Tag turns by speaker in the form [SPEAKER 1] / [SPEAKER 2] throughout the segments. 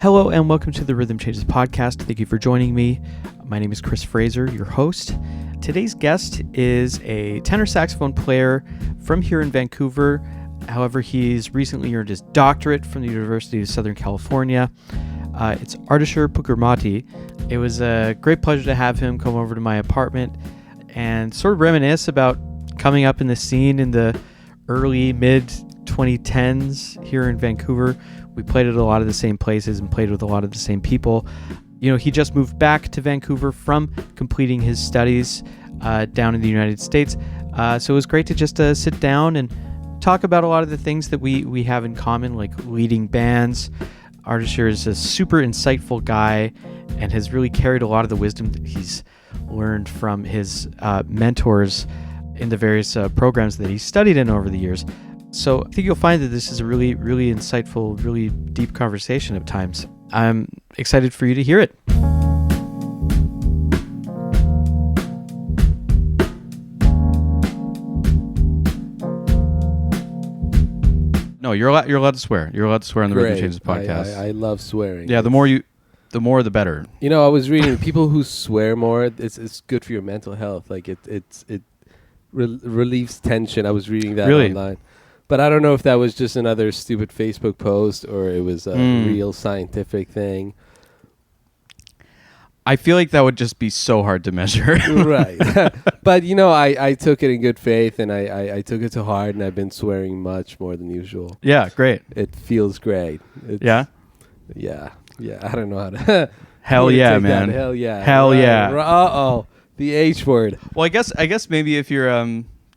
[SPEAKER 1] Hello and welcome to the Rhythm Changes podcast. Thank you for joining me. My name is Chris Fraser, your host. Today's guest is a tenor saxophone player from here in Vancouver. However, he's recently earned his doctorate from the University of Southern California. It's Ardeshir Pourkeramati. It was a great pleasure to have him come over to my apartment and sort of reminisce about coming up in the scene in the early, mid 2010s here in Vancouver. We played at a lot of the same places and played with a lot of the same people. You know, he just moved back to Vancouver from completing his studies down in the United States. So it was great to just sit down and talk about a lot of the things that we have in common, like leading bands. Ardeshir is a super insightful guy and has really carried a lot of the wisdom that he's learned from his mentors in the various programs that he studied in over the years. So I think you'll find that this is a really, really insightful, really deep conversation at times. I'm excited for you to hear it. No, you're allowed to swear. You're allowed to swear on the Rhythm Changes podcast.
[SPEAKER 2] I love swearing.
[SPEAKER 1] Yeah, the more the better.
[SPEAKER 2] You know, I was reading people who swear more. It's good for your mental health. Like it relieves tension. I was reading that online. But I don't know if that was just another stupid Facebook post or it was a real scientific thing.
[SPEAKER 1] I feel like that would just be so hard to measure.
[SPEAKER 2] Right. But, you know, I took it in good faith and I took it to heart and I've been swearing much more than usual.
[SPEAKER 1] Yeah, great.
[SPEAKER 2] It feels great.
[SPEAKER 1] Yeah?
[SPEAKER 2] Yeah. I don't know how to...
[SPEAKER 1] Hell yeah, man.
[SPEAKER 2] Hell yeah.
[SPEAKER 1] Hell yeah.
[SPEAKER 2] Uh-oh. The H word.
[SPEAKER 1] Well, I guess maybe if you're,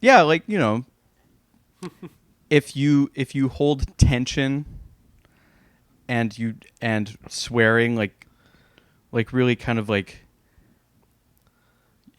[SPEAKER 1] like, you know... If you hold tension and swearing like really kind of like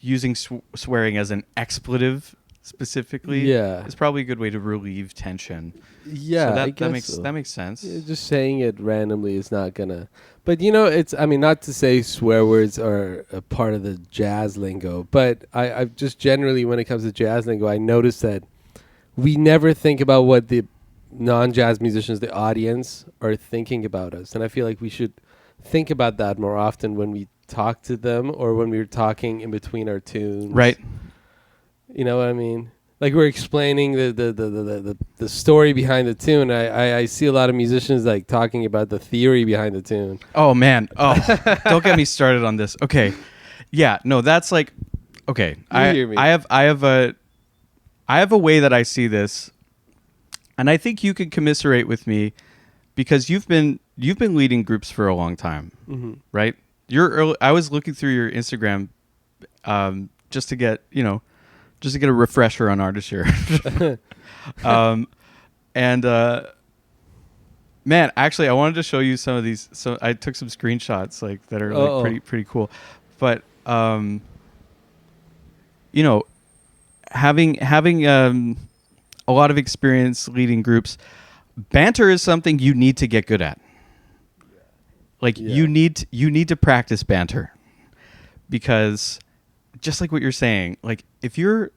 [SPEAKER 1] using swearing as an expletive specifically, is probably a good way to relieve tension.
[SPEAKER 2] Yeah,
[SPEAKER 1] so that makes sense.
[SPEAKER 2] Yeah, just saying it randomly is not gonna. But you know, not to say swear words are a part of the jazz lingo, but I just generally when it comes to jazz lingo, I notice that we never think about what the non-jazz musicians, the audience, are thinking about us. And I feel like we should think about that more often when we talk to them or when we're talking in between our tunes.
[SPEAKER 1] Right.
[SPEAKER 2] You know what I mean? Like we're explaining the story behind the tune. I see a lot of musicians like talking about the theory behind the tune.
[SPEAKER 1] Oh, man. Oh, don't get me started on this. Okay. Yeah, no, that's like, okay.
[SPEAKER 2] Hear me.
[SPEAKER 1] I have a way that I see this, and I think you can commiserate with me because you've been leading groups for a long time, right? I was looking through your Instagram just to get a refresher on Ardeshir. Man, actually, I wanted to show you some of these. So I took some screenshots like that are like pretty cool, but you know. Having a lot of experience leading groups, banter is something you need to get good at. Like you need to practice banter, because just like what you're saying, like if you're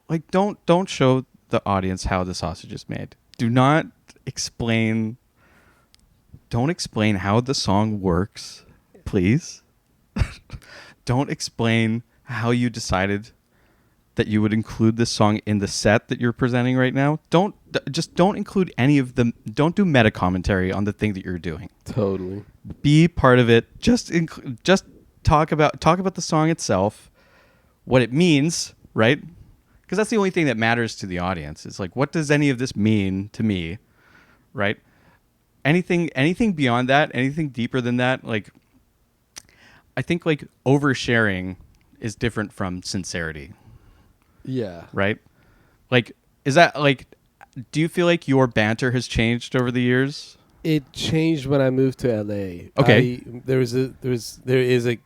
[SPEAKER 1] like don't show the audience how the sausage is made. Don't explain how the song works, please. Don't explain how you decided that you would include this song in the set that you're presenting right now. Don't include any of them. Don't do meta commentary on the thing that you're doing.
[SPEAKER 2] Totally.
[SPEAKER 1] Be part of it. Just talk about the song itself, what it means, right? Because that's the only thing that matters to the audience. It's like, what does any of this mean to me, right? Anything beyond that, anything deeper than that, like I think like oversharing is different from sincerity.
[SPEAKER 2] Yeah.
[SPEAKER 1] Right? Like, is that like, do you feel like your banter has changed over the years?
[SPEAKER 2] It changed when I moved to LA.
[SPEAKER 1] Okay.
[SPEAKER 2] There is a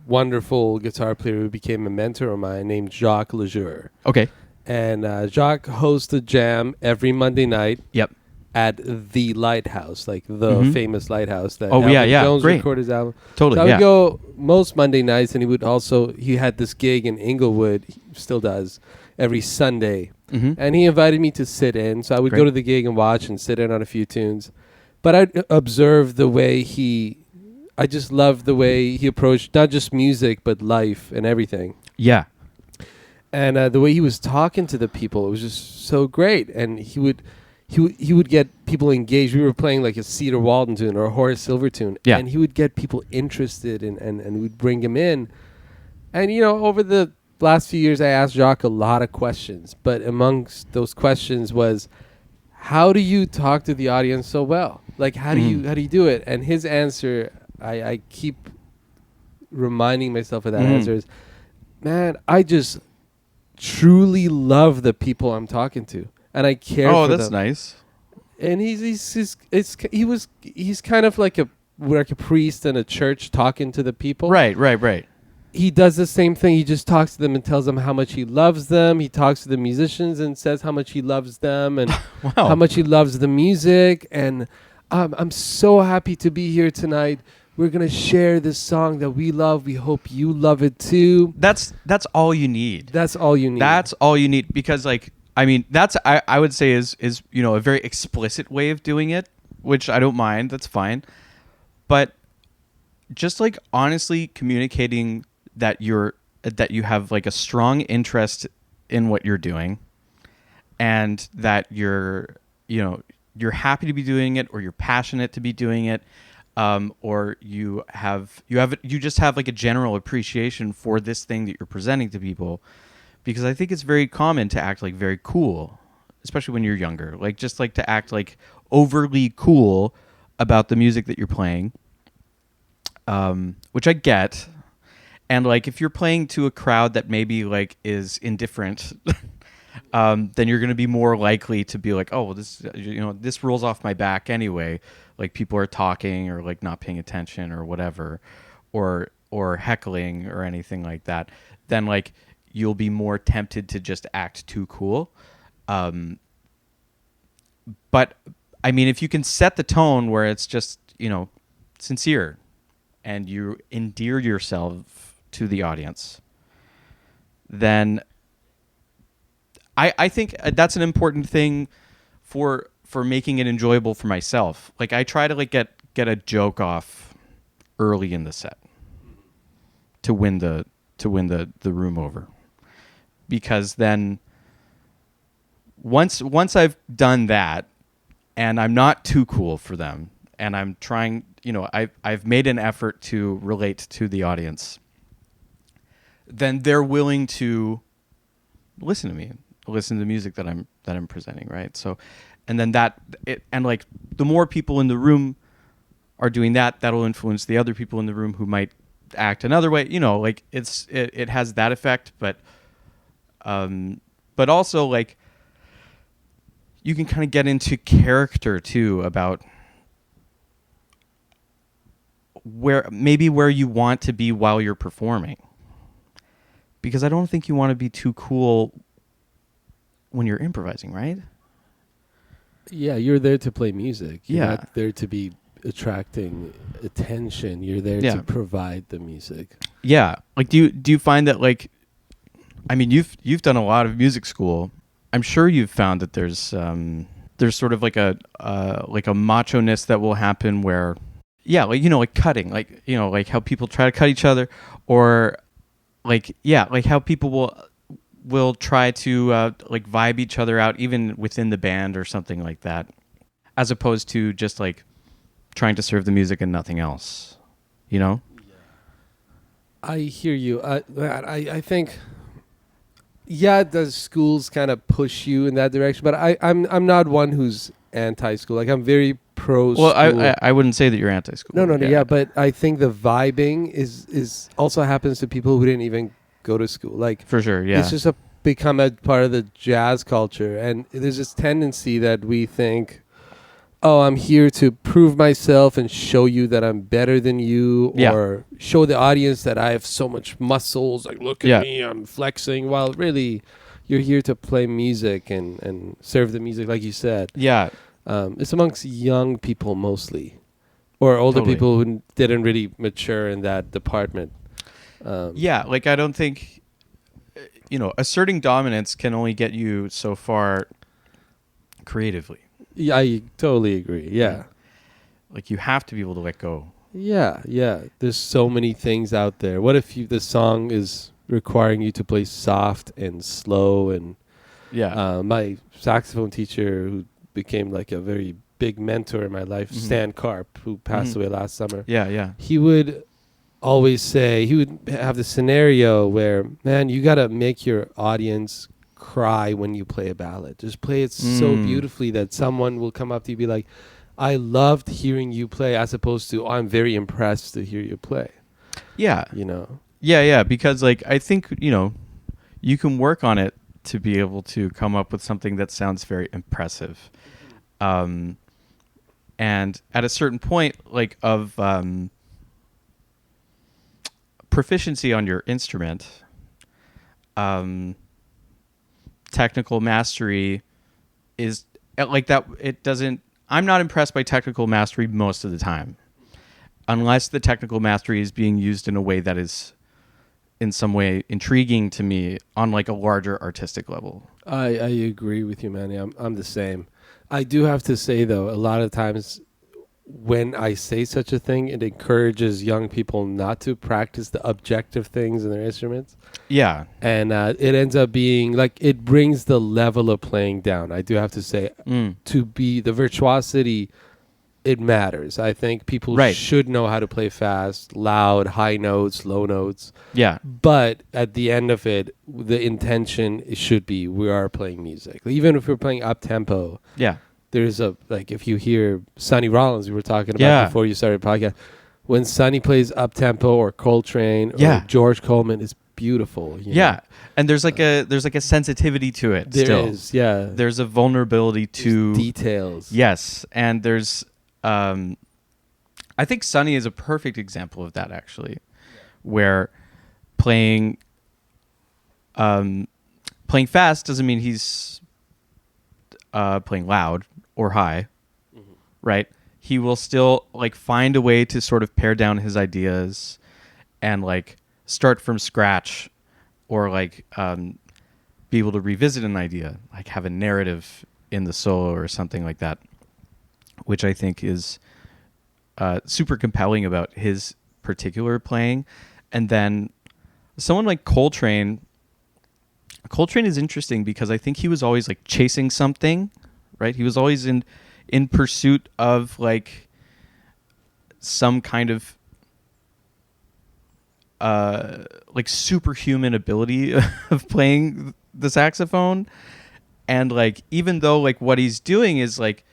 [SPEAKER 2] wonderful guitar player who became a mentor of mine named Jacques Lejeune.
[SPEAKER 1] Okay.
[SPEAKER 2] And Jacques hosts a jam every Monday night.
[SPEAKER 1] Yep.
[SPEAKER 2] At the Lighthouse, like the famous Lighthouse that
[SPEAKER 1] Jones great.
[SPEAKER 2] Recorded his album.
[SPEAKER 1] Totally,
[SPEAKER 2] so I would go most Monday nights, and he had this gig in Inglewood, he still does, every Sunday. And he invited me to sit in, so I would go to the gig and watch and sit in on a few tunes. But I observed the way I just loved the way he approached not just music, but life and everything.
[SPEAKER 1] Yeah.
[SPEAKER 2] And the way he was talking to the people, it was just so great. And he would get people engaged. We were playing like a Cedar Walton tune or a Horace Silver tune.
[SPEAKER 1] Yeah.
[SPEAKER 2] And he would get people interested and we'd bring him in. And, over the last few years, I asked Jacques a lot of questions. But amongst those questions was, how do you talk to the audience so well? Like, how do you do it? And his answer, I keep reminding myself of that answer is, man, I just truly love the people I'm talking to, and I care for them. Oh,
[SPEAKER 1] that's nice.
[SPEAKER 2] And he's kind of like a priest in a church talking to the people.
[SPEAKER 1] Right.
[SPEAKER 2] He does the same thing. He just talks to them and tells them how much he loves them. He talks to the musicians and says how much he loves them and
[SPEAKER 1] wow.
[SPEAKER 2] how much he loves the music. And I'm so happy to be here tonight. We're going to share this song that we love. We hope you love it too.
[SPEAKER 1] That's all you need.
[SPEAKER 2] That's all you need.
[SPEAKER 1] That's all you need, because that's I would say is a very explicit way of doing it, which I don't mind. That's fine. But just like honestly communicating that you have like a strong interest in what you're doing, and that you're happy to be doing it, or you're passionate to be doing it, or you just have like a general appreciation for this thing that you're presenting to people. Because I think it's very common to act like very cool, especially when you're younger, like just like to act like overly cool about the music that you're playing, which I get. And like if you're playing to a crowd that maybe like is indifferent, then you're going to be more likely to be like, oh, well, this rolls off my back anyway. Like people are talking or like not paying attention or whatever, or heckling or anything like that. Then like you'll be more tempted to just act too cool. But I mean, if you can set the tone where it's just, sincere, and you endear yourself to the audience, then I think that's an important thing for making it enjoyable for myself. Like I try to like get a joke off early in the set to win the room over, because then once I've done that and I'm not too cool for them, and I'm trying, I've made an effort to relate to the audience, then they're willing to listen to me, listen to the music that I'm presenting, right? So, and then like the more people in the room are doing that, that'll influence the other people in the room who might act another way. Like it has that effect, but also like you can kind of get into character too about where you want to be while you're performing. Because I don't think you want to be too cool when you're improvising, right?
[SPEAKER 2] Yeah, you're there to play music. You're
[SPEAKER 1] Yeah.
[SPEAKER 2] not there to be attracting attention. You're there to provide the music.
[SPEAKER 1] Yeah. Like do you find that like, I mean, you've done a lot of music school. I'm sure you've found that there's sort of like a macho-ness that will happen where, yeah, like, like cutting, like, like how people try to cut each other, or like, yeah, like how people will try to like vibe each other out even within the band or something like that, as opposed to just like trying to serve the music and nothing else,
[SPEAKER 2] I hear you. I think, yeah, the schools kind of push you in that direction, but I'm not one who's anti-school. Like I'm very pro-school.
[SPEAKER 1] Well, I wouldn't say that you're anti-school.
[SPEAKER 2] No, yeah, but I think the vibing is also happens to people who didn't even go to school. Like
[SPEAKER 1] for sure, yeah.
[SPEAKER 2] It's just become a part of the jazz culture, and there's this tendency that we think, oh, I'm here to prove myself and show you that I'm better than you, or show the audience that I have so much muscles. Like, look at me, I'm flexing. While really, you're here to play music and serve the music, like you said.
[SPEAKER 1] Yeah.
[SPEAKER 2] It's amongst young people mostly, or older people who didn't really mature in that department.
[SPEAKER 1] Like I don't think, asserting dominance can only get you so far creatively.
[SPEAKER 2] Yeah, I totally agree. Yeah.
[SPEAKER 1] Like you have to be able to let go.
[SPEAKER 2] Yeah. There's so many things out there. What if the song is requiring you to play soft and slow? And my saxophone teacher, who became like a very big mentor in my life, Stan Karp, who passed away last summer.
[SPEAKER 1] Yeah.
[SPEAKER 2] He would always say, he would have the scenario where, man, you got to make your audience cry when you play a ballad. Just play it so beautifully that someone will come up to you and be like, I loved hearing you play, as opposed to, I'm very impressed to hear you play.
[SPEAKER 1] Yeah.
[SPEAKER 2] You know?
[SPEAKER 1] Yeah. Because like, I think, you can work on it to be able to come up with something that sounds very impressive. And at a certain point, like of proficiency on your instrument, technical mastery is like that. It doesn't. I'm not impressed by technical mastery most of the time, unless the technical mastery is being used in a way that is in some way intriguing to me on like a larger artistic level.
[SPEAKER 2] I agree with you, Manny. I'm the same. I do have to say, though, a lot of times when I say such a thing, it encourages young people not to practice the objective things in their instruments.
[SPEAKER 1] Yeah.
[SPEAKER 2] And it ends up being like, it brings the level of playing down. I do have to say, to be the virtuosity, it matters. I think people should know how to play fast, loud, high notes, low notes.
[SPEAKER 1] Yeah.
[SPEAKER 2] But at the end of it, the intention should be, we are playing music. Even if we're playing up tempo.
[SPEAKER 1] Yeah.
[SPEAKER 2] There's if you hear Sonny Rollins, we were talking about before you started the podcast, when Sonny plays up tempo or Coltrane or George Coleman, it's beautiful. You know?
[SPEAKER 1] And there's like a sensitivity to it.
[SPEAKER 2] There is,
[SPEAKER 1] There's a vulnerability to
[SPEAKER 2] details.
[SPEAKER 1] Yes, and there's, I think Sonny is a perfect example of that actually, where playing fast doesn't mean he's playing loud or high, right? He will still like find a way to sort of pare down his ideas and like start from scratch, or like be able to revisit an idea, like have a narrative in the solo or something like that, which I think is super compelling about his particular playing. And then someone like Coltrane is interesting because I think he was always like chasing something, right? He was always in pursuit of like some kind of like superhuman ability of playing the saxophone. And like, even though like what he's doing is like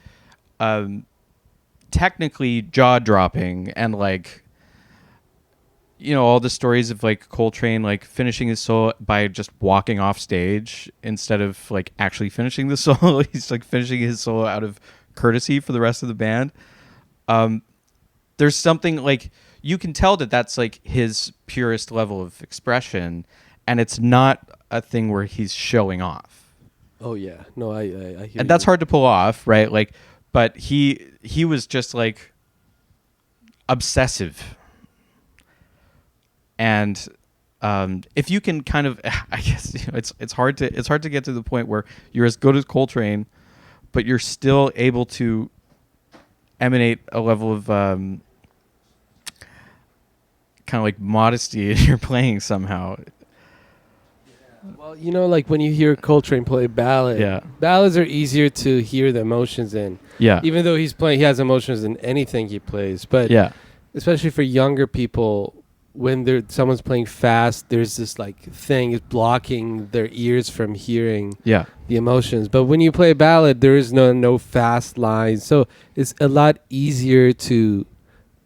[SPEAKER 1] technically jaw dropping, and like, all the stories of like Coltrane like finishing his solo by just walking off stage instead of like actually finishing the solo. He's like finishing his solo out of courtesy for the rest of the band. There's something like, you can tell that that's like his purest level of expression, and it's not a thing where he's showing off.
[SPEAKER 2] Oh yeah, no, I hear
[SPEAKER 1] and that's hard to pull off, right? Like, but he was just like obsessive. And if you can kind of, I guess it's hard to get to the point where you're as good as Coltrane, but you're still able to emanate a level of kind of like modesty in your playing somehow.
[SPEAKER 2] Well, like when you hear Coltrane play ballad, ballads are easier to hear the emotions in. Yeah. Even though he has emotions in anything he plays, but especially for younger people, when someone's playing fast, there's this like thing is blocking their ears from hearing the emotions. But when you play a ballad, there is no fast lines, so it's a lot easier to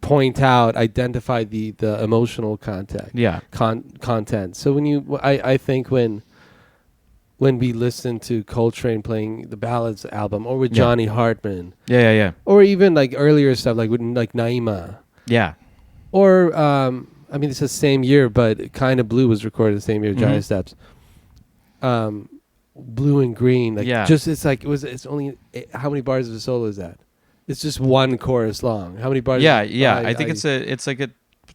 [SPEAKER 2] point out, identify the emotional content. So when I think when we listen to Coltrane playing the ballads album, or with Johnny Hartman, or even like earlier stuff like with like Naima, or I mean, it's the same year, but Kind of Blue was recorded the same year. Giant Steps, Blue and Green, like just it's only how many bars of a solo is that? It's just one chorus long. How many bars?
[SPEAKER 1] I think it's like a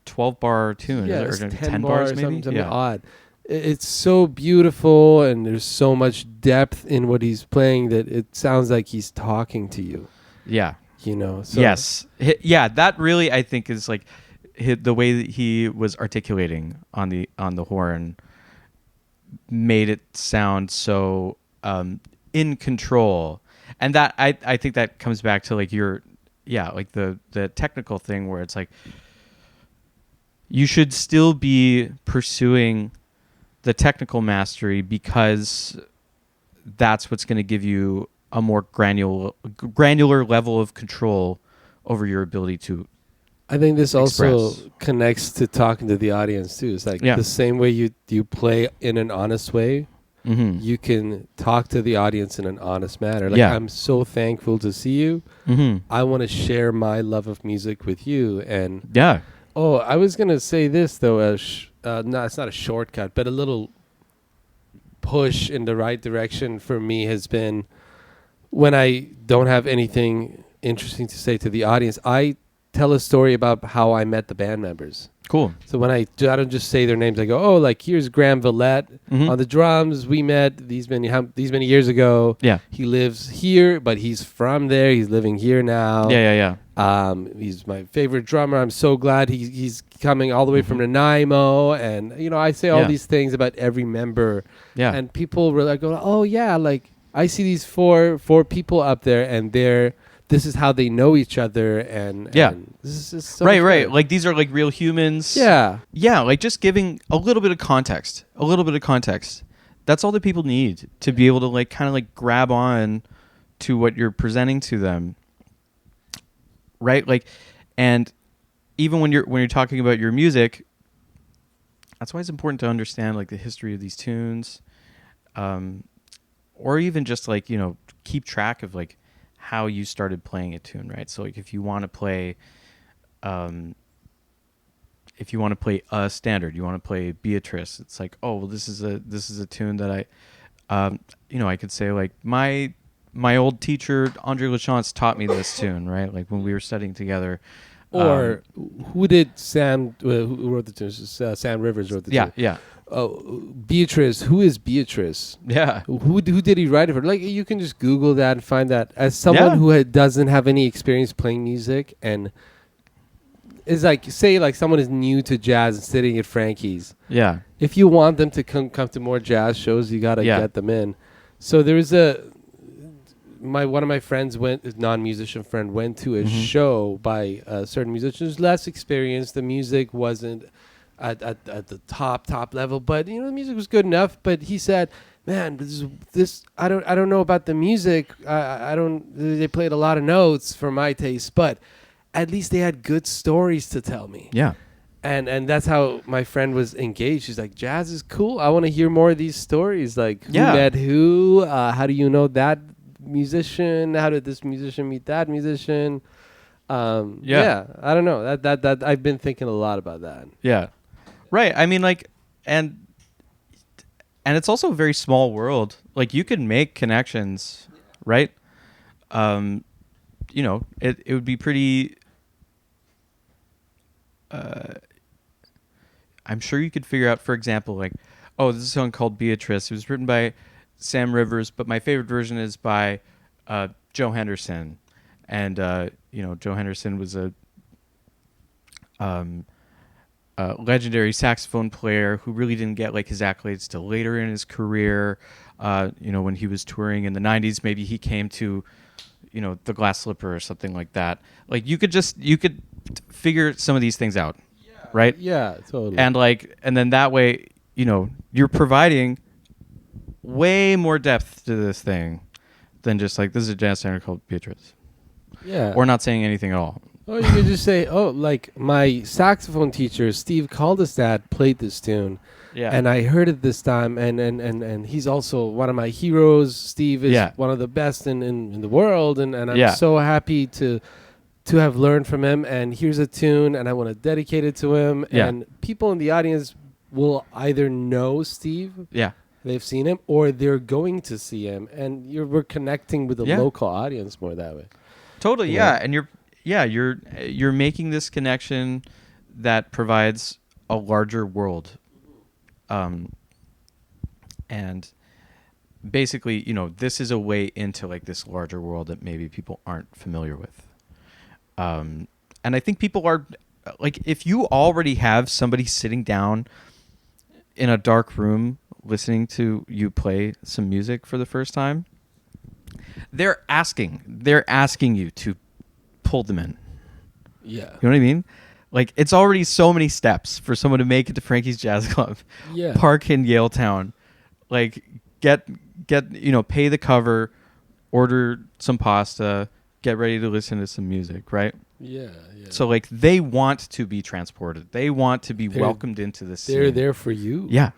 [SPEAKER 1] 12-bar tune.
[SPEAKER 2] Yeah,
[SPEAKER 1] or
[SPEAKER 2] 10
[SPEAKER 1] bars
[SPEAKER 2] maybe. Something odd. It's so beautiful, and there's so much depth in what he's playing that it sounds like he's talking to you.
[SPEAKER 1] Yeah.
[SPEAKER 2] So
[SPEAKER 1] Yes. Yeah, that really I think is like the way that he was articulating on the horn made it sound so in control. And that I think that comes back to like like the technical thing where it's like you should still be pursuing the technical mastery because that's what's going to give you a more granular level of control over your ability to
[SPEAKER 2] I think this
[SPEAKER 1] express.
[SPEAKER 2] also connects to talking to the audience too. It's like the same way you play in an honest way.
[SPEAKER 1] Mm-hmm.
[SPEAKER 2] You can talk to the audience in an honest manner. Like, I'm so thankful to see you.
[SPEAKER 1] Mm-hmm.
[SPEAKER 2] I want to share my love of music with you. And
[SPEAKER 1] Yeah.
[SPEAKER 2] oh, I was gonna say this though. No, it's not a shortcut, but a little push in the right direction for me has been when I don't have anything interesting to say to the audience, I tell a story about how I met the band members.
[SPEAKER 1] Cool.
[SPEAKER 2] So when I don't just say their names, I go, oh, like here's Graham Villette on the drums. We met these many years ago.
[SPEAKER 1] Yeah.
[SPEAKER 2] He lives here, but he's from there. He's living here now.
[SPEAKER 1] Yeah.
[SPEAKER 2] He's my favorite drummer. I'm so glad he's coming all the way from Nanaimo. And, I say all these things about every member.
[SPEAKER 1] Yeah.
[SPEAKER 2] And people really go, oh, yeah, like I see these four people up there and this is how they know each other. And this is so
[SPEAKER 1] right. Like these are like real humans.
[SPEAKER 2] Yeah.
[SPEAKER 1] Yeah. Like just giving a little bit of context. That's all that people need to be able to like kind of like grab on to what you're presenting to them. Right. Like, and even when you're talking about your music, that's why it's important to understand like the history of these tunes, or even just like, keep track of like how you started playing a tune, right? So like if you want to play a standard, you want to play Beatrice, it's like, oh, well, this is a tune that I could say like my old teacher Andre Lachance taught me this tune, right? Like when we were studying together.
[SPEAKER 2] Or who did Sam? Who wrote the tune? Sam Rivers wrote the tune.
[SPEAKER 1] Yeah.
[SPEAKER 2] Oh, Beatrice. Who is Beatrice?
[SPEAKER 1] Yeah.
[SPEAKER 2] Who did he write it for? Like you can just Google that and find that. As someone who doesn't have any experience playing music and is like, say like someone is new to jazz and sitting at Frankie's.
[SPEAKER 1] Yeah.
[SPEAKER 2] If you want them to come to more jazz shows, you gotta get them in. So there was one of my friends non-musician friend went to a show by certain musicians less experienced. The music wasn't at the top level, but the music was good enough. But he said, "Man, this I don't know about the music. I don't. They played a lot of notes for my taste, but at least they had good stories to tell me."
[SPEAKER 1] Yeah.
[SPEAKER 2] And that's how my friend was engaged. She's like, "Jazz is cool. I want to hear more of these stories. Like, who met who? How do you know that musician? How did this musician meet that musician?" I don't know. That I've been thinking a lot about that.
[SPEAKER 1] Yeah. Right. I mean, like, and it's also a very small world. Like, you can make connections, right? It would be pretty. I'm sure you could figure out, for example, like, oh, this is a song called Beatrice. It was written by Sam Rivers, but my favorite version is by Joe Henderson. And, Joe Henderson was a legendary saxophone player who really didn't get like his accolades till later in his career. When he was touring in the 90s, maybe he came to, the Glass Slipper or something like that. Like you could figure some of these things out, right?
[SPEAKER 2] Yeah, totally.
[SPEAKER 1] And then that way, you're providing way more depth to this thing than just like, this is a jazz standard called Beatrice.
[SPEAKER 2] Yeah.
[SPEAKER 1] Or not saying anything at all.
[SPEAKER 2] Or you could just say, oh, like my saxophone teacher, Steve Caldestad, played this tune.
[SPEAKER 1] Yeah.
[SPEAKER 2] And I heard it this time. And he's also one of my heroes. Steve is one of the best in the world. And I'm so happy to have learned from him. And here's a tune, and I want to dedicate it to him.
[SPEAKER 1] Yeah.
[SPEAKER 2] And people in the audience will either know Steve.
[SPEAKER 1] Yeah.
[SPEAKER 2] They've seen him, or they're going to see him. And we're connecting with the local audience more that way.
[SPEAKER 1] Totally, yeah. And you're making this connection that provides a larger world. And basically, this is a way into like this larger world that maybe people aren't familiar with. And I think people are like, if you already have somebody sitting down in a dark room listening to you play some music for the first time, they're asking you to pull them in.
[SPEAKER 2] Yeah.
[SPEAKER 1] You know what I mean? Like, it's already so many steps for someone to make it to Frankie's Jazz Club, park in Yaletown, like get pay the cover, order some pasta, get ready to listen to some music, right?
[SPEAKER 2] Yeah.
[SPEAKER 1] So like, they want to be transported. They want to be welcomed into the scene.
[SPEAKER 2] They're there for you.
[SPEAKER 1] Yeah.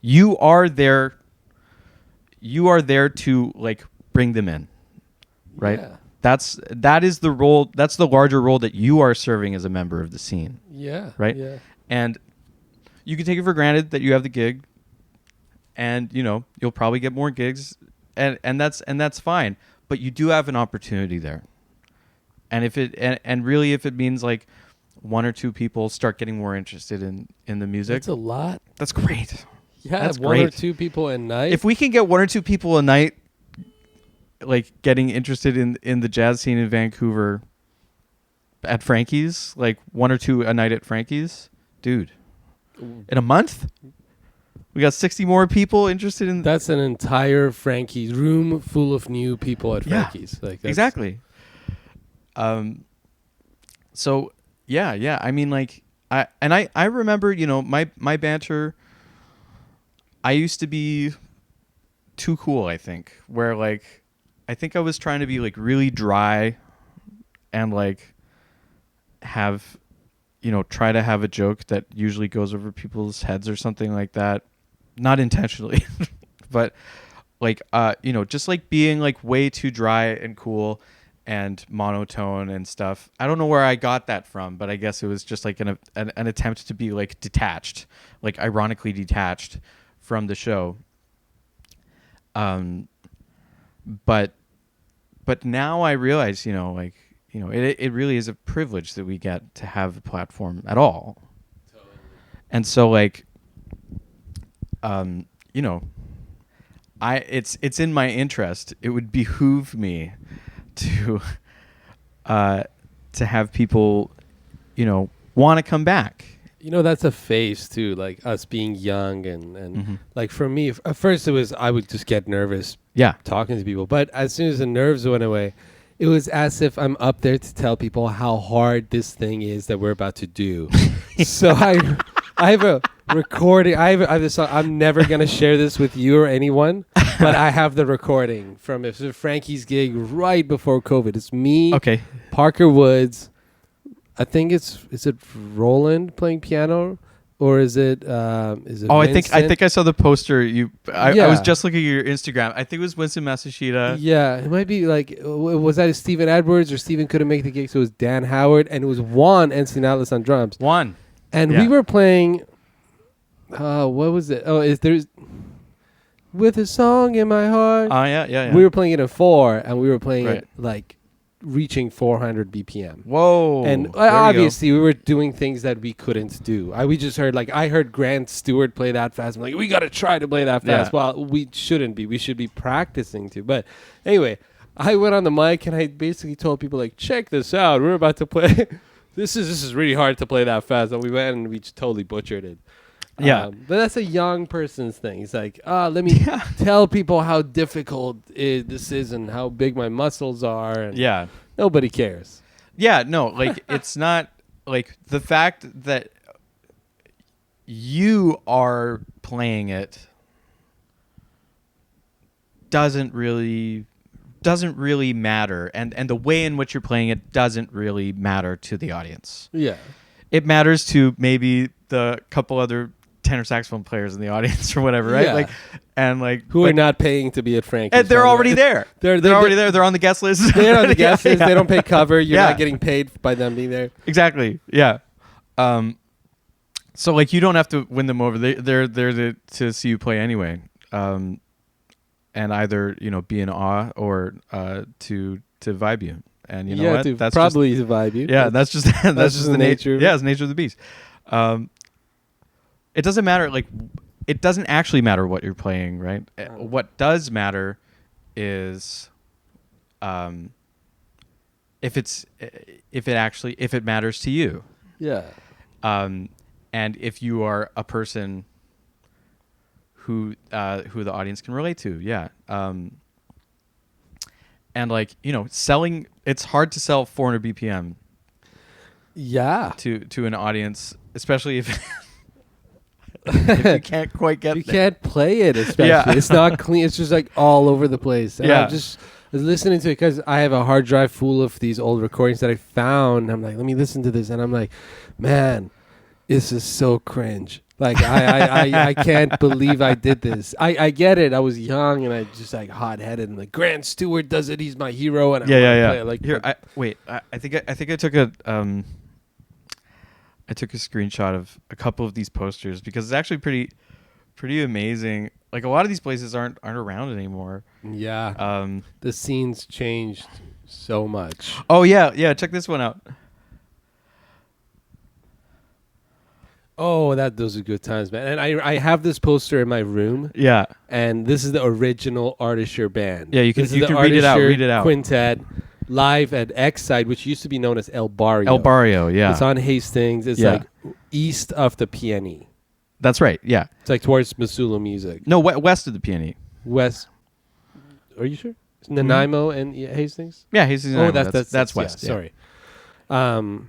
[SPEAKER 1] You are there to like bring them in. Right?
[SPEAKER 2] Yeah.
[SPEAKER 1] That is the role. That's the larger role that you are serving as a member of the scene.
[SPEAKER 2] Yeah.
[SPEAKER 1] Right?
[SPEAKER 2] Yeah.
[SPEAKER 1] And you can take it for granted that you have the gig, and you'll probably get more gigs, and that's fine. But you do have an opportunity there. And if it means like one or two people start getting more interested in the music,
[SPEAKER 2] that's a lot.
[SPEAKER 1] That's great.
[SPEAKER 2] Yeah,
[SPEAKER 1] that's
[SPEAKER 2] one
[SPEAKER 1] great.
[SPEAKER 2] or two people a night.
[SPEAKER 1] If we can get one or two people a night, like getting interested in the jazz scene in Vancouver at Frankie's, like one or two a night at Frankie's, dude, in a month, we got 60 more people interested in.
[SPEAKER 2] That's an entire Frankie's room full of new people at Frankie's.
[SPEAKER 1] Like exactly. So yeah. I mean, like I remember, my banter. I used to be too cool, I think, where like, I think I was trying to be like really dry and like have, try to have a joke that usually goes over people's heads or something like that. Not intentionally, but like, just like being like way too dry and cool and monotone and stuff. I don't know where I got that from, but I guess it was just like an attempt to be like detached, like ironically detached from the show. But now I realize, it really is a privilege that we get to have a platform at all. Totally. And so like, it's in my interest. It would behoove me to have people, want to come back.
[SPEAKER 2] That's a phase too, like us being young and like for me, at first I would just get nervous talking to people. But as soon as the nerves went away, it was as if I'm up there to tell people how hard this thing is that we're about to do. So I have a recording. I have this song. I'm never going to share this with you or anyone, but I have the recording from Frankie's gig right before COVID. It's me, Parker Woods. I think is it Roland playing piano, or is it Winston?
[SPEAKER 1] I think I saw the poster. I was just looking at your Instagram. I think it was Winston Masashita.
[SPEAKER 2] Yeah, it might be like, was that Stephen Edwards, or Stephen couldn't make the gig, so it was Dan Howard, and it was Juan Encinalis on drums. And we were playing. What was it? There's With a Song in My Heart.
[SPEAKER 1] Oh yeah.
[SPEAKER 2] We were playing it in 4, and we were playing it like reaching 400 BPM.
[SPEAKER 1] Whoa.
[SPEAKER 2] And obviously we were doing things that we couldn't do. We just heard, like, I heard Grant Stewart play that fast. I'm like, we got to try to play that fast. Well, we shouldn't be. We should be practicing to. But anyway, I went on the mic and I basically told people, like, check this out. We're about to play. This is really hard to play that fast. And we went and we just totally butchered it.
[SPEAKER 1] Yeah.
[SPEAKER 2] But that's a young person's thing. It's like, let me tell people how difficult this is and how big my muscles are. And nobody cares.
[SPEAKER 1] Yeah, no, like, it's not like the fact that you are playing it doesn't really matter, and the way in which you're playing it doesn't really matter to the audience.
[SPEAKER 2] Yeah.
[SPEAKER 1] It matters to maybe the couple other tenor saxophone players in the audience or whatever, right?
[SPEAKER 2] Yeah.
[SPEAKER 1] Like, and like,
[SPEAKER 2] who are not paying to be at Frankie's.
[SPEAKER 1] And they're already there. They're already there. They're on the guest list.
[SPEAKER 2] They're on the guest list. They don't pay cover. You're not getting paid by them being there.
[SPEAKER 1] Exactly. Yeah. So like, you don't have to win them over. They're there to see you play anyway. And either, be in awe or to vibe you. And you know what?
[SPEAKER 2] That's probably to vibe you.
[SPEAKER 1] Yeah, that's just the nature. Yeah, it's the nature of the beast. It doesn't matter. Like, it doesn't actually matter what you're playing, right? What does matter is, if it matters to you.
[SPEAKER 2] Yeah.
[SPEAKER 1] And if you are a person who the audience can relate to. Yeah. And like, selling, it's hard to sell 400 BPM
[SPEAKER 2] Yeah.
[SPEAKER 1] to an audience, especially if if you can't quite get
[SPEAKER 2] You
[SPEAKER 1] there.
[SPEAKER 2] can't play it, especially.
[SPEAKER 1] Yeah.
[SPEAKER 2] It's not clean. It's just like all over the place. And
[SPEAKER 1] Yeah.
[SPEAKER 2] I was listening to it because I have a hard drive full of these old recordings that I found. I'm like, let me listen to this. And I'm like, man, this is so cringe. Like, I can't believe I did this. I get it. I was young and I just like hot-headed and like, Grant Stewart does it. He's my hero. And I wanna play it. Like,
[SPEAKER 1] Here, I think I took a screenshot of a couple of these posters because it's actually pretty amazing. Like a lot of these places aren't around anymore.
[SPEAKER 2] yeah. The scene's changed so much.
[SPEAKER 1] Oh yeah. Check this one out.
[SPEAKER 2] Oh, those are good times, man. And I have this poster in my room.
[SPEAKER 1] Yeah.
[SPEAKER 2] And this is the original Ardeshir band.
[SPEAKER 1] Yeah, you can
[SPEAKER 2] This is the
[SPEAKER 1] read it out.
[SPEAKER 2] Ardeshir
[SPEAKER 1] Read it out.
[SPEAKER 2] Quintet live at X-Side, which used to be known as El Barrio.
[SPEAKER 1] El Barrio, yeah.
[SPEAKER 2] It's on Hastings. It's
[SPEAKER 1] Yeah.
[SPEAKER 2] like east of the PNE.
[SPEAKER 1] That's right. Yeah.
[SPEAKER 2] It's like towards Missoula Music.
[SPEAKER 1] No, west of the PNE.
[SPEAKER 2] West. Are you sure? Nanaimo and Hastings?
[SPEAKER 1] Yeah, Hastings.
[SPEAKER 2] Oh,
[SPEAKER 1] that's
[SPEAKER 2] that's
[SPEAKER 1] west.
[SPEAKER 2] Yeah,
[SPEAKER 1] Yeah.
[SPEAKER 2] sorry.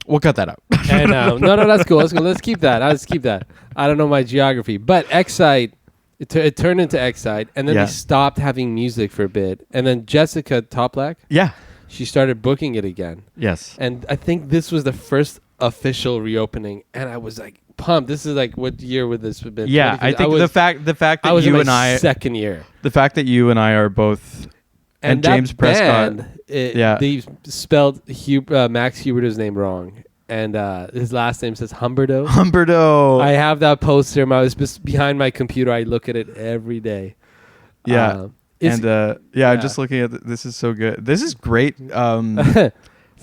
[SPEAKER 1] We'll cut that out.
[SPEAKER 2] And no, that's cool. Let's keep that. Let's keep that. I don't know my geography, but X-Side, it turned into X-Side, and then
[SPEAKER 1] Yeah.
[SPEAKER 2] they stopped having music for a bit, and then Jessica Toplak,
[SPEAKER 1] Yeah.
[SPEAKER 2] she started booking it again,
[SPEAKER 1] Yes.
[SPEAKER 2] and I think this was the first official reopening, and I was like pumped. This is like, what year would this have been?
[SPEAKER 1] Yeah, I think the fact that
[SPEAKER 2] I was in
[SPEAKER 1] you
[SPEAKER 2] my
[SPEAKER 1] and I
[SPEAKER 2] second year,
[SPEAKER 1] the fact that you and I are both and
[SPEAKER 2] that
[SPEAKER 1] James Prescott.
[SPEAKER 2] band,
[SPEAKER 1] Yeah.
[SPEAKER 2] they spelled Max Huberter's name wrong, and his last name says Humberto.
[SPEAKER 1] Humberto.
[SPEAKER 2] I have that poster. I was just behind my computer. I look at it every day.
[SPEAKER 1] Yeah.
[SPEAKER 2] It's-
[SPEAKER 1] I'm just looking at this is so good. This is great
[SPEAKER 2] it's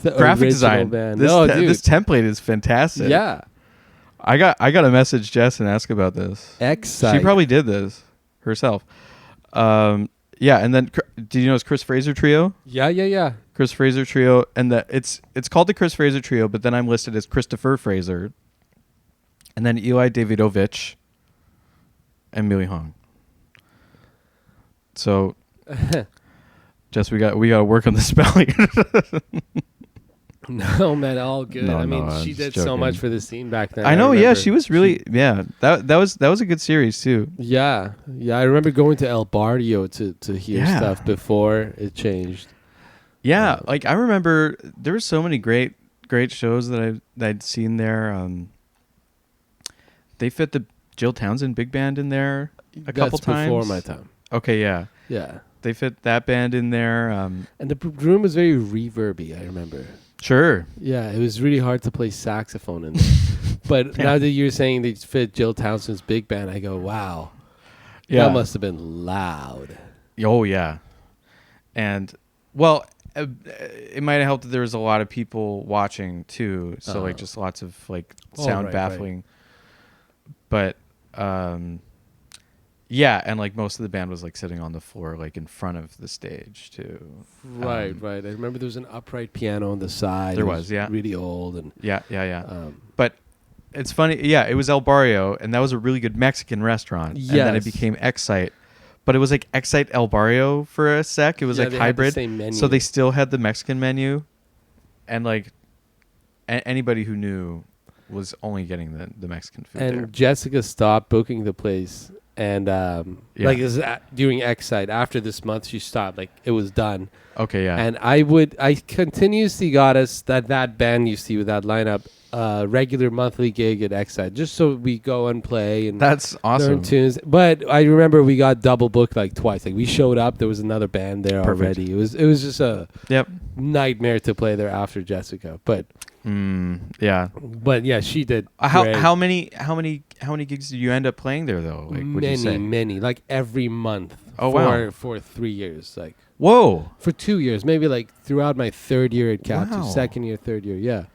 [SPEAKER 2] the
[SPEAKER 1] graphic
[SPEAKER 2] original
[SPEAKER 1] design.
[SPEAKER 2] band.
[SPEAKER 1] This,
[SPEAKER 2] No, dude.
[SPEAKER 1] this template is fantastic.
[SPEAKER 2] Yeah.
[SPEAKER 1] I got to message Jess and ask about this.
[SPEAKER 2] X-Side.
[SPEAKER 1] She probably did this herself. Yeah, and then did you know it's Chris Fraser Trio?
[SPEAKER 2] Yeah.
[SPEAKER 1] Chris Fraser Trio, and it's called the Chris Fraser Trio, but then I'm listed as Christopher Fraser, and then Eli Davidovich, and Millie Hong. So, Jess, we got to work on the spelling.
[SPEAKER 2] No, man, all good.
[SPEAKER 1] No,
[SPEAKER 2] I mean,
[SPEAKER 1] I'm
[SPEAKER 2] she
[SPEAKER 1] just
[SPEAKER 2] did so
[SPEAKER 1] joking.
[SPEAKER 2] much for the scene back then.
[SPEAKER 1] I know, yeah,
[SPEAKER 2] remember.
[SPEAKER 1] she was really, that was a good series too.
[SPEAKER 2] Yeah. I remember going to El Barrio to hear
[SPEAKER 1] Yeah.
[SPEAKER 2] stuff before it changed.
[SPEAKER 1] Yeah, like I remember there were so many great shows that I'd seen there. They fit the Jill Townsend big band in there a couple times.
[SPEAKER 2] Before my time.
[SPEAKER 1] Okay, yeah.
[SPEAKER 2] Yeah.
[SPEAKER 1] They fit that band in there.
[SPEAKER 2] And the room was very reverby, I remember.
[SPEAKER 1] Sure.
[SPEAKER 2] Yeah, it was really hard to play saxophone in there. But now that you're saying they fit Jill Townsend's big band, I go, wow.
[SPEAKER 1] Yeah.
[SPEAKER 2] That must have been loud.
[SPEAKER 1] Oh, yeah. And, well, it might have helped that there was a lot of people watching, too. So, like, just lots of, like, sound
[SPEAKER 2] right,
[SPEAKER 1] baffling. But, yeah, and, like, most of the band was, like, sitting on the floor, like, in front of the stage, too.
[SPEAKER 2] Right. I remember there was an upright piano on the side.
[SPEAKER 1] There
[SPEAKER 2] It
[SPEAKER 1] was, yeah.
[SPEAKER 2] Really old. And
[SPEAKER 1] Yeah. But it's funny. Yeah, it was El Barrio, and that was a really good Mexican restaurant. And then it
[SPEAKER 2] Yes.
[SPEAKER 1] became X-Site. But it was like X-Site El Barrio for a sec. It was like
[SPEAKER 2] they had the
[SPEAKER 1] hybrid.
[SPEAKER 2] same menu.
[SPEAKER 1] So they still had the Mexican menu. And like anybody who knew was only getting the Mexican food
[SPEAKER 2] And
[SPEAKER 1] there.
[SPEAKER 2] Jessica stopped booking the place. And like it was during X-Side. After this month, she stopped. Like it was done.
[SPEAKER 1] Okay, yeah.
[SPEAKER 2] And I continuously got us that band you see with that lineup, regular monthly gig at X-Side, just so we go and play and
[SPEAKER 1] That's awesome.
[SPEAKER 2] learn tunes. But I remember we got double booked like twice. Like we showed up, there was another band there
[SPEAKER 1] Perfect.
[SPEAKER 2] already. It was just a
[SPEAKER 1] Yep.
[SPEAKER 2] nightmare to play there after Jessica. But
[SPEAKER 1] Yeah.
[SPEAKER 2] she did.
[SPEAKER 1] How many gigs did you end up playing there though? Like would you say?
[SPEAKER 2] Many, like every month.
[SPEAKER 1] Oh, wow.
[SPEAKER 2] For 3 years, like
[SPEAKER 1] Whoa.
[SPEAKER 2] for 2 years, maybe like throughout my third year at Captive,
[SPEAKER 1] Wow.
[SPEAKER 2] second year, third year, yeah.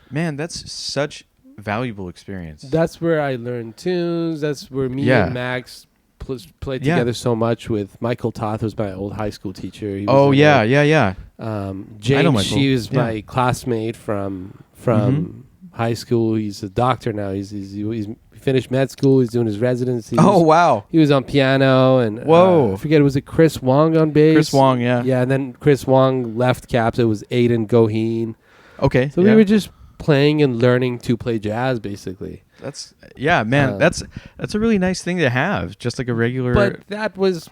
[SPEAKER 1] Man, that's such valuable experience.
[SPEAKER 2] That's where I learned tunes. That's where me
[SPEAKER 1] Yeah.
[SPEAKER 2] and Max played
[SPEAKER 1] Yeah.
[SPEAKER 2] together so much with Michael Toth, who's my old high school teacher. He was
[SPEAKER 1] Oh
[SPEAKER 2] in
[SPEAKER 1] yeah,
[SPEAKER 2] it.
[SPEAKER 1] yeah.
[SPEAKER 2] James,
[SPEAKER 1] Michael.
[SPEAKER 2] she was
[SPEAKER 1] Yeah.
[SPEAKER 2] my classmate from
[SPEAKER 1] Mhm.
[SPEAKER 2] high school. He's a doctor now. He's finished med school. He's doing his residency.
[SPEAKER 1] Wow.
[SPEAKER 2] He was on piano and
[SPEAKER 1] Whoa.
[SPEAKER 2] I forget, was it Chris Wong on bass?
[SPEAKER 1] Chris Wong, yeah.
[SPEAKER 2] Yeah, and then Chris Wong left Caps. It was Aiden Goheen.
[SPEAKER 1] Okay.
[SPEAKER 2] So we were just playing and learning to play jazz, basically.
[SPEAKER 1] That's man. That's a really nice thing to have. Just like a regular.
[SPEAKER 2] But that was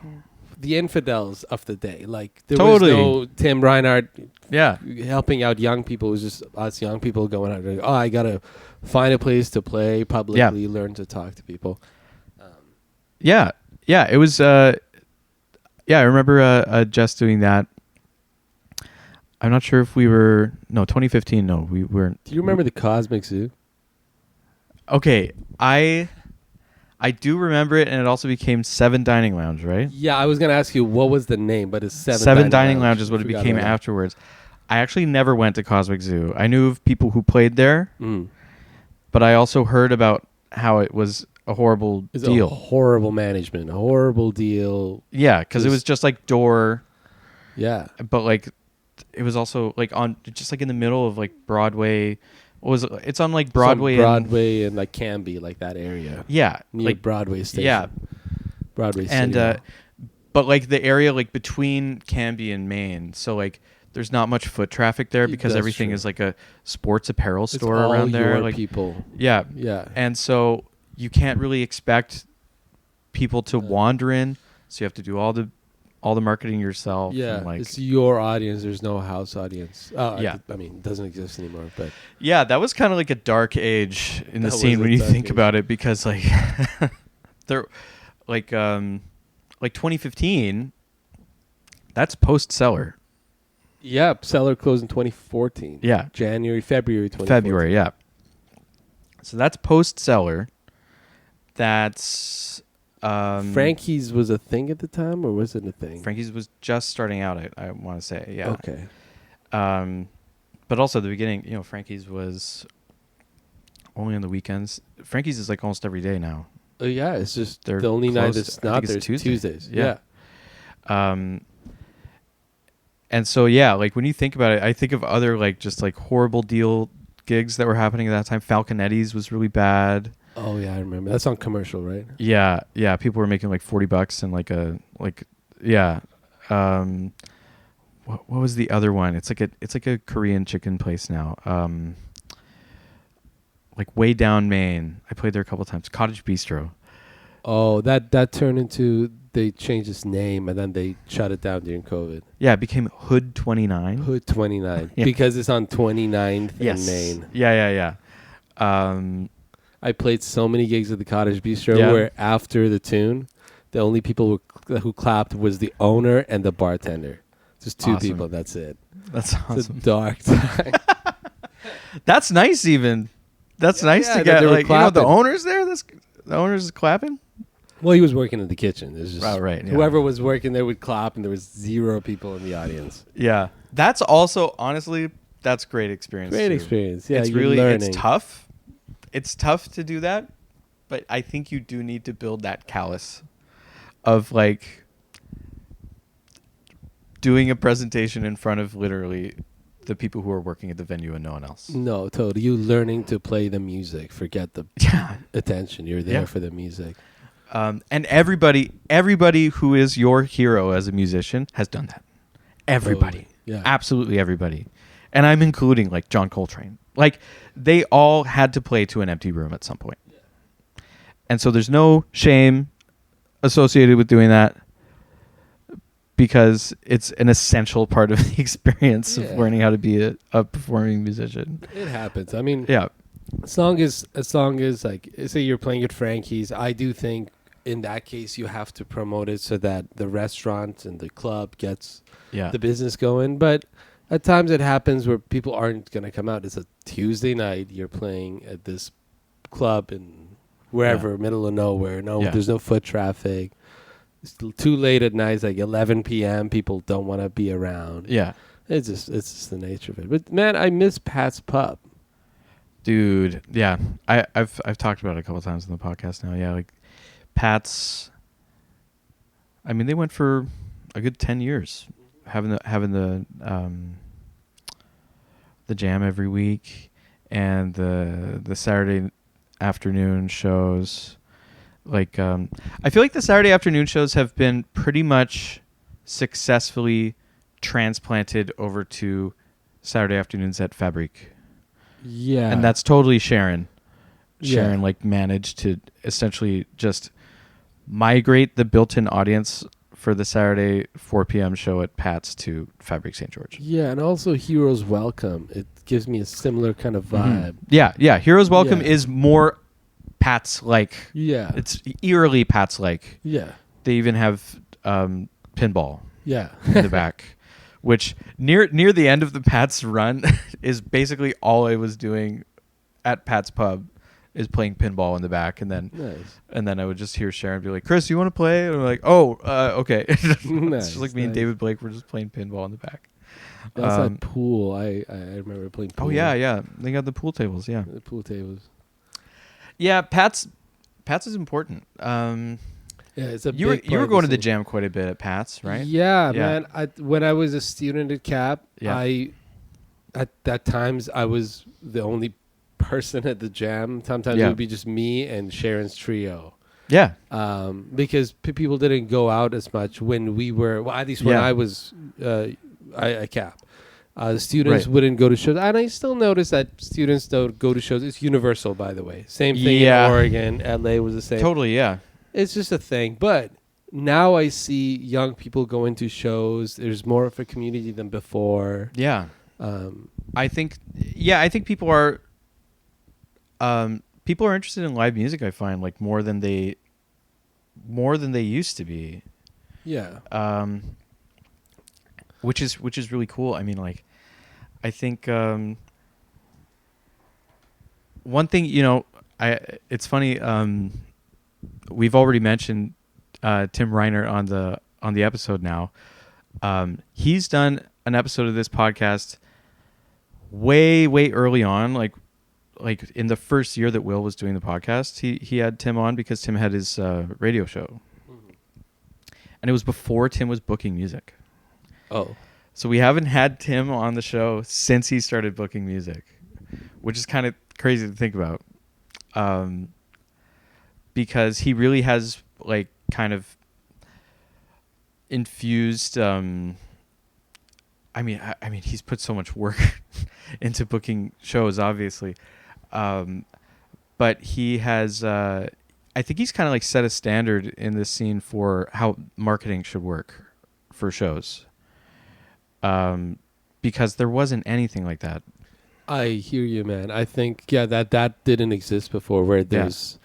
[SPEAKER 2] the infidels of the day. Like there
[SPEAKER 1] Totally.
[SPEAKER 2] was no Tim Reinhardt
[SPEAKER 1] yeah.
[SPEAKER 2] helping out young people. It was just us young people going out. Like, I gotta find a place to play publicly, learn to talk to people.
[SPEAKER 1] Yeah. It was. I remember Jess doing that. I'm not sure if we were. No, 2015. No, we weren't.
[SPEAKER 2] Do you remember the Cosmic Zoo?
[SPEAKER 1] Okay, I do remember it, and it also became Seven Dining Lounge, right?
[SPEAKER 2] Yeah, I was gonna ask you what was the name, but it's
[SPEAKER 1] Seven Dining Lounge is what it
[SPEAKER 2] Forgot
[SPEAKER 1] became
[SPEAKER 2] about that.
[SPEAKER 1] afterwards. I actually never went to Cosmic Zoo. I knew of people who played there, but I also heard about how it was a horrible
[SPEAKER 2] It's
[SPEAKER 1] deal.
[SPEAKER 2] a horrible management, a horrible deal.
[SPEAKER 1] Yeah, because it was just like door,
[SPEAKER 2] Yeah,
[SPEAKER 1] but like it was also like on just like in the middle of like Broadway. What was it? It's on like Broadway.
[SPEAKER 2] Broadway and like Canby, like that area.
[SPEAKER 1] Yeah,
[SPEAKER 2] Near
[SPEAKER 1] like
[SPEAKER 2] Broadway Station.
[SPEAKER 1] yeah,
[SPEAKER 2] Broadway City
[SPEAKER 1] and
[SPEAKER 2] Hall.
[SPEAKER 1] but like the area like between Canby and Maine, so like there's not much foot traffic there because
[SPEAKER 2] That's
[SPEAKER 1] everything
[SPEAKER 2] true.
[SPEAKER 1] is like a sports apparel
[SPEAKER 2] It's
[SPEAKER 1] store
[SPEAKER 2] all
[SPEAKER 1] around there.
[SPEAKER 2] your
[SPEAKER 1] Like
[SPEAKER 2] people.
[SPEAKER 1] yeah,
[SPEAKER 2] Yeah.
[SPEAKER 1] and so you can't really expect people to wander in, so you have to do all the marketing yourself.
[SPEAKER 2] Yeah,
[SPEAKER 1] and like
[SPEAKER 2] it's your audience. There's no house audience.
[SPEAKER 1] Yeah.
[SPEAKER 2] I mean, it doesn't exist anymore. But
[SPEAKER 1] yeah, that was kind of like a dark age in the
[SPEAKER 2] That
[SPEAKER 1] scene
[SPEAKER 2] was a
[SPEAKER 1] when you
[SPEAKER 2] dark
[SPEAKER 1] think
[SPEAKER 2] age.
[SPEAKER 1] about it, because like there, like 2015, that's post Cellar.
[SPEAKER 2] yeah, Cellar closed in 2014.
[SPEAKER 1] Yeah,
[SPEAKER 2] February 2014.
[SPEAKER 1] February. Yeah, so that's post Cellar. That's
[SPEAKER 2] Frankie's was a thing at the time, or was it a thing?
[SPEAKER 1] Frankie's was just starting out. I want to say, yeah.
[SPEAKER 2] Okay.
[SPEAKER 1] But also the beginning, Frankie's was only on the weekends. Frankie's is like almost every day now.
[SPEAKER 2] Oh yeah, it's just
[SPEAKER 1] They're
[SPEAKER 2] the only night
[SPEAKER 1] closed.
[SPEAKER 2] that's
[SPEAKER 1] I think
[SPEAKER 2] not
[SPEAKER 1] it's
[SPEAKER 2] there is
[SPEAKER 1] Tuesday.
[SPEAKER 2] Tuesdays.
[SPEAKER 1] Yeah.
[SPEAKER 2] Yeah.
[SPEAKER 1] And so yeah, like when you think about it, I think of other like just like horrible deal gigs that were happening at that time. Falconetti's was really bad.
[SPEAKER 2] Oh yeah, I remember. That's on commercial, right?
[SPEAKER 1] Yeah, people were making like $40 and what was the other one? It's like a Korean chicken place now. Like way down Maine. I played there a couple times. Cottage Bistro.
[SPEAKER 2] Oh, that turned into, they changed its name and then they shut it down during COVID.
[SPEAKER 1] Yeah, it became Hood 29.
[SPEAKER 2] Hood 29
[SPEAKER 1] Yeah.
[SPEAKER 2] because it's on 29th
[SPEAKER 1] Yes.
[SPEAKER 2] in Maine.
[SPEAKER 1] Yeah.
[SPEAKER 2] I played so many gigs at the Cottage Bistro
[SPEAKER 1] Yeah.
[SPEAKER 2] where after the tune, the only people who clapped was the owner and the bartender. Just two
[SPEAKER 1] Awesome.
[SPEAKER 2] people. That's it.
[SPEAKER 1] That's
[SPEAKER 2] It's a
[SPEAKER 1] awesome.
[SPEAKER 2] dark time.
[SPEAKER 1] That's nice even. That's nice
[SPEAKER 2] yeah,
[SPEAKER 1] to
[SPEAKER 2] that
[SPEAKER 1] get
[SPEAKER 2] they were
[SPEAKER 1] like the
[SPEAKER 2] clapping.
[SPEAKER 1] owner's there. The owner's is clapping.
[SPEAKER 2] Well, he was working in the kitchen. There's just
[SPEAKER 1] Oh, right, yeah.
[SPEAKER 2] whoever was working there would clap, and there was 0 people in the audience.
[SPEAKER 1] Yeah, that's also honestly that's great experience.
[SPEAKER 2] Great
[SPEAKER 1] too.
[SPEAKER 2] experience. Yeah,
[SPEAKER 1] it's
[SPEAKER 2] you're
[SPEAKER 1] really
[SPEAKER 2] learning.
[SPEAKER 1] it's tough. It's tough to do that, but I think you do need to build that callus of like doing a presentation in front of literally the people who are working at the venue and no one else.
[SPEAKER 2] No, totally. You learning to play the music. Forget the
[SPEAKER 1] Yeah.
[SPEAKER 2] attention. You're there
[SPEAKER 1] Yeah.
[SPEAKER 2] for the music.
[SPEAKER 1] And everybody who is your hero as a musician has done that. Everybody.
[SPEAKER 2] Totally. Yeah.
[SPEAKER 1] Absolutely everybody. And I'm including like John Coltrane. Like they all had to play to an empty room at some point. And so there's no shame associated with doing that because it's an essential part of the experience of
[SPEAKER 2] Yeah.
[SPEAKER 1] learning how to be a performing musician.
[SPEAKER 2] It happens. I mean,
[SPEAKER 1] Yeah.
[SPEAKER 2] as long as like, say you're playing at Frankie's, I do think in that case you have to promote it so that the restaurant and the club gets
[SPEAKER 1] Yeah.
[SPEAKER 2] the business going. But at times it happens where people aren't going to come out. It's a Tuesday night. You're playing at this club in wherever, middle of nowhere.
[SPEAKER 1] Yeah.
[SPEAKER 2] There's no foot traffic. It's too late at night. It's like 11 p.m. People don't want to be around.
[SPEAKER 1] Yeah.
[SPEAKER 2] It's just the nature of it. But man, I miss Pat's Pub.
[SPEAKER 1] Dude, yeah. I've talked about it a couple times in the podcast now. Yeah, like Pat's I mean, they went for a good 10 years, having the jam every week, and the Saturday afternoon shows. Like, I feel like the Saturday afternoon shows have been pretty much successfully transplanted over to Saturday afternoons at Fabrique.
[SPEAKER 2] Yeah.
[SPEAKER 1] And that's totally Sharon.
[SPEAKER 2] Yeah.
[SPEAKER 1] Sharon like managed to essentially just migrate the built-in audience for the Saturday 4 p.m. show at Pat's to Fabrique St. George.
[SPEAKER 2] Yeah, and also Heroes Welcome. It gives me a similar kind of vibe.
[SPEAKER 1] Yeah. Heroes Welcome
[SPEAKER 2] Yeah.
[SPEAKER 1] is more Pat's like.
[SPEAKER 2] Yeah.
[SPEAKER 1] It's eerily Pat's like.
[SPEAKER 2] Yeah.
[SPEAKER 1] They even have pinball
[SPEAKER 2] Yeah.
[SPEAKER 1] in the back, which near the end of the Pat's run is basically all I was doing at Pat's Pub is playing pinball in the back, and then I would just hear Sharon be like, "Chris, you want to play?" And I'm like, "Oh, okay." It's just like me and David Blake were just playing pinball in the back.
[SPEAKER 2] That's that pool. I remember playing pool.
[SPEAKER 1] Oh yeah. They got the pool tables. Yeah,
[SPEAKER 2] The pool tables.
[SPEAKER 1] Yeah, Pat's is important.
[SPEAKER 2] Yeah, it's a
[SPEAKER 1] you were going to the jam quite a bit at Pat's, right?
[SPEAKER 2] Yeah, man. When I was a student at Cap, at times I was the only person at the jam. Sometimes it would be just me and Sharon's trio.
[SPEAKER 1] Yeah.
[SPEAKER 2] Because people didn't go out as much when we were, well, at least when I was at Cap. The students wouldn't go to shows. And I still notice that students don't go to shows. It's universal, by the way. Same thing in Oregon. LA was the same.
[SPEAKER 1] Totally, yeah.
[SPEAKER 2] It's just a thing. But now I see young people going to shows. There's more of a community than before.
[SPEAKER 1] Yeah. I think people are interested in live music, I find, like more than they used to be.
[SPEAKER 2] Yeah.
[SPEAKER 1] Which is really cool. I mean, like, I think one thing, it's funny. We've already mentioned Tim Reiner on the episode now. He's done an episode of this podcast way early on, like in the first year that Will was doing the podcast. He had Tim on because Tim had his radio show, and it was before Tim was booking music.
[SPEAKER 2] Oh.
[SPEAKER 1] So we haven't had Tim on the show since he started booking music, which is kind of crazy to think about. Because he really has like kind of infused I mean he's put so much work into booking shows, obviously. But he has I think he's kind of like set a standard in this scene for how marketing should work for shows. Because there wasn't anything like that.
[SPEAKER 2] I hear you, man. I think that didn't exist before, where there's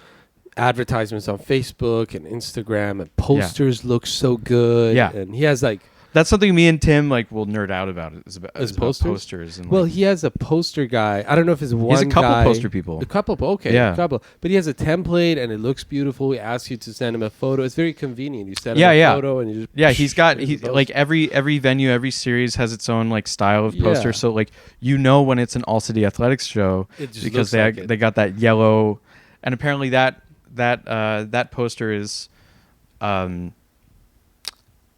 [SPEAKER 2] advertisements on Facebook and Instagram, and posters look so good.
[SPEAKER 1] Yeah.
[SPEAKER 2] And he has like,
[SPEAKER 1] that's something me and Tim like will nerd out about. Is about posters. And
[SPEAKER 2] well, he has a poster guy. I don't know if it's one guy.
[SPEAKER 1] He's a couple poster people.
[SPEAKER 2] A couple, okay.
[SPEAKER 1] Yeah.
[SPEAKER 2] A couple. But he has a template and it looks beautiful. He asks you to send him a photo. It's very convenient. You send him a photo and you just...
[SPEAKER 1] Yeah, he's like every venue, every series has its own like style of poster. So like, when it's an All City Athletics show because they got that yellow, and apparently that poster is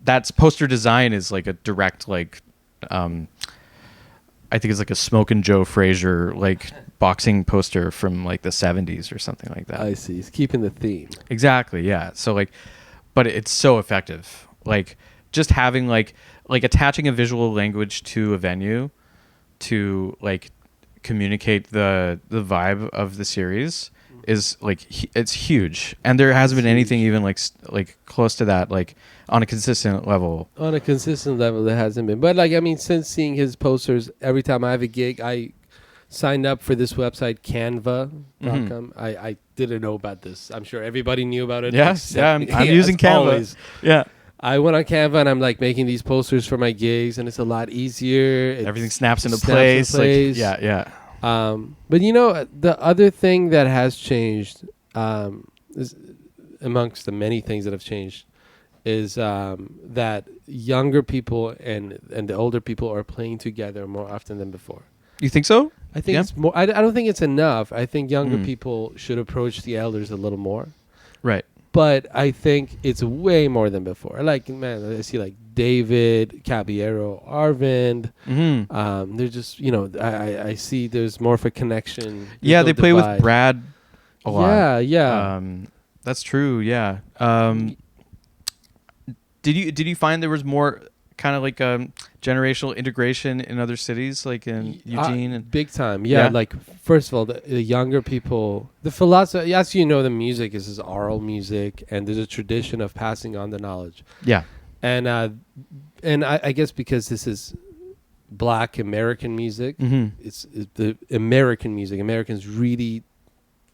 [SPEAKER 1] that poster design is like a direct like I think it's like a Smoke and Joe Frazier like boxing poster from like the 70s or something like that.
[SPEAKER 2] I see. He's keeping the theme.
[SPEAKER 1] Exactly, yeah. So like, but it's so effective. Like just having like attaching a visual language to a venue to like communicate the vibe of the series is like it's huge, and there hasn't been anything even like close to that, like on a consistent level. On a consistent level,
[SPEAKER 2] there hasn't been. But like, I mean, since seeing his posters, every time I have a gig, I signed up for this website Canva.com. I didn't know about this. I'm sure everybody knew about it.
[SPEAKER 1] I'm using Canva. Always. Yeah.
[SPEAKER 2] I went on Canva and I'm like making these posters for my gigs, and it's a lot easier.
[SPEAKER 1] Everything snaps into place. Like, yeah.
[SPEAKER 2] But the other thing that has changed, is amongst the many things that have changed, is that younger people and the older people are playing together more often than before.
[SPEAKER 1] You think so?
[SPEAKER 2] I think it's more. I don't think it's enough. I think younger people should approach the elders a little more.
[SPEAKER 1] Right.
[SPEAKER 2] But I think it's way more than before. Like, man, I see like David, Caballero, Arvind.
[SPEAKER 1] Mm-hmm.
[SPEAKER 2] They're just, I see there's more of a connection.
[SPEAKER 1] Yeah,
[SPEAKER 2] There's
[SPEAKER 1] they
[SPEAKER 2] no
[SPEAKER 1] play with
[SPEAKER 2] divide.
[SPEAKER 1] Brad a lot.
[SPEAKER 2] Yeah.
[SPEAKER 1] That's true. Yeah. Did you find there was more kind of like generational integration in other cities, like in Eugene and
[SPEAKER 2] big time? Yeah. Like, first of all, the younger people, the philosophy. As you know, the music is oral music, and there's a tradition of passing on the knowledge.
[SPEAKER 1] Yeah.
[SPEAKER 2] And I guess because this is Black American music, it's the American music. Americans really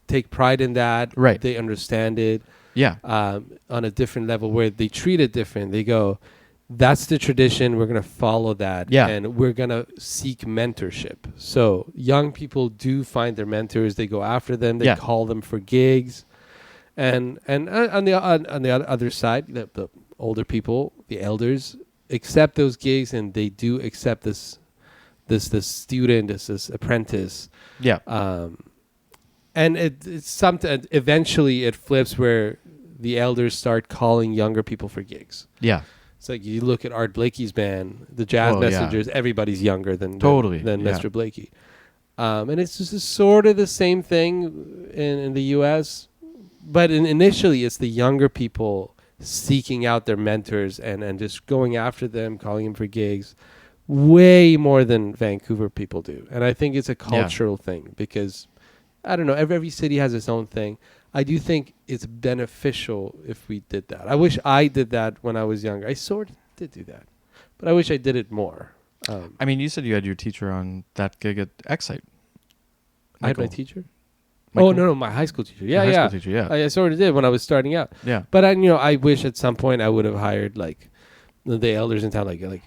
[SPEAKER 2] take pride in that.
[SPEAKER 1] Right.
[SPEAKER 2] They understand it.
[SPEAKER 1] Yeah.
[SPEAKER 2] On a different level where they treat it different. They go, that's the tradition. We're going to follow that.
[SPEAKER 1] Yeah.
[SPEAKER 2] And we're going to seek mentorship. So young people do find their mentors. They go after them. They call them for gigs. And on the other side, the older people, the elders, accept those gigs, and they do accept this student, this apprentice.
[SPEAKER 1] Yeah.
[SPEAKER 2] And it's something. Eventually, it flips where the elders start calling younger people for gigs.
[SPEAKER 1] Yeah.
[SPEAKER 2] It's like you look at Art Blakey's band, the Jazz Messengers. Yeah. Everybody's younger than Mr. Blakey, and it's just sort of the same thing in the U.S. But initially, it's the younger people seeking out their mentors and just going after them, calling them for gigs, way more than Vancouver people do. And I think it's a cultural thing because, I don't know, every city has its own thing. I do think it's beneficial if we did that. I wish I did that when I was younger. I sort of did do that, but I wish I did it more.
[SPEAKER 1] I mean, you said you had your teacher on that gig at Excite.
[SPEAKER 2] I had my teacher?
[SPEAKER 1] Michael?
[SPEAKER 2] Oh, no, my high school teacher. Yeah,
[SPEAKER 1] high school teacher, yeah.
[SPEAKER 2] I sort of did when I was starting out.
[SPEAKER 1] Yeah.
[SPEAKER 2] But I wish at some point I would have hired like the elders in town, like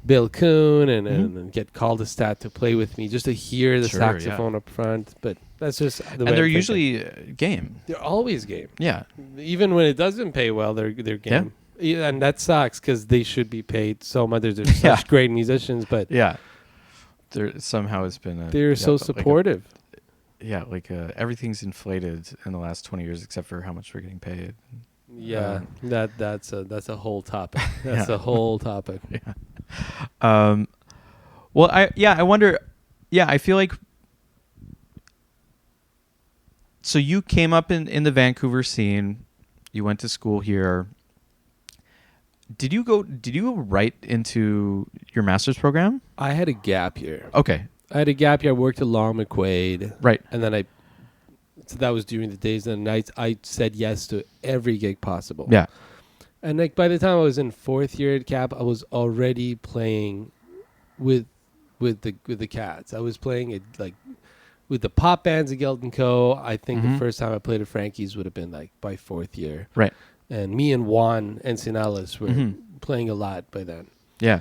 [SPEAKER 2] Bill Kuhn and get Caldestat to play with me just to hear the saxophone up front. But that's just the way.
[SPEAKER 1] And they're usually game.
[SPEAKER 2] They're always game.
[SPEAKER 1] Yeah.
[SPEAKER 2] Even when it doesn't pay well, they're game. Yeah, and that sucks because they should be paid so much. They're such great musicians, but
[SPEAKER 1] there somehow has been
[SPEAKER 2] they're so supportive.
[SPEAKER 1] Everything's inflated in the last 20 years except for how much we're getting paid.
[SPEAKER 2] Yeah, that's a whole topic. That's a whole topic.
[SPEAKER 1] Yeah. Well, I wonder. Yeah, I feel like. So you came up in the Vancouver scene. You went to school here. Did you go right into your master's program?
[SPEAKER 2] I had a gap year.
[SPEAKER 1] Okay.
[SPEAKER 2] I had a gap year. I worked at Long McQuaid.
[SPEAKER 1] Right.
[SPEAKER 2] And then so that was during the days and the nights. I said yes to every gig possible.
[SPEAKER 1] Yeah.
[SPEAKER 2] And like by the time I was in fourth year at Cap, I was already playing with the Cats. I was playing it like with the pop bands at Guild & Co. I think the first time I played at Frankie's would have been like by fourth year.
[SPEAKER 1] Right.
[SPEAKER 2] And me and Juan Encinales were playing a lot by then.
[SPEAKER 1] Yeah.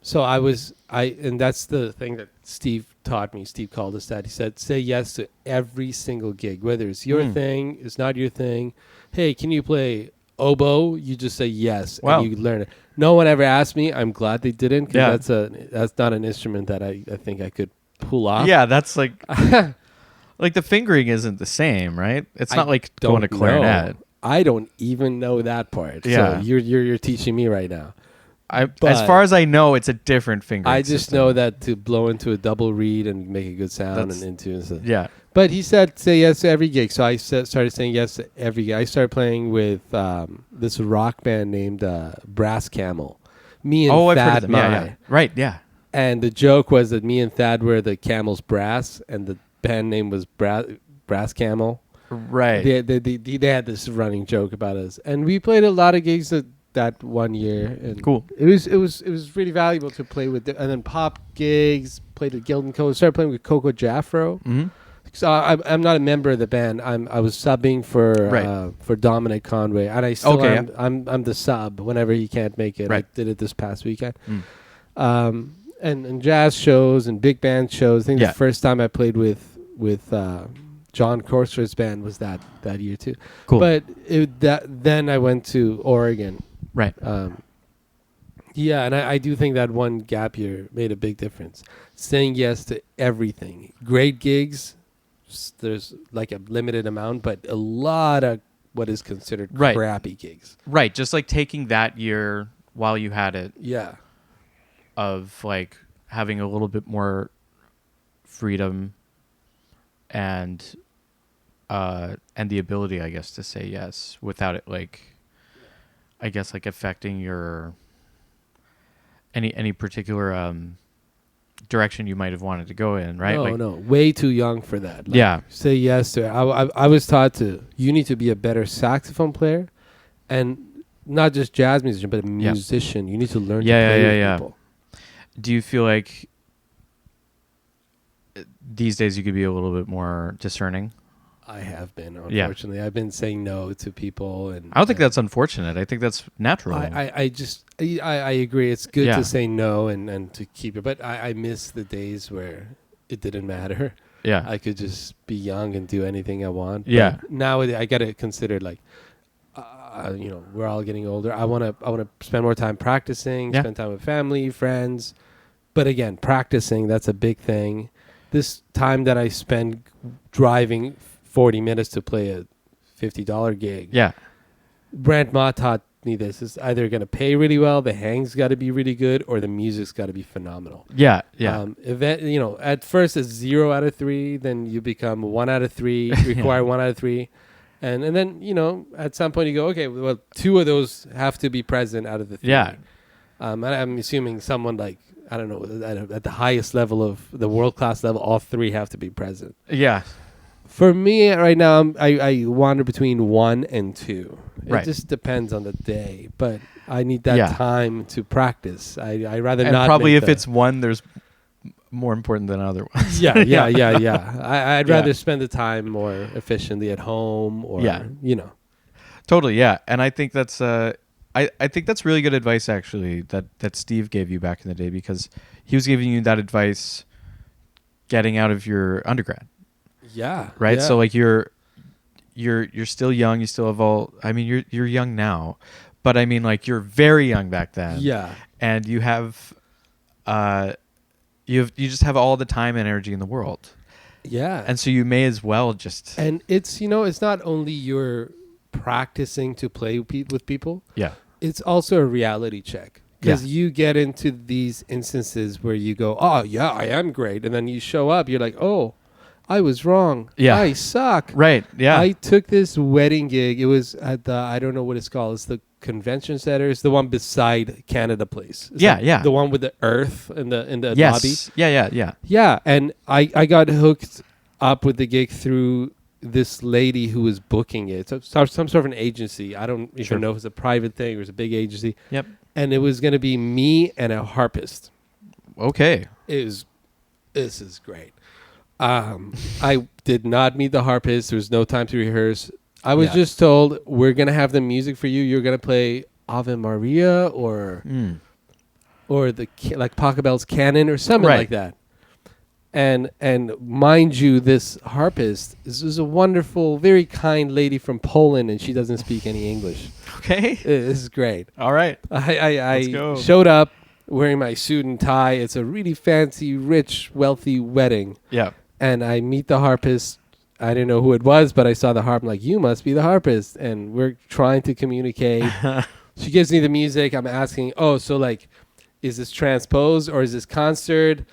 [SPEAKER 2] So and that's the thing that Steve taught me. Steve called us that. He said, say yes to every single gig, whether it's your thing, it's not your thing. Hey, can you play oboe? You just say yes, and you learn it. No one ever asked me. I'm glad they didn't, because that's not an instrument that I think I could pull off.
[SPEAKER 1] Yeah, that's like like the fingering isn't the same, right? It's not like going to clarinet.
[SPEAKER 2] I don't even know that part.
[SPEAKER 1] Yeah.
[SPEAKER 2] So you're teaching me right now.
[SPEAKER 1] As far as I know, it's a different fingering
[SPEAKER 2] I just
[SPEAKER 1] system.
[SPEAKER 2] know that to blow into a double reed and make a good sound
[SPEAKER 1] Yeah.
[SPEAKER 2] But he said say yes to every gig, so I started saying yes to every gig. I started playing with this rock band named Brass Camel. Me and
[SPEAKER 1] I've heard
[SPEAKER 2] Thad
[SPEAKER 1] of them.
[SPEAKER 2] Mai.
[SPEAKER 1] Yeah. Right, yeah.
[SPEAKER 2] And the joke was that me and Thad were the Camel's brass, and the band name was Brass Camel.
[SPEAKER 1] Right.
[SPEAKER 2] They had this running joke about us, and we played a lot of gigs that 1 year. And
[SPEAKER 1] cool.
[SPEAKER 2] It was really valuable to play with, and then pop gigs. Played at Guild & Co. Started playing with Coco Jaffro. Mm-hmm. So I'm not a member of the band. I was subbing for Dominic Conway, and I still am. I'm the sub whenever he can't make it.
[SPEAKER 1] Right.
[SPEAKER 2] I did it this past weekend. And jazz shows and big band shows. I think the first time I played with John Corser's band was that year too.
[SPEAKER 1] Cool.
[SPEAKER 2] But then I went to Oregon.
[SPEAKER 1] Right.
[SPEAKER 2] And I do think that one gap year made a big difference. Saying yes to everything. Great gigs. There's like a limited amount, but a lot of what is considered
[SPEAKER 1] Right.
[SPEAKER 2] crappy gigs.
[SPEAKER 1] Right. Just like taking that year while you had it
[SPEAKER 2] Yeah.
[SPEAKER 1] of like having a little bit more freedom and the ability, I guess, to say yes without it like, I guess, like affecting your any particular direction you might have wanted to go in, right?
[SPEAKER 2] No,
[SPEAKER 1] like,
[SPEAKER 2] no, way too young for that. Like,
[SPEAKER 1] yeah.
[SPEAKER 2] say yes to it. I was taught you need to be a better saxophone player, and not just jazz musician, but a musician. You need to learn to play with people.
[SPEAKER 1] Do you feel like these days you could be a little bit more discerning?
[SPEAKER 2] I have been, unfortunately. I've been saying no to people, and
[SPEAKER 1] I don't think that's unfortunate. I think that's natural.
[SPEAKER 2] I agree. It's good to say no and to keep it, but I miss the days where it didn't matter.
[SPEAKER 1] Yeah,
[SPEAKER 2] I could just be young and do anything I want.
[SPEAKER 1] Yeah.
[SPEAKER 2] But nowadays I gotta consider like, we're all getting older. I wanna spend more time practicing, spend time with family, friends. But again, practicing, that's a big thing. This time that I spend driving 40 minutes to play a $50 gig.
[SPEAKER 1] Yeah.
[SPEAKER 2] Brent Ma taught me this. It's either going to pay really well, the hang's got to be really good, or the music's got to be phenomenal.
[SPEAKER 1] Yeah. Yeah.
[SPEAKER 2] At first it's 0 out of 3, then you become 1 out of 3, require 1 out of 3. And then, at some point you go, okay, well, 2 of those have to be present out of the 3.
[SPEAKER 1] Yeah.
[SPEAKER 2] And I'm assuming someone like, I don't know, at the highest level of the world-class level, all 3 have to be present.
[SPEAKER 1] Yeah.
[SPEAKER 2] For me right now, I wander between 1 and 2.
[SPEAKER 1] Right.
[SPEAKER 2] It just depends on the day, but I need that time to practice. I rather not.
[SPEAKER 1] Probably if it's 1, there's more important than other ones.
[SPEAKER 2] Yeah. I'd rather spend the time more efficiently at home, or
[SPEAKER 1] Totally, yeah. And I think that's I think that's really good advice actually that Steve gave you back in the day, because he was giving you that advice getting out of your undergrad.
[SPEAKER 2] Yeah.
[SPEAKER 1] Right.
[SPEAKER 2] Yeah.
[SPEAKER 1] So like you're still young. You still have all. I mean, you're young now, but I mean, like you're very young back then.
[SPEAKER 2] Yeah.
[SPEAKER 1] And you have, you just have all the time and energy in the world.
[SPEAKER 2] Yeah.
[SPEAKER 1] And so you may as well just.
[SPEAKER 2] And it's it's not only you're practicing to play with people.
[SPEAKER 1] Yeah.
[SPEAKER 2] It's also a reality check. Because you get into these instances where you go, oh yeah, I am great, and then you show up, you're like, oh, I was wrong.
[SPEAKER 1] Yeah.
[SPEAKER 2] I suck.
[SPEAKER 1] Right. Yeah.
[SPEAKER 2] I took this wedding gig. It was at the, I don't know what it's called. It's the convention center. It's the one beside Canada Place. It's
[SPEAKER 1] yeah.
[SPEAKER 2] The one with the earth in the
[SPEAKER 1] yes.
[SPEAKER 2] lobby.
[SPEAKER 1] Yeah.
[SPEAKER 2] Yeah. And I got hooked up with the gig through this lady who was booking it. So some sort of an agency. I don't even know if it's a private thing or it's a big agency.
[SPEAKER 1] Yep.
[SPEAKER 2] And it was going to be me and a harpist.
[SPEAKER 1] Okay.
[SPEAKER 2] This is great. I did not meet the harpist. There was no time to rehearse. I was just told, we're going to have the music for you. You're going to play Ave Maria or the like Pachelbel's Canon or something like that. And mind you, this harpist is a wonderful, very kind lady from Poland, and she doesn't speak any English.
[SPEAKER 1] Okay.
[SPEAKER 2] This is great.
[SPEAKER 1] All right.
[SPEAKER 2] I showed up wearing my suit and tie. It's a really fancy, rich, wealthy wedding.
[SPEAKER 1] Yeah.
[SPEAKER 2] And I meet the harpist. I didn't know who it was, but I saw the harp. I'm like, you must be the harpist. And we're trying to communicate. She gives me the music. I'm asking, so like, is this transposed or is this concert?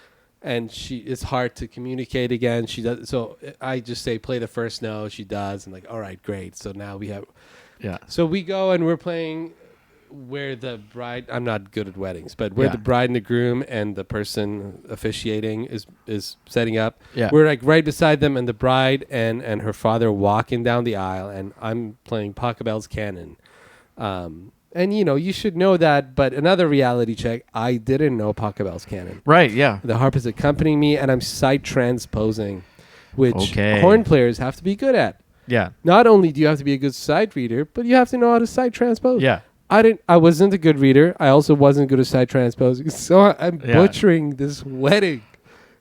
[SPEAKER 2] And it's hard to communicate again. She does. So I just say, play the first note. She does. I'm like, all right, great. So now we have. Yeah. So we go and we're playing where the bride, I'm not good at weddings, but where the bride and the groom and the person officiating is setting up. Yeah. We're like right beside them, and the bride and her father walking down the aisle, and I'm playing Pachelbel's Canon. And you should know that, but another reality check, I didn't know Pachelbel's Canon.
[SPEAKER 1] Right, yeah.
[SPEAKER 2] The harp is accompanying me, and I'm side transposing, which horn players have to be good at.
[SPEAKER 1] Yeah.
[SPEAKER 2] Not only do you have to be a good side reader, but you have to know how to side transpose.
[SPEAKER 1] Yeah.
[SPEAKER 2] I wasn't a good reader. I also wasn't good at side transposing. So I'm butchering this wedding.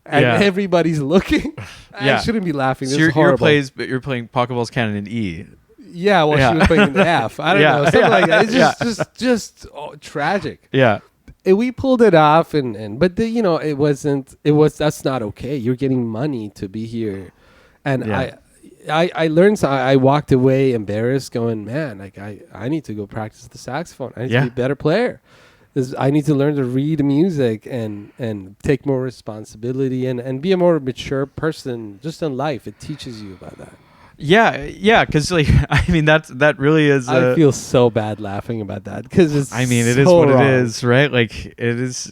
[SPEAKER 2] And everybody's looking. I shouldn't be laughing. This is horrible.
[SPEAKER 1] You're playing Pachelbel's Canon in E.
[SPEAKER 2] Yeah, she was playing in the F. I don't know. Something like that. It's just tragic.
[SPEAKER 1] Yeah.
[SPEAKER 2] And we pulled it off but that's not okay. You're getting money to be here. And I learned. I walked away embarrassed, going, man, like I need to go practice the saxophone. I need to be a better player. I need to learn to read music and take more responsibility and be a more mature person just in life. It teaches you about that.
[SPEAKER 1] Yeah, because like I mean that really is.
[SPEAKER 2] I feel so bad laughing about that because it's.
[SPEAKER 1] I mean, it
[SPEAKER 2] so
[SPEAKER 1] is what
[SPEAKER 2] wrong.
[SPEAKER 1] it is, right? Like it is,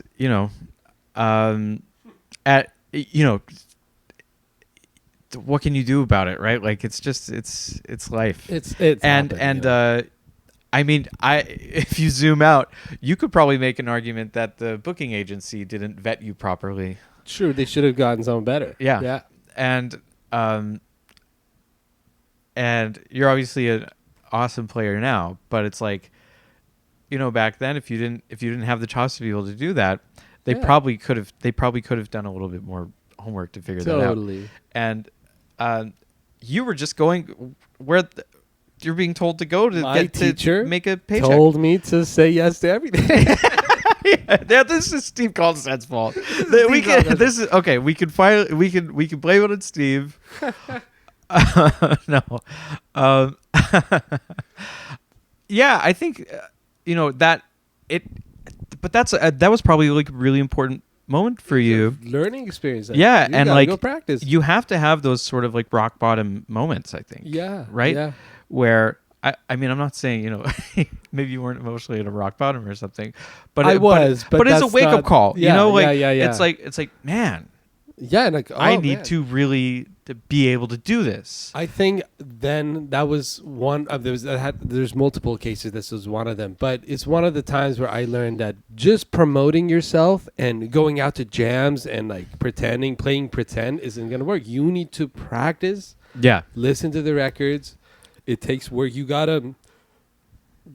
[SPEAKER 1] what can you do about it, right? Like it's just it's life.
[SPEAKER 2] It's
[SPEAKER 1] I mean, if you zoom out, you could probably make an argument that the booking agency didn't vet you properly.
[SPEAKER 2] True, they should have gotten someone better.
[SPEAKER 1] Yeah. And you're obviously an awesome player now, but it's like, back then if you didn't have the chops to be able to do that, they probably could have done a little bit more homework to figure that out.
[SPEAKER 2] Totally.
[SPEAKER 1] And you were just going where you're being told to go to
[SPEAKER 2] My
[SPEAKER 1] get
[SPEAKER 2] teacher
[SPEAKER 1] to make a paycheck.
[SPEAKER 2] Told me to say yes to everything.
[SPEAKER 1] Yeah, this is Steve Caldenstad's fault. We can blame it on Steve. No. Yeah, I think that it. But that was probably like a really important moment for you.
[SPEAKER 2] Learning experience.
[SPEAKER 1] Yeah, and like
[SPEAKER 2] go practice.
[SPEAKER 1] You have to have those sort of like rock bottom moments, I think.
[SPEAKER 2] Yeah.
[SPEAKER 1] Right?
[SPEAKER 2] Yeah.
[SPEAKER 1] Where I mean, I'm not saying, maybe you weren't emotionally at a rock bottom or something, but
[SPEAKER 2] I was, but
[SPEAKER 1] it's a wake up call.
[SPEAKER 2] Yeah,
[SPEAKER 1] yeah.
[SPEAKER 2] Yeah.
[SPEAKER 1] It's like, man,
[SPEAKER 2] yeah, like
[SPEAKER 1] I need to really to be able to do this.
[SPEAKER 2] I think then that was one of there's multiple cases. This was one of them, but it's one of the times where I learned that just promoting yourself and going out to jams and like playing pretend isn't going to work. You need to practice.
[SPEAKER 1] Yeah.
[SPEAKER 2] Listen to the records. It takes work. You got to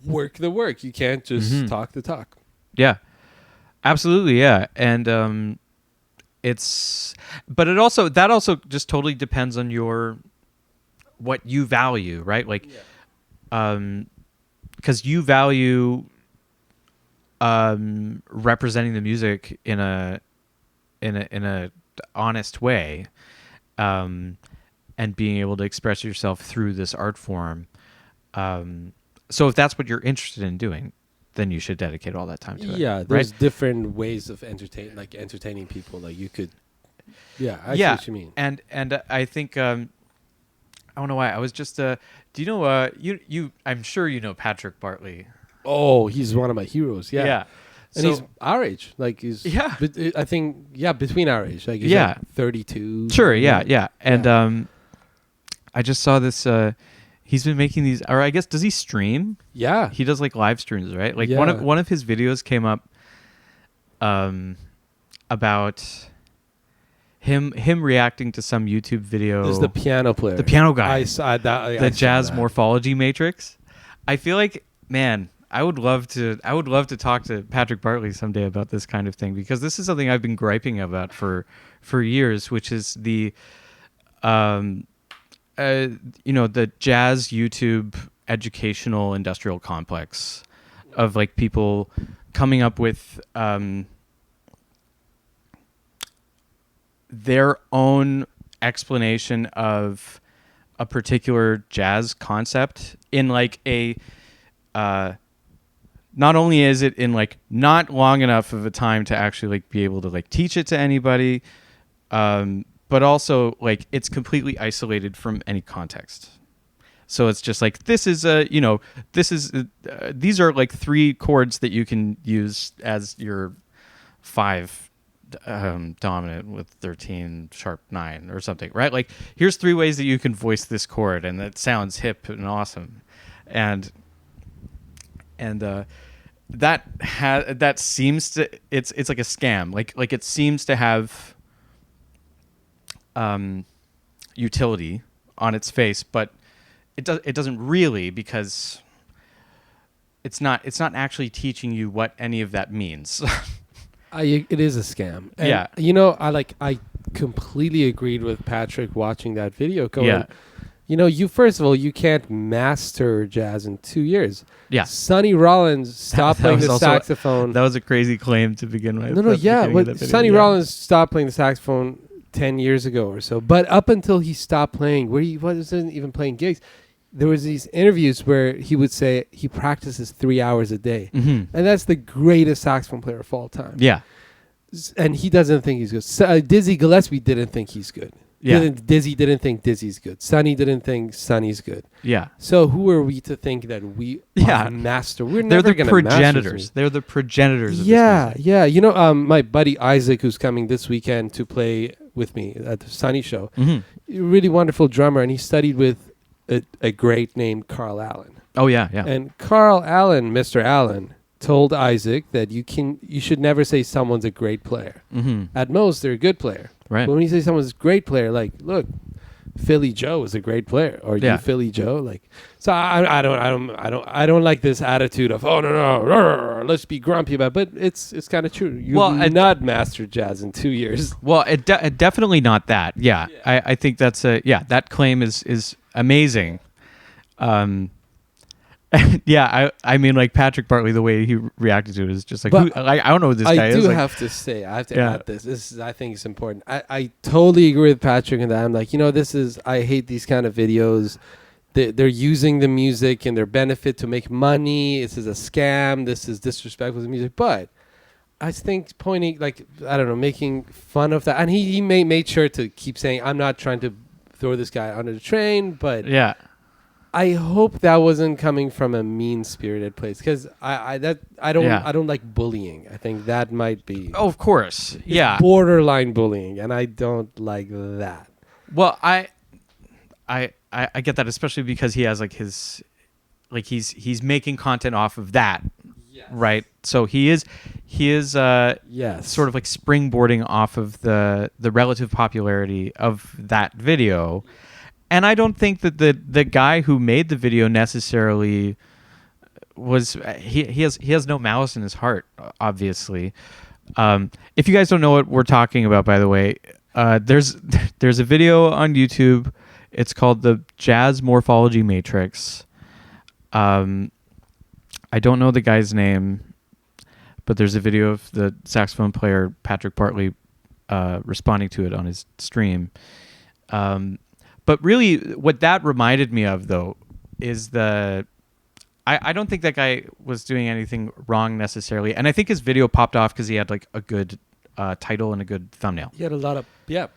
[SPEAKER 2] work the work. You can't just talk the talk.
[SPEAKER 1] Yeah, absolutely. Yeah. And, but that also just totally depends on what you value, right? Like, because you value, representing the music in a honest way, and being able to express yourself through this art form. So if that's what you're interested in doing, then you should dedicate all that time to it.
[SPEAKER 2] Yeah, there's different ways of entertaining people. Like you could, I see what you mean.
[SPEAKER 1] And I think I don't know why I was just. Do you know? You I'm sure you know Patrick Bartley.
[SPEAKER 2] Oh, he's one of my heroes. Yeah.
[SPEAKER 1] Yeah.
[SPEAKER 2] And he's our age. Like he's I think between our age. Like he's like 32.
[SPEAKER 1] Sure. Yeah. And I just saw this. He's been making these, or I guess, does he stream?
[SPEAKER 2] Yeah,
[SPEAKER 1] he does like live streams, right? Like one of his videos came up, about him reacting to some YouTube video.
[SPEAKER 2] There's the piano player,
[SPEAKER 1] the piano guy.
[SPEAKER 2] I saw that.
[SPEAKER 1] The jazz morphology matrix. I feel like, man, I would love to talk to Patrick Bartley someday about this kind of thing, because this is something I've been griping about for years, which is the the jazz YouTube educational industrial complex of like people coming up with their own explanation of a particular jazz concept in like a not only is it in like not long enough of a time to actually like be able to like teach it to anybody, but also like it's completely isolated from any context. So it's just like, these are like 3 chords that you can use as your 5 dominant with 13 sharp 9 or something, right? Like here's 3 ways that you can voice this chord and that sounds hip and awesome. And that seems to, it's like a scam. Like it seems to have utility on its face, but it doesn't really, because it's not actually teaching you what any of that means.
[SPEAKER 2] It is a scam. And I completely agreed with Patrick watching that video going, you first of all, you can't master jazz in 2 years.
[SPEAKER 1] Yeah.
[SPEAKER 2] Sonny Rollins stopped playing the saxophone.
[SPEAKER 1] That was a crazy claim to begin with.
[SPEAKER 2] No. Sonny Rollins stopped playing the saxophone 10 years ago or so. But up until he stopped playing, where he wasn't even playing gigs, there was these interviews where he would say he practices 3 hours a day.
[SPEAKER 1] Mm-hmm.
[SPEAKER 2] And that's the greatest saxophone player of all time.
[SPEAKER 1] Yeah.
[SPEAKER 2] And he doesn't think he's good. So, Dizzy Gillespie didn't think he's good.
[SPEAKER 1] Yeah.
[SPEAKER 2] Dizzy didn't think Dizzy's good. Sonny didn't think Sonny's good.
[SPEAKER 1] Yeah.
[SPEAKER 2] So who are we to think that we are master? We're
[SPEAKER 1] They're
[SPEAKER 2] never
[SPEAKER 1] the
[SPEAKER 2] gonna
[SPEAKER 1] progenitors. They're the progenitors of this music.
[SPEAKER 2] Yeah. You know, my buddy Isaac, who's coming this weekend to play with me at the Sonny show, really wonderful drummer, and he studied with a great named Carl Allen.
[SPEAKER 1] Oh, yeah.
[SPEAKER 2] And Carl Allen, Mr. Allen, told Isaac that you should never say someone's a great player.
[SPEAKER 1] Mm-hmm.
[SPEAKER 2] At most, they're a good player.
[SPEAKER 1] Right.
[SPEAKER 2] But when you say someone's a great player, like, look, Philly Joe is a great player, or you Philly Joe, like. So I don't like this attitude of, oh no, let's be grumpy about it. But it's kind of true. You've not mastered jazz in 2 years.
[SPEAKER 1] Well, definitely not that. Yeah. I think that's that claim is amazing. I mean, like Patrick Bartley, the way he reacted to it is just like, I don't know who this guy is.
[SPEAKER 2] I have to add this. I think it's important. I totally agree with Patrick in that. I'm like, I hate these kind of videos. They're using the music in their benefit to make money. This is a scam. This is disrespectful to music. But I think pointing, like, I don't know, making fun of that. And he made sure to keep saying, I'm not trying to throw this guy under the train, but
[SPEAKER 1] yeah.
[SPEAKER 2] I hope that wasn't coming from a mean-spirited place, because I don't like bullying. I think that might be
[SPEAKER 1] of course
[SPEAKER 2] borderline bullying, and I don't like that.
[SPEAKER 1] Well, I get that, especially because he has like his he's making content off of that, right? So he is sort of like springboarding off of the relative popularity of that video. And I don't think that the guy who made the video necessarily was he has no malice in his heart, obviously. If you guys don't know what we're talking about, by the way, there's a video on YouTube. It's called the Jazz Morphology Matrix. I don't know the guy's name, but there's a video of the saxophone player Patrick Bartley responding to it on his stream. But really, what that reminded me of, though, is I don't think that guy was doing anything wrong necessarily. And I think his video popped off because he had like a good title and a good thumbnail.
[SPEAKER 2] He had a lot of, yeah.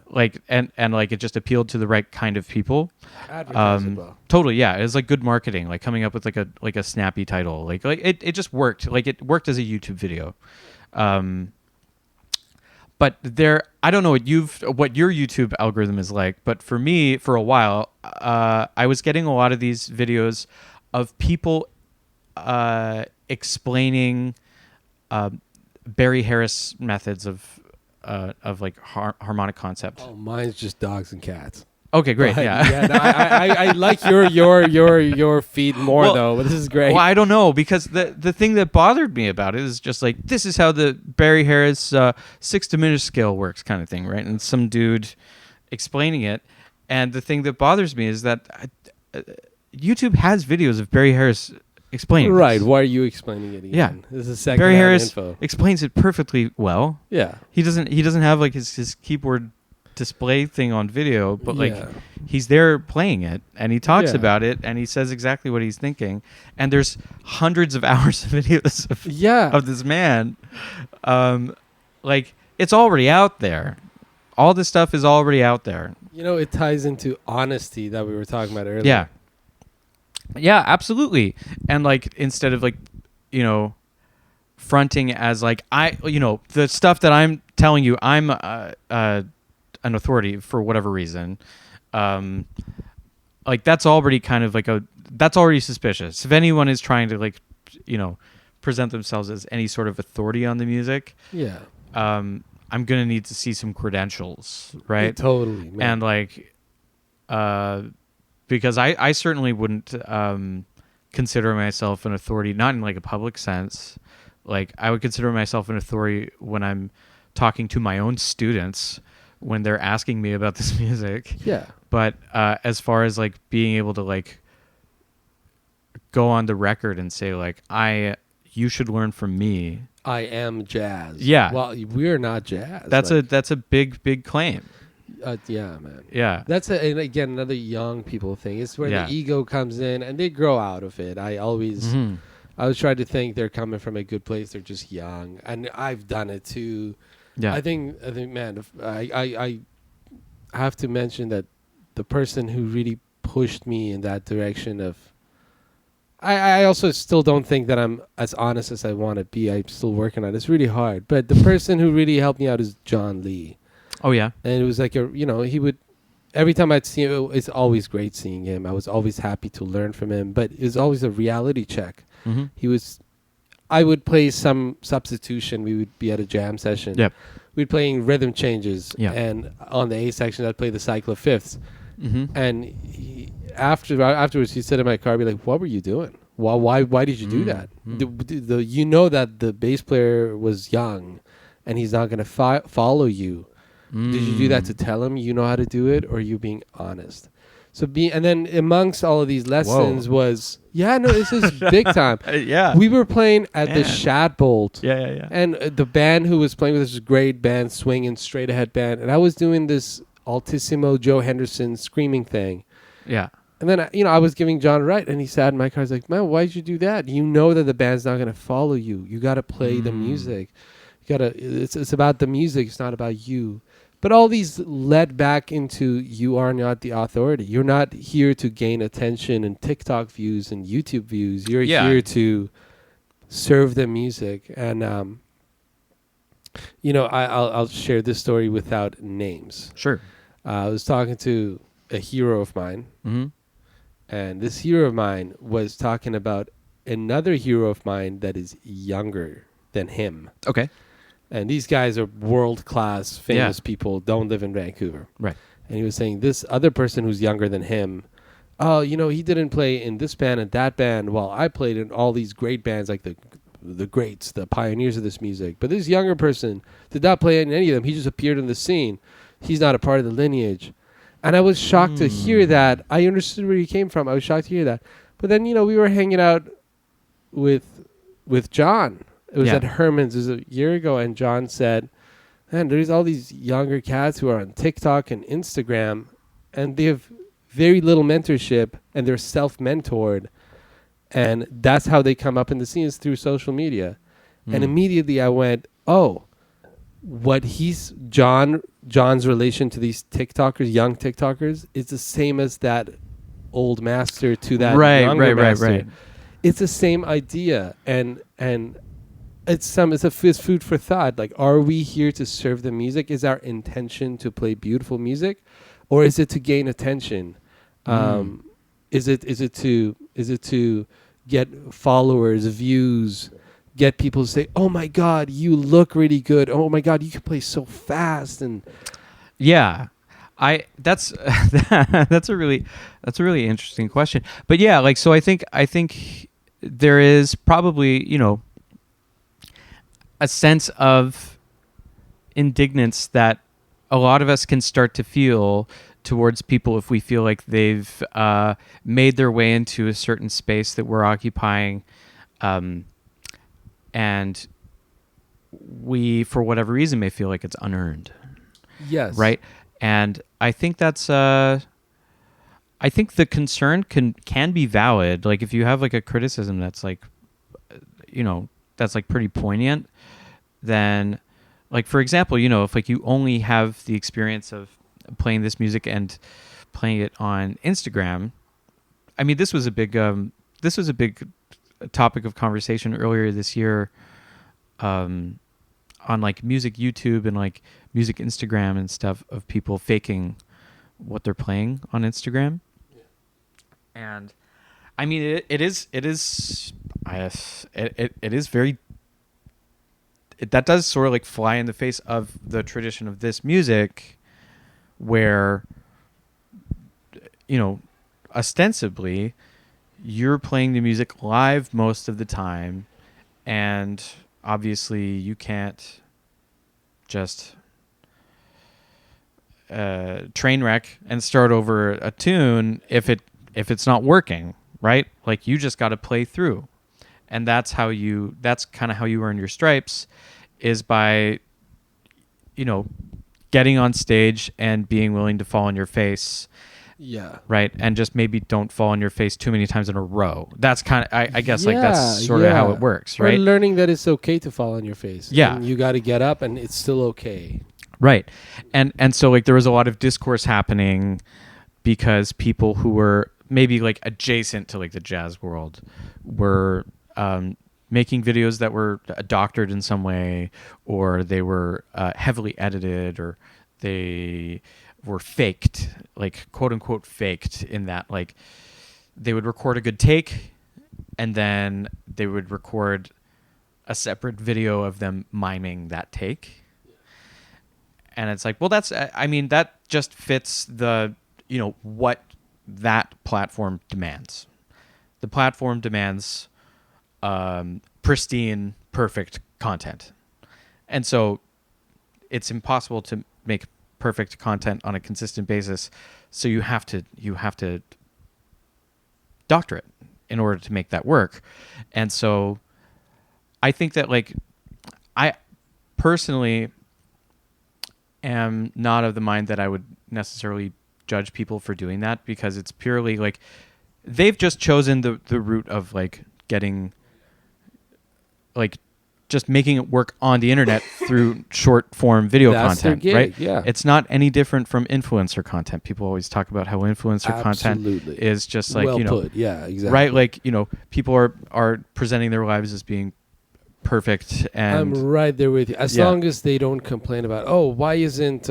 [SPEAKER 1] Like, and like it just appealed to the right kind of people.
[SPEAKER 2] Advertisable.
[SPEAKER 1] Totally, yeah. It was like good marketing, like coming up with like a snappy title. Like it just worked. Like it worked as a YouTube video. But I don't know what your YouTube algorithm is like, but for me, for a while, I was getting a lot of these videos of people explaining Barry Harris methods of like harmonic concept.
[SPEAKER 2] Oh, mine's just dogs and cats.
[SPEAKER 1] Okay, great.
[SPEAKER 2] But,
[SPEAKER 1] yeah.
[SPEAKER 2] I like your feed more though. But this is great.
[SPEAKER 1] Well, I don't know, because the thing that bothered me about it is just like, this is how the Barry Harris 6 diminished scale works, kind of thing, right? And some dude explaining it, and the thing that bothers me is that YouTube has videos of Barry Harris explaining.
[SPEAKER 2] Right?
[SPEAKER 1] This.
[SPEAKER 2] Why are you explaining it? Again?
[SPEAKER 1] Yeah,
[SPEAKER 2] this is second
[SPEAKER 1] Barry Harris
[SPEAKER 2] info.
[SPEAKER 1] Explains it perfectly well.
[SPEAKER 2] Yeah,
[SPEAKER 1] he doesn't have like his keyboard display thing on video, but like he's there playing it, and he talks about it, and he says exactly what he's thinking, and there's hundreds of hours of videos of this man. Like, it's already out there. All this stuff is already out there.
[SPEAKER 2] It ties into honesty that we were talking about earlier.
[SPEAKER 1] Yeah, absolutely. And like, instead of like, fronting as like, the stuff that I'm telling you, I'm an authority for whatever reason, like that's already kind of like that's already suspicious. If anyone is trying to like, present themselves as any sort of authority on the music, I'm gonna need to see some credentials, right?
[SPEAKER 2] Yeah, totally, man.
[SPEAKER 1] And like, because I certainly wouldn't consider myself an authority, not in like a public sense. Like, I would consider myself an authority when I'm talking to my own students, when they're asking me about this music.
[SPEAKER 2] Yeah.
[SPEAKER 1] But as far as like being able to like go on the record and say like, you should learn from me,
[SPEAKER 2] I am jazz.
[SPEAKER 1] Yeah.
[SPEAKER 2] Well, we're not jazz.
[SPEAKER 1] That's a big claim.
[SPEAKER 2] Yeah, man.
[SPEAKER 1] Yeah.
[SPEAKER 2] That's and again another young people thing. It's where the ego comes in and they grow out of it. I always try to think they're coming from a good place. They're just young, and I've done it too.
[SPEAKER 1] Yeah.
[SPEAKER 2] I think, man, I have to mention that the person who really pushed me in that direction of. I also still don't think that I'm as honest as I want to be. I'm still working on it. It's really hard. But the person who really helped me out is John Lee.
[SPEAKER 1] Oh, yeah.
[SPEAKER 2] And it was like, he would, every time I'd see him, it's always great seeing him. I was always happy to learn from him. But it was always a reality check. I would play some substitution. We would be at a jam session.
[SPEAKER 1] Yep.
[SPEAKER 2] We'd playing rhythm changes.
[SPEAKER 1] Yeah.
[SPEAKER 2] And on the A section, I'd play the cycle of fifths. And afterwards, he said in my car, "Be like, what were you doing? Why did you do that? You know that the bass player was young, and he's not going to follow you. Did you do that to tell him you know how to do it, or are you being honest?" So and then amongst all of these lessons this is big time.
[SPEAKER 1] Yeah,
[SPEAKER 2] we were playing at the Shadbolt.
[SPEAKER 1] Yeah.
[SPEAKER 2] And the band who was playing with us was a great band, swinging straight ahead band, and I was doing this altissimo Joe Henderson screaming thing.
[SPEAKER 1] Yeah.
[SPEAKER 2] And then, I was giving John a right, and he sat in my car. He's like, "Man, why'd you do that? You know that the band's not going to follow you. You got to play the music. It's about the music. It's not about you." But all these led back into you are not the authority. You're not here to gain attention and TikTok views and YouTube views. You're here to serve the music. And, I'll share this story without names.
[SPEAKER 1] Sure.
[SPEAKER 2] I was talking to a hero of mine. And this hero of mine was talking about another hero of mine that is younger than him. Okay. And these guys are world-class, famous people, don't live in Vancouver. Right. And he was saying this other person who's younger than him, he didn't play in this band and that band while I played in all these great bands like the greats, the pioneers of this music. But this younger person did not play in any of them. He just appeared in the scene. He's not a part of the lineage. And I was shocked to hear that. I understood where he came from. I was shocked to hear that. But then, we were hanging out with John. It was at Herman's. It was a year ago. And John said, "Man, there's all these younger cats who are on TikTok and Instagram. And they have very little mentorship. And they're self-mentored. And that's how they come up in the scenes through social media." And immediately I went, oh, what John's relation to these TikTokers, young TikTokers, is the same as that old master to that younger master. Right. It's the same idea, and it's food for thought. Like, are we here to serve the music? Is our intention to play beautiful music, or is it to gain attention? Is it to get followers, views? Get people to say, "Oh my God, you look really good. Oh my God, you can play so fast." And
[SPEAKER 1] that's a really interesting question. But so I think there is probably a sense of indignance that a lot of us can start to feel towards people if we feel like they've made their way into a certain space that we're occupying. And we, for whatever reason, may feel like it's unearned.
[SPEAKER 2] Yes.
[SPEAKER 1] Right? And I think that's I think the concern can be valid. Like, if you have like a criticism that's like that's like pretty poignant, then, like, for example, if like you only have the experience of playing this music and playing it on Instagram. I mean, this was a big topic of conversation earlier this year on like music YouTube and like music Instagram and stuff, of people faking what they're playing on Instagram. And I mean, it is very, that does sort of like fly in the face of the tradition of this music, where ostensibly you're playing the music live most of the time, and obviously you can't just train wreck and start over a tune if it's not working, right? Like, you just got to play through. And that's kind of how you earn your stripes, is by, getting on stage and being willing to fall on your face.
[SPEAKER 2] Yeah.
[SPEAKER 1] Right. And just maybe don't fall on your face too many times in a row. That's kind of, I guess, like that's sort of how it works, right?
[SPEAKER 2] Or learning that it's okay to fall on your face.
[SPEAKER 1] Yeah.
[SPEAKER 2] And you got to get up and it's still okay.
[SPEAKER 1] Right. And so like there was a lot of discourse happening because people who were maybe like adjacent to like the jazz world were making videos that were doctored in some way, or they were heavily edited, or they were faked, like quote unquote faked, in that like they would record a good take and then they would record a separate video of them miming that take. And it's like, well, that just fits the, what that platform demands. The platform demands pristine, perfect content. And so it's impossible to make perfect content on a consistent basis. So you have to doctor it in order to make that work. And so I think that like I personally am not of the mind that I would necessarily judge people for doing that, because it's purely like they've just chosen the route of like getting like just making it work on the internet through short form video content, right?
[SPEAKER 2] Yeah.
[SPEAKER 1] It's not any different from influencer content. People always talk about how influencer content is just like,
[SPEAKER 2] put. Yeah, exactly.
[SPEAKER 1] Right? Like, people are presenting their lives as being perfect, and
[SPEAKER 2] I'm right there with you. As long as they don't complain about, why isn't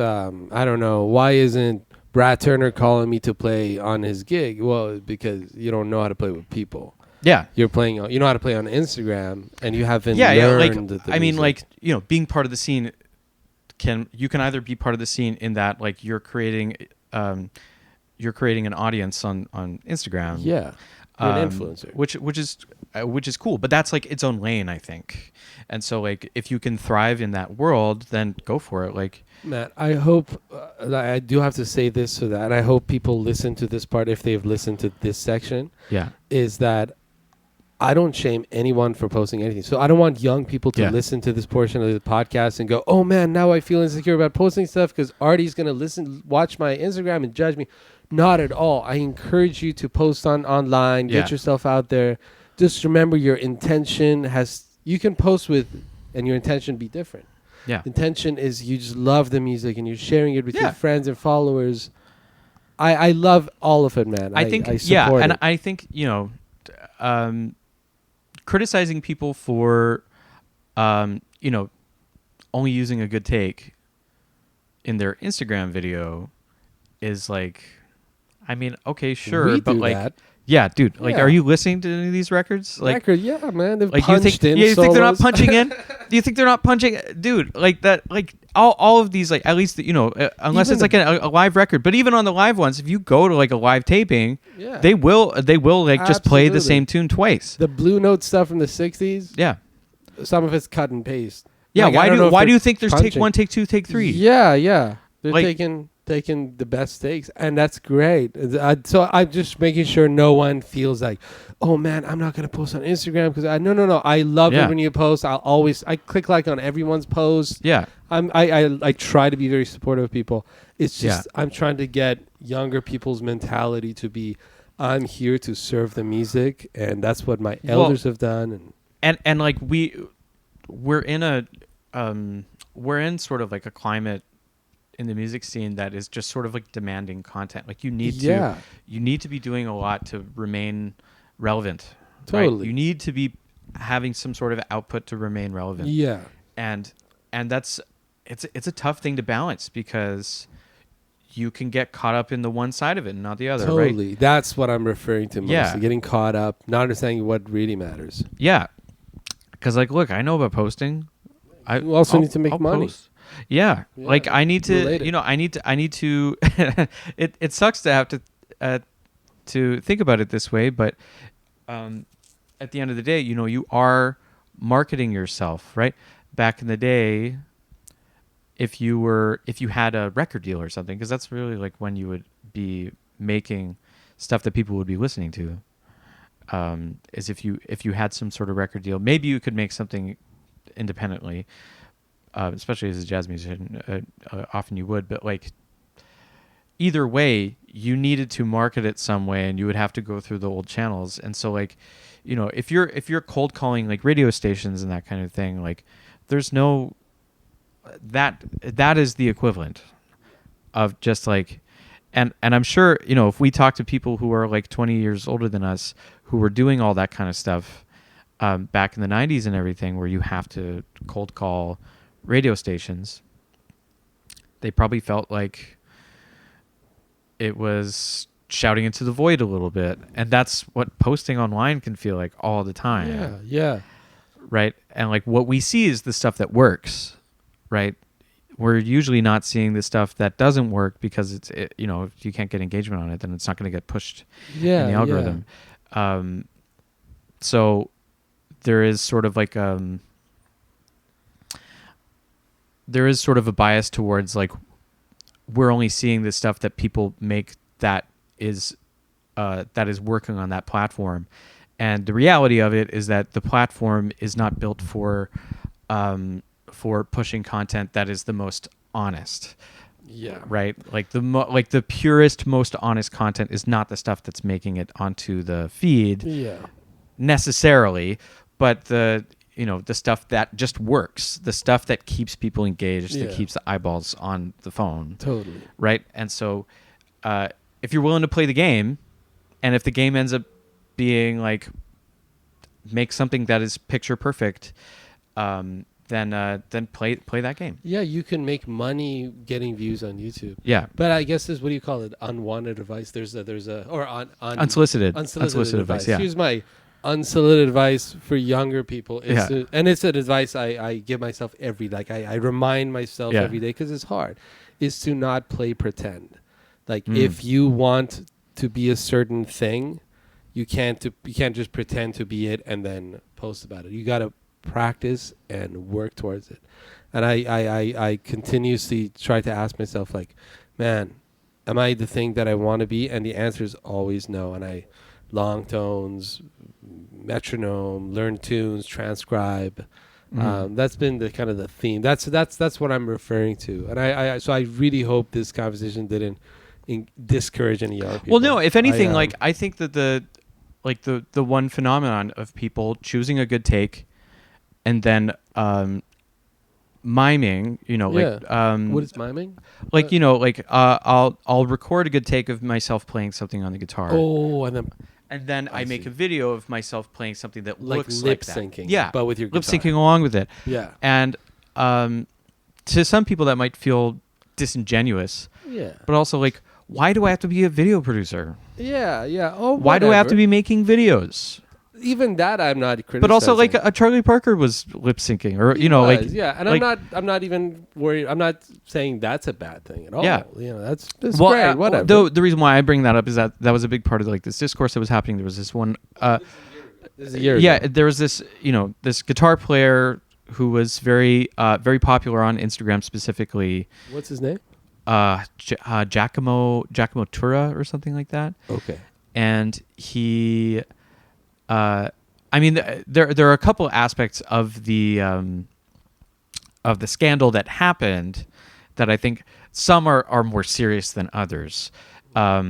[SPEAKER 2] Brad Turner calling me to play on his gig? Well, because you don't know how to play with people.
[SPEAKER 1] Yeah,
[SPEAKER 2] you know how to play on Instagram, and you haven't learned.
[SPEAKER 1] Like, I mean, like, being part of the scene you can either be part of the scene in that like you're creating an audience on Instagram.
[SPEAKER 2] Yeah, you're an influencer,
[SPEAKER 1] which is cool, but that's like its own lane, I think. And so like if you can thrive in that world, then go for it. Like,
[SPEAKER 2] Matt, I hope I do have to say this so that I hope people listen to this part if they've listened to this section.
[SPEAKER 1] Yeah,
[SPEAKER 2] is that I don't shame anyone for posting anything. So I don't want young people to listen to this portion of the podcast and go, oh man, now I feel insecure about posting stuff because Artie's going to watch my Instagram and judge me. Not at all. I encourage you to post online, get yourself out there. Just remember your intention you can post with, and your intention be different.
[SPEAKER 1] Yeah.
[SPEAKER 2] Intention is you just love the music and you're sharing it with your friends and followers. I love all of it, man. I support it.
[SPEAKER 1] I think, criticizing people for, only using a good take in their Instagram video is like, I mean, okay, sure, but like, that. Yeah, dude, like, are you listening to any of these records? Like,
[SPEAKER 2] yeah, man, they've
[SPEAKER 1] like,
[SPEAKER 2] punched in.
[SPEAKER 1] You think they're not punching in? Do you think they're not punching, dude? Like that, like all of these, like at least unless it's like a live record. But even on the live ones, if you go to like a live taping, they will like just play the same tune twice.
[SPEAKER 2] The Blue Note stuff from the '60s, some of it's cut and paste.
[SPEAKER 1] Yeah, like, why do you think there's punching. Take 1, take 2, take 3?
[SPEAKER 2] Yeah, they're like, taking the best takes, and that's great. So I'm just making sure no one feels like, oh man, I'm not gonna post on Instagram because no. I love it when you post. I click like on everyone's post.
[SPEAKER 1] Yeah,
[SPEAKER 2] I try to be very supportive of people. It's just I'm trying to get younger people's mentality to be, I'm here to serve the music, and that's what my elders have done.
[SPEAKER 1] And like we're in sort of like a climate in the music scene that is just sort of like demanding content. Like you need to be doing a lot to remain relevant.
[SPEAKER 2] Totally.
[SPEAKER 1] Right? You need to be having some sort of output to remain relevant.
[SPEAKER 2] Yeah.
[SPEAKER 1] And that's it's a tough thing to balance because you can get caught up in the one side of it and not the other.
[SPEAKER 2] Totally.
[SPEAKER 1] Right?
[SPEAKER 2] That's what I'm referring to most.
[SPEAKER 1] Yeah.
[SPEAKER 2] Getting caught up, not understanding what really matters.
[SPEAKER 1] Yeah. Because like, look, I know about posting.
[SPEAKER 2] You also need to make money.
[SPEAKER 1] Post. Yeah, like I need to, I need to. It sucks to have to think about it this way, but at the end of the day, you are marketing yourself, right? Back in the day, if you had a record deal or something, because that's really like when you would be making stuff that people would be listening to. is if you had some sort of record deal, maybe you could make something independently, especially as a jazz musician. Often you would, but like either way, you needed to market it some way, and you would have to go through the old channels. And so like, you know, if you're cold calling like radio stations and that kind of thing, like there's no that is the equivalent of just like, and I'm sure, you know, if we talk to people who are like 20 years older than us who were doing all that kind of stuff back in the 90s and everything, where you have to cold call radio stations, they probably felt like it was shouting into the void a little bit. And that's what posting online can feel like all the time.
[SPEAKER 2] Yeah.
[SPEAKER 1] Right? And like what we see is the stuff that works, right? We're usually not seeing the stuff that doesn't work because you know, if you can't get engagement on it, then it's not going to get pushed in the algorithm. So there is sort of like there is sort of a bias towards like we're only seeing the stuff that people make that is working on that platform. And the reality of it is that the platform is not built for pushing content that is the most honest.
[SPEAKER 2] Yeah.
[SPEAKER 1] Right. Like the purest, most honest content is not the stuff that's making it onto the feed.
[SPEAKER 2] Yeah.
[SPEAKER 1] Necessarily, but the stuff that just works, the stuff that keeps people engaged, that keeps the eyeballs on the phone.
[SPEAKER 2] Totally.
[SPEAKER 1] Right. And so, if you're willing to play the game, and if the game ends up being like make something that is picture perfect, then play that game.
[SPEAKER 2] Yeah, you can make money getting views on YouTube.
[SPEAKER 1] Yeah,
[SPEAKER 2] but I guess what do you call it? Unwanted advice. There's
[SPEAKER 1] unsolicited advice. Yeah.
[SPEAKER 2] Here's my unsolicited advice for younger people. And it's an advice I give myself every day. Like I remind myself every day because it's hard. Is to not play pretend. Like if you want to be a certain thing, you can't just pretend to be it and then post about it. You got to practice and work towards it. And I continuously try to ask myself, like, man, am I the thing that I want to be? And the answer is always no. And I long tones, metronome, learn tunes, transcribe. That's been the kind of the theme. That's what I'm referring to. And so I really hope this conversation didn't discourage any young people.
[SPEAKER 1] Well, no, if anything, I think that the one phenomenon of people choosing a good take and then miming,
[SPEAKER 2] what is miming?
[SPEAKER 1] Like, I'll record a good take of myself playing something on the guitar.
[SPEAKER 2] Oh,
[SPEAKER 1] and then I make a video of myself playing something that looks
[SPEAKER 2] lip
[SPEAKER 1] like that.
[SPEAKER 2] syncing.
[SPEAKER 1] Yeah,
[SPEAKER 2] but with your guitar.
[SPEAKER 1] Lip syncing along with it.
[SPEAKER 2] Yeah.
[SPEAKER 1] And to some people that might feel disingenuous.
[SPEAKER 2] Yeah.
[SPEAKER 1] But also like, why do I have to be a video producer?
[SPEAKER 2] Yeah. Oh,
[SPEAKER 1] why do I have to be making videos?
[SPEAKER 2] Even that I'm not criticizing.
[SPEAKER 1] But also like a Charlie Parker was lip syncing, or
[SPEAKER 2] and like, I'm not even worried. I'm not saying that's a bad thing at all.
[SPEAKER 1] Yeah,
[SPEAKER 2] that's great. Whatever.
[SPEAKER 1] The reason why I bring that up is that was a big part of like this discourse that was happening. There was this one.
[SPEAKER 2] This is a year ago.
[SPEAKER 1] Yeah, there was this this guitar player who was very popular on Instagram specifically.
[SPEAKER 2] What's his name?
[SPEAKER 1] Giacomo Tura or something like that.
[SPEAKER 2] Okay.
[SPEAKER 1] And he. I mean, there are a couple aspects of the scandal that happened that I think some are more serious than others, but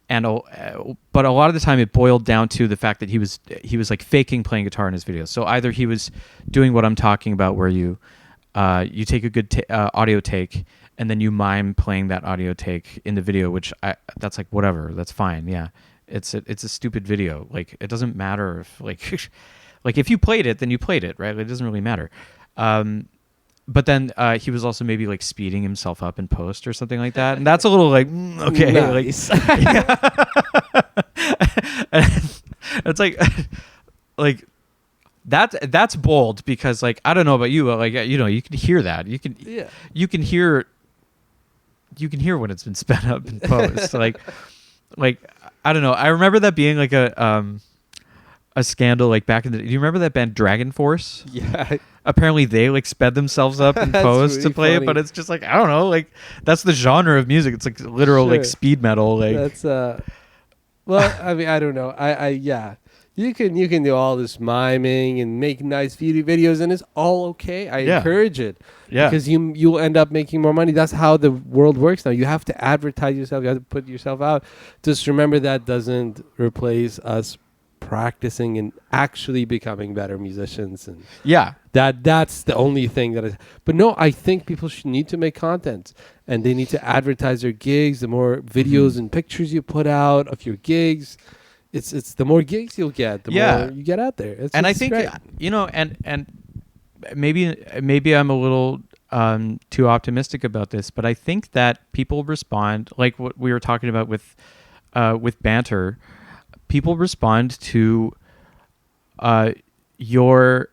[SPEAKER 1] a lot of the time it boiled down to the fact that he was like faking playing guitar in his videos. So either he was doing what I'm talking about, where you take a good audio take and then you mime playing that audio take in the video, which that's like whatever, that's fine, yeah. It's a stupid video. Like it doesn't matter if like if you played it, then you played it, right? It doesn't really matter. But then he was also maybe like speeding himself up in post or something like that, and that's a little like okay,
[SPEAKER 2] nice.
[SPEAKER 1] It's like that's bold because like I don't know about you, but like you can hear that you can hear when it's been sped up in post like I don't know. I remember that being like a scandal like back in the. Do you remember that band Dragon Force?
[SPEAKER 2] Yeah.
[SPEAKER 1] Apparently they like sped themselves up in post
[SPEAKER 2] really
[SPEAKER 1] to play
[SPEAKER 2] funny.
[SPEAKER 1] it, but it's just like I don't know. Like that's the genre of music. It's like literal like speed metal. Like
[SPEAKER 2] that's well, I mean, I don't know. I You can do all this miming and make nice beauty videos, and it's all okay. I encourage it.
[SPEAKER 1] Yeah.
[SPEAKER 2] Because you'll end up making more money. That's how the world works now. You have to advertise yourself. You have to put yourself out. Just remember that doesn't replace us practicing and actually becoming better musicians. And that's the only thing that is. But no, I think people need to make content, and they need to advertise their gigs. The more videos and pictures you put out of your gigs, it's the more gigs you'll get, the more you get out there.
[SPEAKER 1] And I think great. And maybe I'm a little too optimistic about this, but I think that people respond like what we were talking about with banter. People respond to your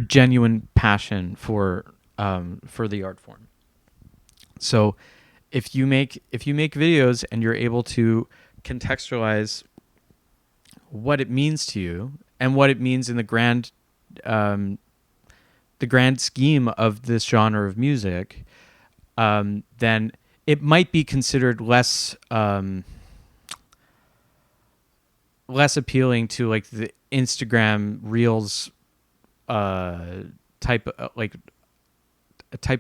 [SPEAKER 1] genuine passion for the art form. So if you make videos and you're able to contextualize what it means to you and what it means in the grand scheme of this genre of music, then it might be considered less appealing to like the Instagram Reels type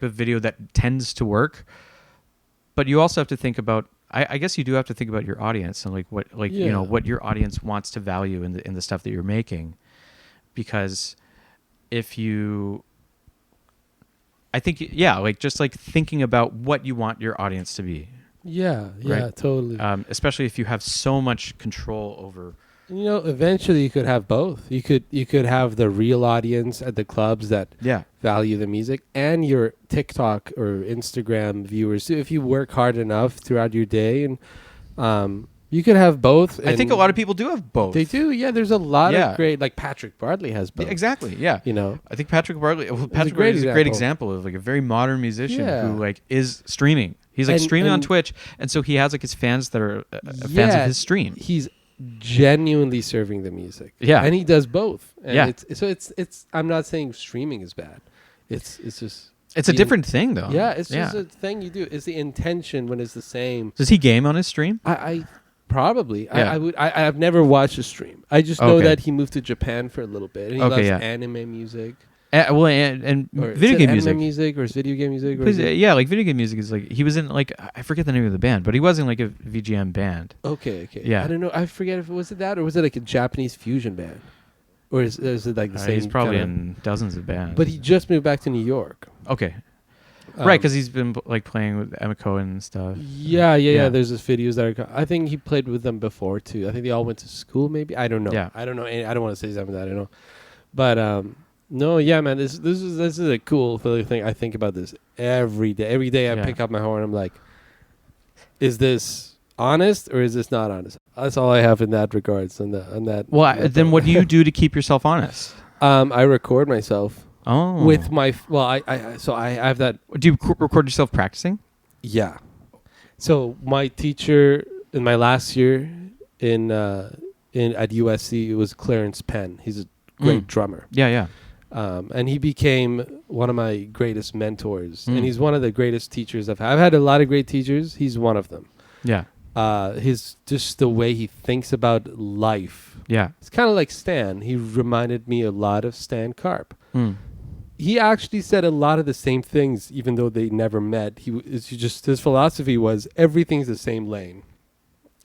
[SPEAKER 1] of video that tends to work. But you also have to think about, I guess you do have to think about your audience and like what what your audience wants to value in the stuff that you're making. Because I think just like thinking about what you want your audience to be.
[SPEAKER 2] Yeah,
[SPEAKER 1] right?
[SPEAKER 2] Totally.
[SPEAKER 1] Especially if you have so much control over.
[SPEAKER 2] Eventually you could have both. You could have the real audience at the clubs that value the music, and your TikTok or Instagram viewers. So if you work hard enough throughout your day, and you could have both.
[SPEAKER 1] I think a lot of people do have both.
[SPEAKER 2] They do. Yeah, there's a lot of great. Like Patrick Bartley has both.
[SPEAKER 1] Exactly. Yeah. I think Patrick Bartley. Well, Patrick Bartley is a great example of like a very modern musician who like is streaming. He's like streaming on Twitch, and so he has like his fans that are fans of his stream.
[SPEAKER 2] He's genuinely serving the music.
[SPEAKER 1] Yeah,
[SPEAKER 2] and he does both. And
[SPEAKER 1] it's
[SPEAKER 2] I'm not saying streaming is bad. It's just
[SPEAKER 1] it's a different thing though.
[SPEAKER 2] Yeah, it's just a thing you do. It's the intention when it's the same.
[SPEAKER 1] Does he game on his stream?
[SPEAKER 2] I probably. Yeah. I've never watched a stream. I just know that he moved to Japan for a little bit, and he loves anime music.
[SPEAKER 1] And video game
[SPEAKER 2] music or is video game music?
[SPEAKER 1] Like video game music is like, he was in like, I forget the name of the band, but he was in like a VGM band.
[SPEAKER 2] Okay.
[SPEAKER 1] Yeah.
[SPEAKER 2] I don't know. I forget if it was that or was it like a Japanese fusion band? Or is it like the same?
[SPEAKER 1] He's probably in dozens of bands.
[SPEAKER 2] But he just moved back to New York.
[SPEAKER 1] Okay. Right, because he's been like playing with Emma Cohen and stuff.
[SPEAKER 2] Yeah. There's these videos that are. I think he played with them before too. I think they all went to school. Maybe I don't know.
[SPEAKER 1] Yeah.
[SPEAKER 2] I don't know. I don't want to say something that I don't know. But no, yeah, man. This is a cool thing. I think about this every day. Every day I pick up my horn. I'm like, is this honest or is this not honest? That's all I have in that regards. On that.
[SPEAKER 1] Well, then what do you do to keep yourself honest?
[SPEAKER 2] I record myself.
[SPEAKER 1] Oh.
[SPEAKER 2] With my I have that.
[SPEAKER 1] Do you record yourself practicing?
[SPEAKER 2] Yeah. So my teacher in my last year at USC, it was Clarence Penn. He's a great drummer.
[SPEAKER 1] Yeah.
[SPEAKER 2] And he became one of my greatest mentors, and he's one of the greatest teachers I've had a lot of great teachers. He's one of them.
[SPEAKER 1] Yeah.
[SPEAKER 2] His just the way he thinks about life.
[SPEAKER 1] Yeah.
[SPEAKER 2] It's kind of like Stan. He reminded me a lot of Stan Karp. He actually said a lot of the same things, even though they never met. His philosophy was everything's the same lane,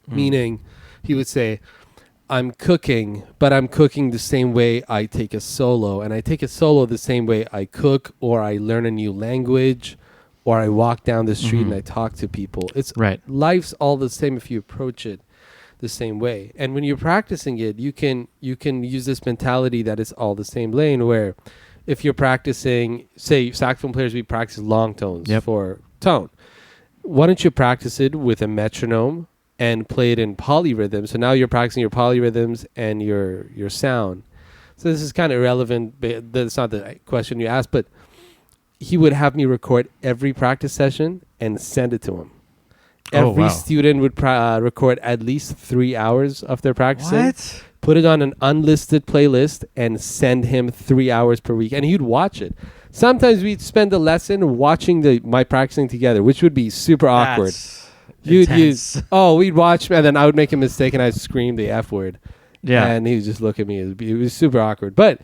[SPEAKER 2] meaning he would say, I'm cooking, but I'm cooking the same way I take a solo, and I take a solo the same way I cook, or I learn a new language, or I walk down the street and I talk to people. It's right. Life's all the same if you approach it the same way. And when you're practicing it, you can use this mentality that it's all the same lane, where if you're practicing, say saxophone players, we practice long tones for tone. Why don't you practice it with a metronome and play it in polyrhythm? So now you're practicing your polyrhythms and your sound. So this is kind of irrelevant. That's not the question you asked, but he would have me record every practice session and send it to him. Every student would record at least 3 hours of their practicing.
[SPEAKER 1] What?
[SPEAKER 2] Put it on an unlisted playlist and send him 3 hours per week, and he'd watch it. Sometimes we'd spend the lesson watching my practicing together, which would be super awkward.
[SPEAKER 1] intense.
[SPEAKER 2] We'd watch, and then I would make a mistake and I'd scream the F word.
[SPEAKER 1] Yeah.
[SPEAKER 2] And he would just look at me. It was super awkward. But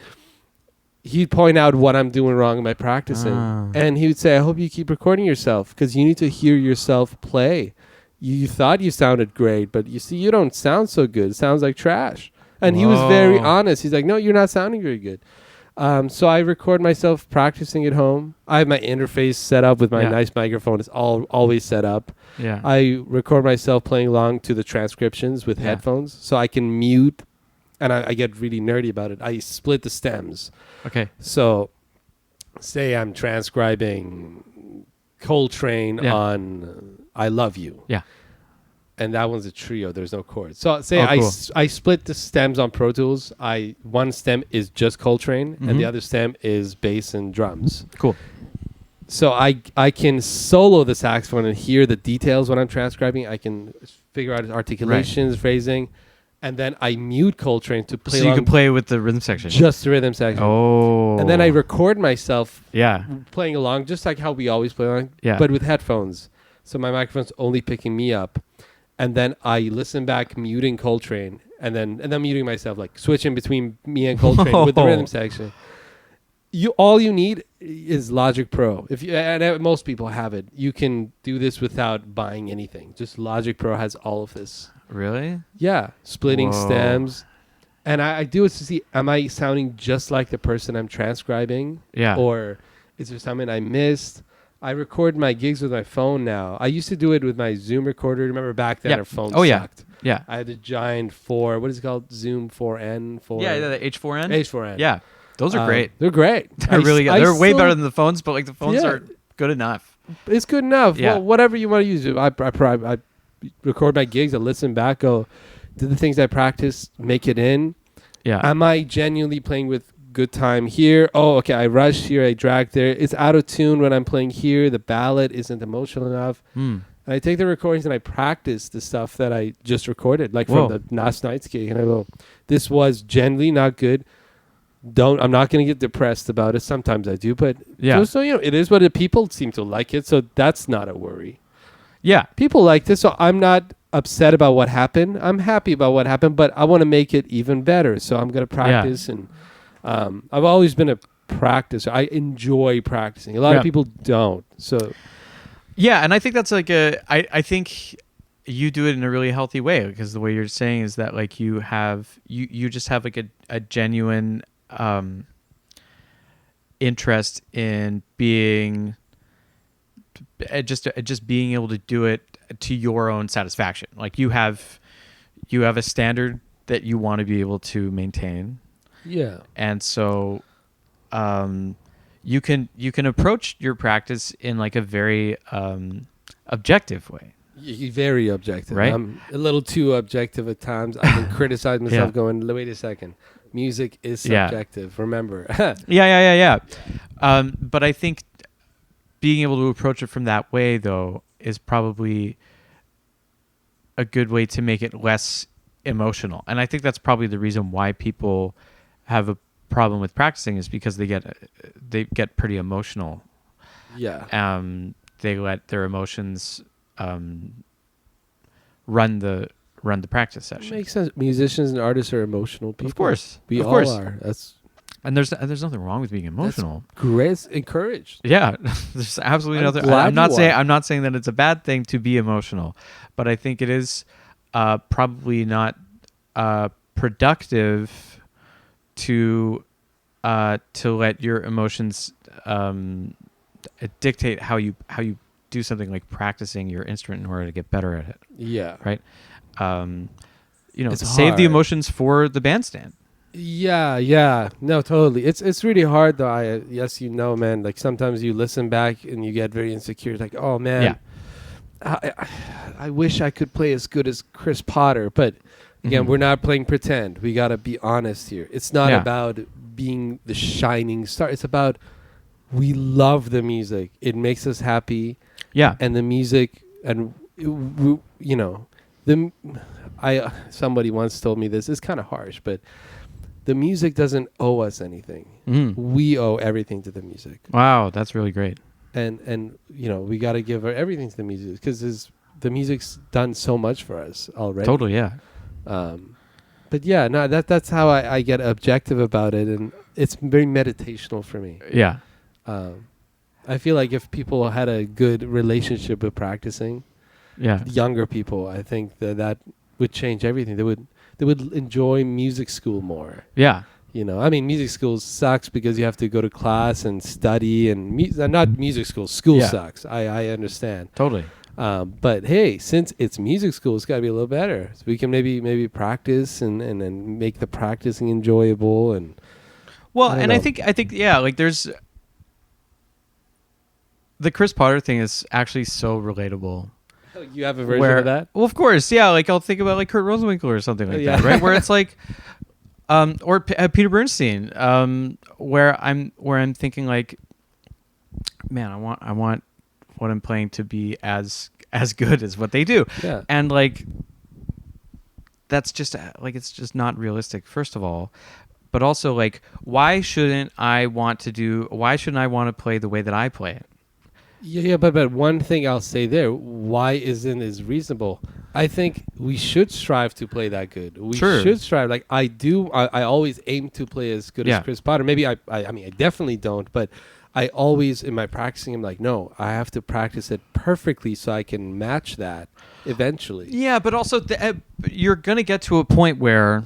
[SPEAKER 2] he'd point out what I'm doing wrong in my practicing. And he would say, I hope you keep recording yourself because you need to hear yourself play. You thought you sounded great, but you see, you don't sound so good. It sounds like trash. And he was very honest. He's like, no, you're not sounding very good. So I record myself practicing at home. I have my interface set up with my nice microphone. It's always set up.
[SPEAKER 1] Yeah.
[SPEAKER 2] I record myself playing along to the transcriptions with headphones, so I can mute. And I get really nerdy about it. I split the stems.
[SPEAKER 1] Okay.
[SPEAKER 2] So, say I'm transcribing Coltrane on "I Love You."
[SPEAKER 1] Yeah.
[SPEAKER 2] And that one's a trio. There's no chords. So say
[SPEAKER 1] cool.
[SPEAKER 2] I split the stems on Pro Tools. One stem is just Coltrane, and the other stem is bass and drums.
[SPEAKER 1] Cool.
[SPEAKER 2] So I can solo the saxophone and hear the details when I'm transcribing. I can figure out articulations, phrasing, and then I mute Coltrane to play.
[SPEAKER 1] So you can play with the rhythm section.
[SPEAKER 2] Just the rhythm section.
[SPEAKER 1] Oh.
[SPEAKER 2] And then I record myself.
[SPEAKER 1] Yeah.
[SPEAKER 2] Playing along, just like how we always play along.
[SPEAKER 1] Yeah.
[SPEAKER 2] But with headphones, so my microphone's only picking me up. And then I listen back, muting Coltrane, and then muting myself, like switching between me and Coltrane with the rhythm section. All you need is Logic Pro. Most people have it. You can do this without buying anything. Just Logic Pro has all of this.
[SPEAKER 1] Really?
[SPEAKER 2] Yeah, splitting stems, and I do it to see, am I sounding just like the person I'm transcribing?
[SPEAKER 1] Yeah.
[SPEAKER 2] Or is there something I missed? I record my gigs with my phone now. I used to do it with my Zoom recorder. Remember back then our phones sucked.
[SPEAKER 1] Yeah.
[SPEAKER 2] I had the giant what is it called? Zoom 4N?
[SPEAKER 1] Yeah, the H4N?
[SPEAKER 2] H4N.
[SPEAKER 1] Yeah. Those are great.
[SPEAKER 2] They're great.
[SPEAKER 1] They're really good. They're way better than the phones, but like the phones are good enough.
[SPEAKER 2] It's good enough.
[SPEAKER 1] Yeah.
[SPEAKER 2] Well, whatever you want to use. I record my gigs. I listen back. Go, do the things I practice, make it in.
[SPEAKER 1] Yeah.
[SPEAKER 2] Am I genuinely playing with good time here? Oh, okay. I rushed here. I dragged there. It's out of tune when I'm playing here. The ballad isn't emotional enough. And I take the recordings and I practice the stuff that I just recorded, like from the last night's gig. And I go, this was generally not good. I'm not going to get depressed about it. Sometimes I do, but so it is what people seem to like it. So that's not a worry.
[SPEAKER 1] Yeah.
[SPEAKER 2] People like this. So I'm not upset about what happened. I'm happy about what happened, but I want to make it even better. So I'm going to practice and I've always been a practicer. I enjoy practicing. A lot of people don't. So,
[SPEAKER 1] yeah, and I think that's like I think you do it in a really healthy way because the way you're saying is that like you just have like a genuine interest in being just being able to do it to your own satisfaction. Like you have a standard that you want to be able to maintain.
[SPEAKER 2] Yeah.
[SPEAKER 1] And so you can approach your practice in like a very objective way.
[SPEAKER 2] Very objective.
[SPEAKER 1] Right?
[SPEAKER 2] I'm a little too objective at times. I can criticize myself going, wait a second. Music is subjective. Remember.
[SPEAKER 1] Yeah. But I think being able to approach it from that way, though, is probably a good way to make it less emotional. And I think that's probably the reason why people have a problem with practicing is because they get pretty emotional.
[SPEAKER 2] Yeah.
[SPEAKER 1] They let their emotions run the practice session.
[SPEAKER 2] Makes sense. Musicians and artists are emotional people.
[SPEAKER 1] Of course.
[SPEAKER 2] We all are.
[SPEAKER 1] And there's nothing wrong with being emotional.
[SPEAKER 2] That's great. It's encouraged.
[SPEAKER 1] Yeah, there's absolutely nothing. I'm not saying that it's a bad thing to be emotional, but I think it is probably not productive to let your emotions dictate how you do something like practicing your instrument in order to get better at it.
[SPEAKER 2] Yeah.
[SPEAKER 1] Right.
[SPEAKER 2] It's
[SPEAKER 1] save
[SPEAKER 2] hard.
[SPEAKER 1] the emotions for the bandstand.
[SPEAKER 2] Yeah. No, totally. It's really hard though. Yes, man. Like sometimes you listen back and you get very insecure. It's like, oh man, I wish I could play as good as Chris Potter. But again, we're not playing pretend. We got to be honest here. It's not about being the shining star. It's about we love the music. It makes us happy. Yeah. And the music and somebody once told me this. It's kind of harsh, but the music doesn't owe us anything. We owe everything to the music.
[SPEAKER 1] Wow, that's really great.
[SPEAKER 2] And we got to give everything to the music because the music's done so much for us already.
[SPEAKER 1] Totally, yeah.
[SPEAKER 2] But yeah, no, that's how I get objective about it, and it's very meditational for me.
[SPEAKER 1] Yeah.
[SPEAKER 2] I feel like if people had a good relationship with practicing,
[SPEAKER 1] Yeah.
[SPEAKER 2] younger people, I think that would change everything. They would enjoy music school more.
[SPEAKER 1] Yeah.
[SPEAKER 2] You know, I mean, music school sucks because you have to go to class and study, and not music school. School sucks. I understand.
[SPEAKER 1] Totally.
[SPEAKER 2] But hey, since it's music school, it's got to be a little better. So we can maybe practice and make the practicing enjoyable. And
[SPEAKER 1] well, I think yeah, like there's the Chris Potter thing is actually so relatable.
[SPEAKER 2] You have a version of that?
[SPEAKER 1] Well, of course, yeah. Like I'll think about like Kurt Rosenwinkel or something like that, right? Where it's like, or Peter Bernstein, where I'm thinking like, man, I want what I'm playing to be as good as what they do.
[SPEAKER 2] Yeah.
[SPEAKER 1] And like that's just like it's just not realistic, first of all. But also like why shouldn't I want to play the way that I play it?
[SPEAKER 2] Yeah, but one thing I'll say there, why isn't as reasonable? I think we should strive to play that good. We should strive. Like I do, I always aim to play as good as Chris Potter. Maybe I mean, I definitely don't, but I always, in my practicing, I'm like, no, I have to practice it perfectly so I can match that eventually.
[SPEAKER 1] Yeah, but also you're going to get to a point where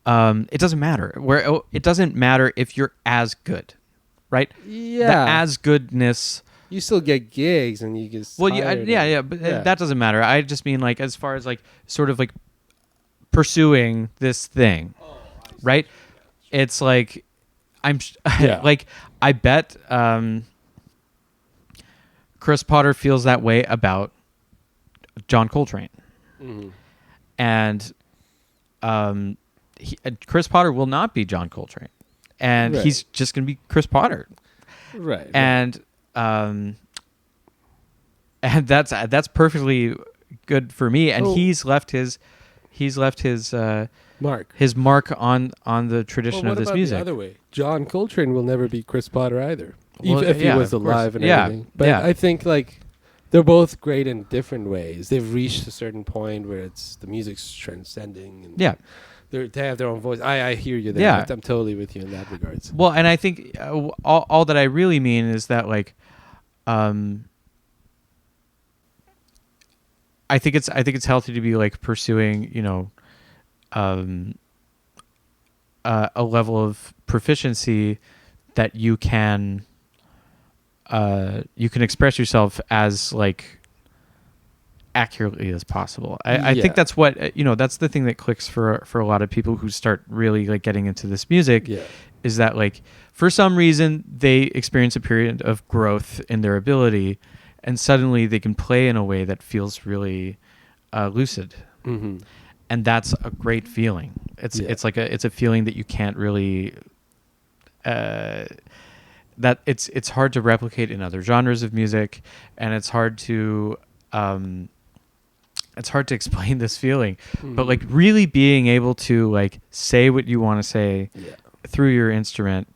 [SPEAKER 1] it doesn't matter. Where it doesn't matter if you're as good, right?
[SPEAKER 2] Yeah.
[SPEAKER 1] The as goodness.
[SPEAKER 2] You still get gigs and you get
[SPEAKER 1] but that doesn't matter. I just mean like as far as like sort of like pursuing this thing, right? It's like like I bet Chris Potter feels that way about John Coltrane, and Chris Potter will not be John Coltrane, and he's just going to be Chris Potter,
[SPEAKER 2] right?
[SPEAKER 1] And that's perfectly good for me. And he's left his mark on the tradition of this music.
[SPEAKER 2] The other way, John Coltrane will never be Chris Potter either, if he was alive and everything. But I think like they're both great in different ways. They've reached a certain point where the music's transcending. And they have their own voice. I hear you there. Yeah. I'm totally with you in that regards.
[SPEAKER 1] Well, and I think all that I really mean is that like, I think it's healthy to be like pursuing, you know, a level of proficiency that you can express yourself as like accurately as possible. I think that's what, you know, that's the thing that clicks for a lot of people who start really like getting into this music, is that like for some reason they experience a period of growth in their ability, and suddenly they can play in a way that feels really lucid.
[SPEAKER 2] Mm-hmm.
[SPEAKER 1] And that's a great feeling. It's a feeling that you can't really that it's hard to replicate in other genres of music, and it's hard to explain this feeling. Mm-hmm. But like really being able to like say what you want to say through your instrument,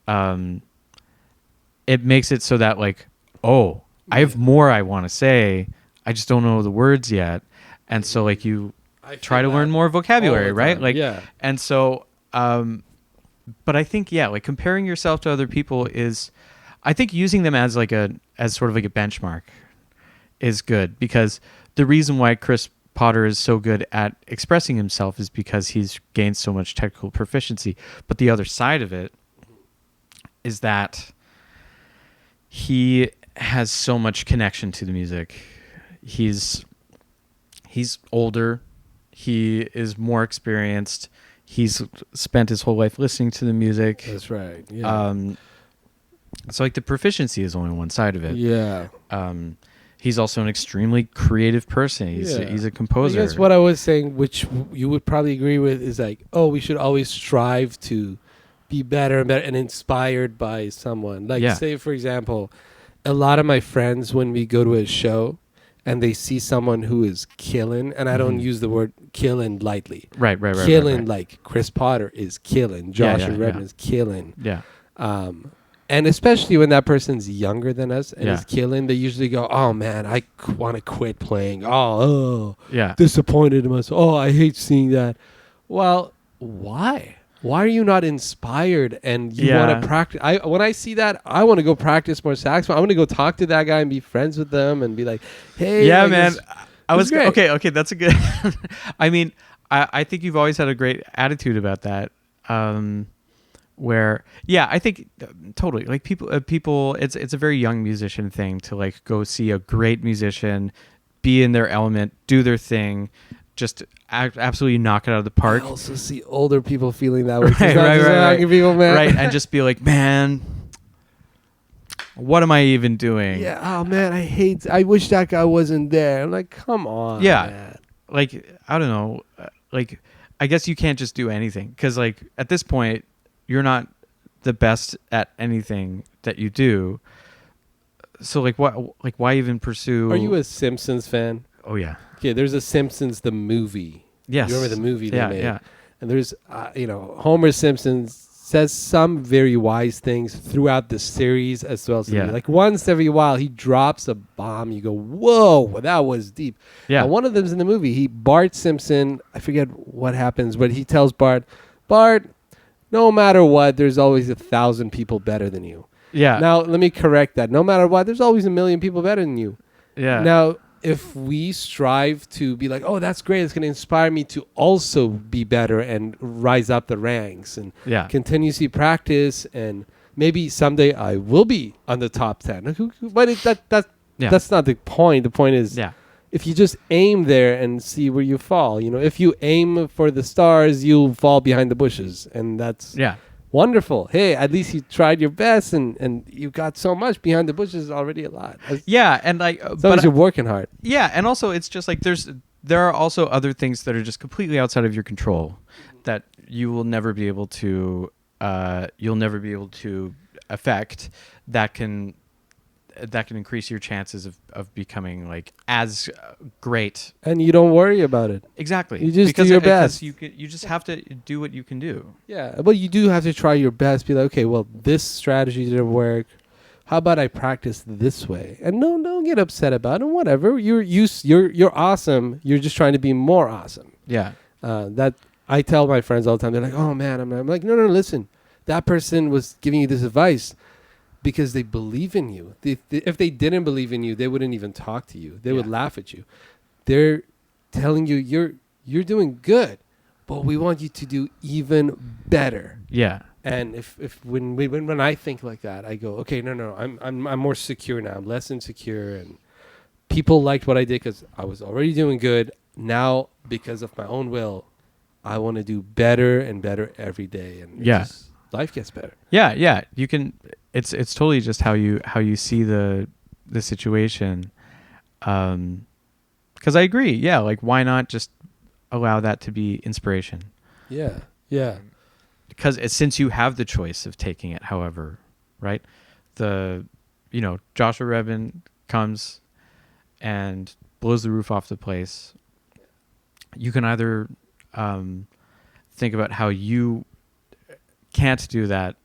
[SPEAKER 1] it makes it so that like, I have more I want to say, I just don't know the words yet. And so like you try to learn more vocabulary, right? Like, and so, but I think, like comparing yourself to other people is, I think using them as sort of like a benchmark is good, because the reason why Chris Potter is so good at expressing himself is because he's gained so much technical proficiency. But the other side of it is that he has so much connection to the music. He's older. He is more experienced. He's spent his whole life listening to the music.
[SPEAKER 2] That's right. Yeah.
[SPEAKER 1] So like the proficiency is only one side of it.
[SPEAKER 2] Yeah.
[SPEAKER 1] He's also an extremely creative person. He's a composer.
[SPEAKER 2] I guess what I was saying, which you would probably agree with, is like, we should always strive to be better and better and inspired by someone. Like, say, for example, a lot of my friends, when we go to a show and they see someone who is killing, and I don't use the word killing lightly. Right. Killing, like Chris Potter is killing. Josh and Redman is killing.
[SPEAKER 1] Yeah.
[SPEAKER 2] And especially when that person's younger than us and
[SPEAKER 1] Yeah.
[SPEAKER 2] is killing, they usually go, "Oh man, I want to quit playing. Oh,
[SPEAKER 1] Yeah.
[SPEAKER 2] disappointed in myself. Oh, I hate seeing that." Well, why? Why are you not inspired and you want
[SPEAKER 1] Yeah.
[SPEAKER 2] to practice? When I see that, I want to go practice more saxophone. I want to go talk to that guy and be friends with them and be like, "Hey,
[SPEAKER 1] Yeah,
[SPEAKER 2] like,
[SPEAKER 1] man. I was
[SPEAKER 2] great."
[SPEAKER 1] okay. That's a good. I mean, I think you've always had a great attitude about that. Where, yeah, I think totally, like people, it's a very young musician thing to like go see a great musician, be in their element, do their thing, just absolutely knock it out of the park.
[SPEAKER 2] I also see older people feeling that way.
[SPEAKER 1] Right.
[SPEAKER 2] People, man.
[SPEAKER 1] Right, and just be like, man, what am I even doing?
[SPEAKER 2] Yeah. Oh man, I wish that guy wasn't there. I'm like, come on.
[SPEAKER 1] Yeah.
[SPEAKER 2] Man.
[SPEAKER 1] Like, I don't know. Like, I guess you can't just do anything because, like, at this point, you're not the best at anything that you do. So, like, why even pursue?
[SPEAKER 2] Are you a Simpsons fan?
[SPEAKER 1] Oh yeah.
[SPEAKER 2] Okay, there's a Simpsons the movie.
[SPEAKER 1] Yes.
[SPEAKER 2] You remember the movie they made?
[SPEAKER 1] Yeah.
[SPEAKER 2] And there's, Homer Simpson says some very wise things throughout the series as well as the movie. Like once every while, he drops a bomb. You go, whoa, that was deep.
[SPEAKER 1] Yeah.
[SPEAKER 2] And one of them's in the movie. Bart Simpson, I forget what happens, but he tells Bart, no matter what, there's always 1,000 people better than you.
[SPEAKER 1] Yeah.
[SPEAKER 2] Now, let me correct that. No matter what, there's always 1,000,000 people better than you.
[SPEAKER 1] Yeah.
[SPEAKER 2] Now, if we strive to be like, oh, that's great, it's going to inspire me to also be better and rise up the ranks and continuously practice, and maybe someday I will be on the top 10. But that's not the point. The point is, if you just aim there and see where you fall, if you aim for the stars, you'll fall behind the bushes, and that's wonderful. Hey, at least you tried your best, and you got so much behind the bushes is already a lot.
[SPEAKER 1] And like,
[SPEAKER 2] but you're working hard.
[SPEAKER 1] Yeah, and also it's just like there are also other things that are just completely outside of your control that you will never be able to affect that can increase your chances of becoming like as great.
[SPEAKER 2] And you don't worry about it.
[SPEAKER 1] Exactly.
[SPEAKER 2] You just do your best.
[SPEAKER 1] You just have to do what you can do.
[SPEAKER 2] Yeah, but you do have to try your best. Be like, okay, well, this strategy didn't work. How about I practice this way? And don't get upset about it. Whatever. You're awesome. You're just trying to be more awesome.
[SPEAKER 1] Yeah.
[SPEAKER 2] That I tell my friends all the time. They're like, oh man, I'm like, no, listen. That person was giving you this advice because they believe in you. If they didn't believe in you, they wouldn't even talk to you. They would laugh at you. They're telling you you're doing good, but we want you to do even better.
[SPEAKER 1] Yeah.
[SPEAKER 2] And when I think like that, I go, okay, no, I'm more secure now. I'm less insecure, and people liked what I did because I was already doing good. Now, because of my own will, I want to do better and better every day, and life gets better.
[SPEAKER 1] Yeah. You can. It's totally just how you see the situation. Because I agree. Yeah, like why not just allow that to be inspiration?
[SPEAKER 2] Yeah.
[SPEAKER 1] Because since you have the choice of taking it, however, right? Joshua Redman comes and blows the roof off the place. You can either think about how you can't do that,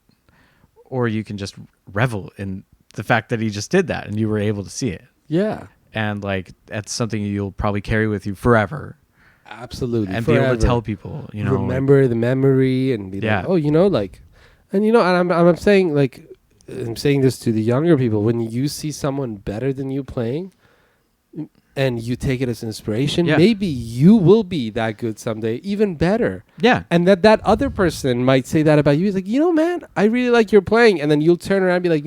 [SPEAKER 1] or you can just revel in the fact that he just did that and you were able to see it.
[SPEAKER 2] Yeah.
[SPEAKER 1] And like that's something you'll probably carry with you forever.
[SPEAKER 2] Absolutely.
[SPEAKER 1] And
[SPEAKER 2] forever.
[SPEAKER 1] be able to tell people,
[SPEAKER 2] remember the memory and be like, oh, and I'm saying like, I'm saying this to the younger people. When you see someone better than you playing and you take it as inspiration, maybe you will be that good someday, even better. Yeah. And that other person might say that about you. He's like, man, I really like your playing. And then you'll turn around and be like,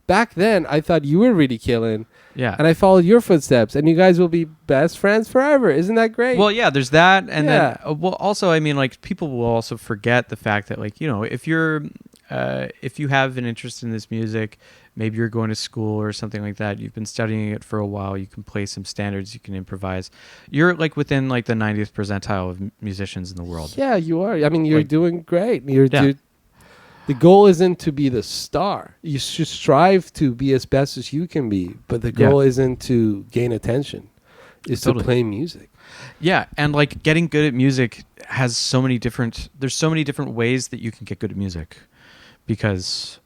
[SPEAKER 2] back then I thought you were really killing. Yeah. And I followed your footsteps, and you guys will be best friends forever. Isn't that great?
[SPEAKER 1] Well, yeah, there's that. And then, also, I mean, like, people will also forget the fact that, like, if you have an interest in this music, maybe you're going to school or something like that, you've been studying it for a while, you can play some standards, you can improvise. You're, like, within, like, the 90th percentile of musicians in the world.
[SPEAKER 2] Yeah, you are. I mean, you're doing great. The goal isn't to be the star. You should strive to be as best as you can be, but the goal isn't to gain attention. It's to play music.
[SPEAKER 1] Yeah, and like getting good at music has there's so many different ways that you can get good at music, because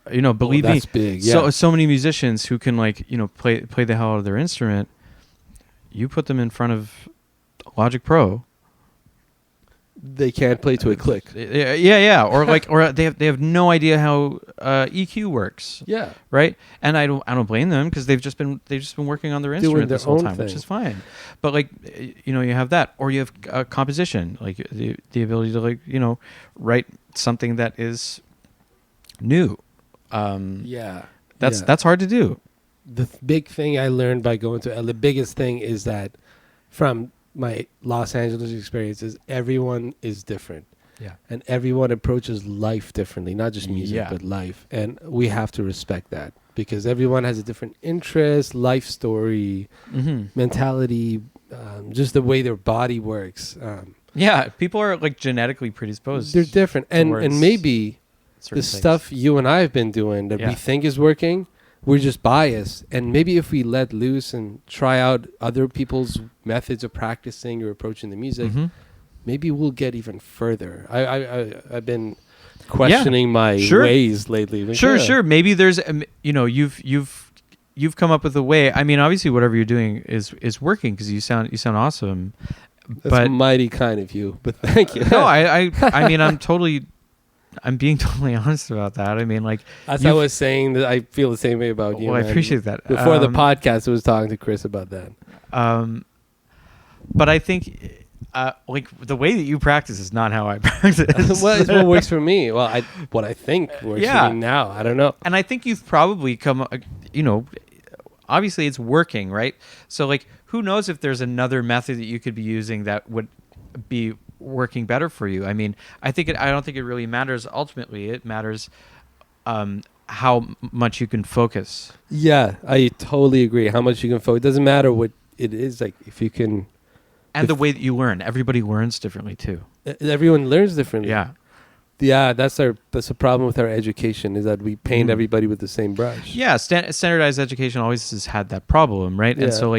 [SPEAKER 1] believe me,
[SPEAKER 2] that's big. Yeah.
[SPEAKER 1] so many musicians who can play the hell out of their instrument. You put them in front of Logic Pro,
[SPEAKER 2] They can't play to a click.
[SPEAKER 1] Yeah, or they have no idea how EQ works.
[SPEAKER 2] Yeah.
[SPEAKER 1] Right, and I don't blame them because they've just been working on their instrument this whole time, which is fine. But you have that, or you have composition, like the ability to write something that is new. That's hard to do.
[SPEAKER 2] The big thing I learned by going to the biggest thing is that from my Los Angeles experience is everyone is different.
[SPEAKER 1] Yeah.
[SPEAKER 2] And everyone approaches life differently, not just music, but life. And we have to respect that because everyone has a different interest, life story, mentality, just the way their body works.
[SPEAKER 1] People are genetically predisposed.
[SPEAKER 2] They're different. And maybe the stuff you and I have been doing that we think is working, we're just biased. And maybe if we let loose and try out other people's methods of practicing or approaching the music, maybe we'll get even further. I've been questioning my ways lately.
[SPEAKER 1] Sure. Maybe there's, you've come up with a way. I mean, obviously, whatever you're doing is working because you sound awesome.
[SPEAKER 2] That's mighty kind of you, but thank you.
[SPEAKER 1] No, I mean, I'm being totally honest about that. I mean,
[SPEAKER 2] as I was saying, that I feel the same way about you.
[SPEAKER 1] Well, I appreciate that.
[SPEAKER 2] Before the podcast, I was talking to Chris about that.
[SPEAKER 1] But I think, the way that you practice is not how I practice.
[SPEAKER 2] Well, it's what works for me. Well, what I think works for me now. I don't know.
[SPEAKER 1] And I think you've probably come, obviously it's working, right? So, who knows if there's another method that you could be using that would be working better for you. I mean, I don't think it really matters. Ultimately, it matters how much you can focus.
[SPEAKER 2] Yeah, I totally agree. How much you can focus. It doesn't matter what it is, if you can.
[SPEAKER 1] And the way that you learn. Everybody learns differently too.
[SPEAKER 2] Everyone learns differently.
[SPEAKER 1] Yeah.
[SPEAKER 2] Yeah, that's a problem with our education is that we paint everybody with the same brush.
[SPEAKER 1] Yeah, standardized education always has had that problem, right? Yeah. And so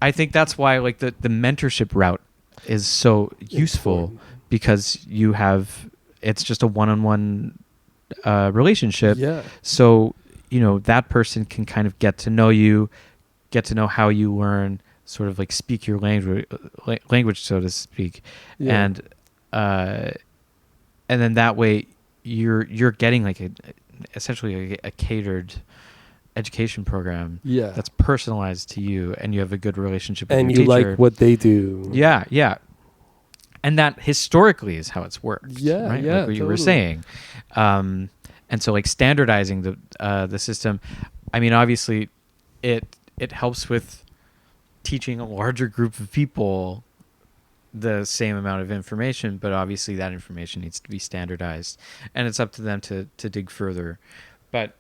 [SPEAKER 1] I think that's why the mentorship route is so useful because it's just a one-on-one relationship.
[SPEAKER 2] Yeah.
[SPEAKER 1] So, that person can kind of get to know you, get to know how you learn, sort of speak your language, so to speak. Yeah. And then that way you're getting essentially a catered education program that's personalized to you, and you have a good relationship with your teacher.
[SPEAKER 2] And you like what they do.
[SPEAKER 1] Yeah. And that historically is how it's worked.
[SPEAKER 2] Yeah,
[SPEAKER 1] right?
[SPEAKER 2] yeah.
[SPEAKER 1] Like what you were saying. And so standardizing the system, I mean, obviously it helps with teaching a larger group of people the same amount of information, but obviously that information needs to be standardized, and it's up to them to dig further. But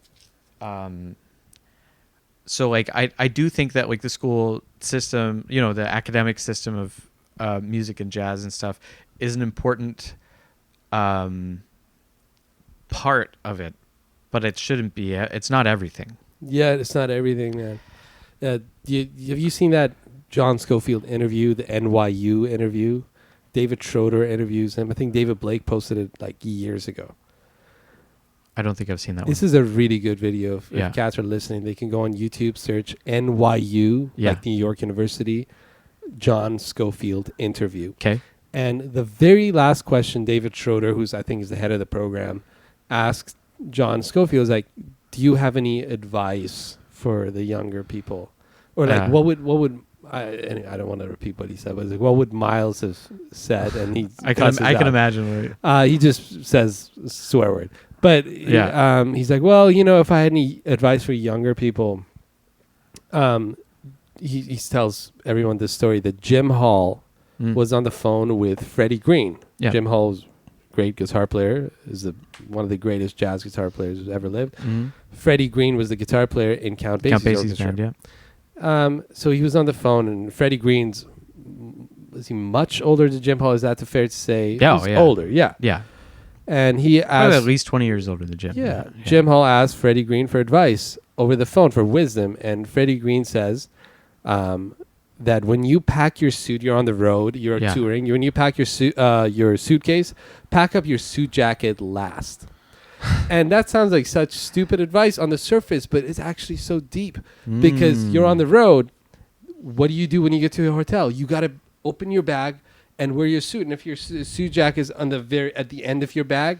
[SPEAKER 1] so I do think that the school system, the academic system of music and jazz and stuff is an important part of it, but it shouldn't be. It's not everything.
[SPEAKER 2] Yeah, it's not everything, man. Have you seen that John Schofield interview, the NYU interview? David Schroeder interviews him. I think David Blake posted it years ago.
[SPEAKER 1] I don't think I've seen that
[SPEAKER 2] This
[SPEAKER 1] one.
[SPEAKER 2] is a really good video. If cats are listening, they can go on YouTube, search NYU, New York University, John Schofield interview.
[SPEAKER 1] Okay.
[SPEAKER 2] And the very last question, David Schroeder, who's I think is the head of the program, asks John Schofield, do you have any advice for the younger people? Or what would I don't want to repeat what he said, but what would Miles have said? And he
[SPEAKER 1] I can imagine.
[SPEAKER 2] He just says swear word. But he's like, well, if I had any advice for younger people, he tells everyone this story that Jim Hall was on the phone with Freddie Green. Yeah. Jim Hall's great guitar player, is one of the greatest jazz guitar players who's ever lived. Mm-hmm. Freddie Green was the guitar player in Count Basie's
[SPEAKER 1] band, yeah.
[SPEAKER 2] So he was on the phone, and Freddie Green's, was he much older than Jim Hall? Is that fair to say?
[SPEAKER 1] Yeah,
[SPEAKER 2] older, yeah.
[SPEAKER 1] Yeah.
[SPEAKER 2] And he asked...
[SPEAKER 1] at least 20 years older than Jim.
[SPEAKER 2] Yeah. Jim Hall asked Freddie Green for advice over the phone, for wisdom, and Freddie Green says that when you pack your suit, you're on the road, you're touring, when you pack your suitcase, pack up your suit jacket last. And that sounds like such stupid advice on the surface, but it's actually so deep because you're on the road. What do you do when you get to a hotel? You got to open your bag and wear your suit. And if your suit jacket is on at the end of your bag,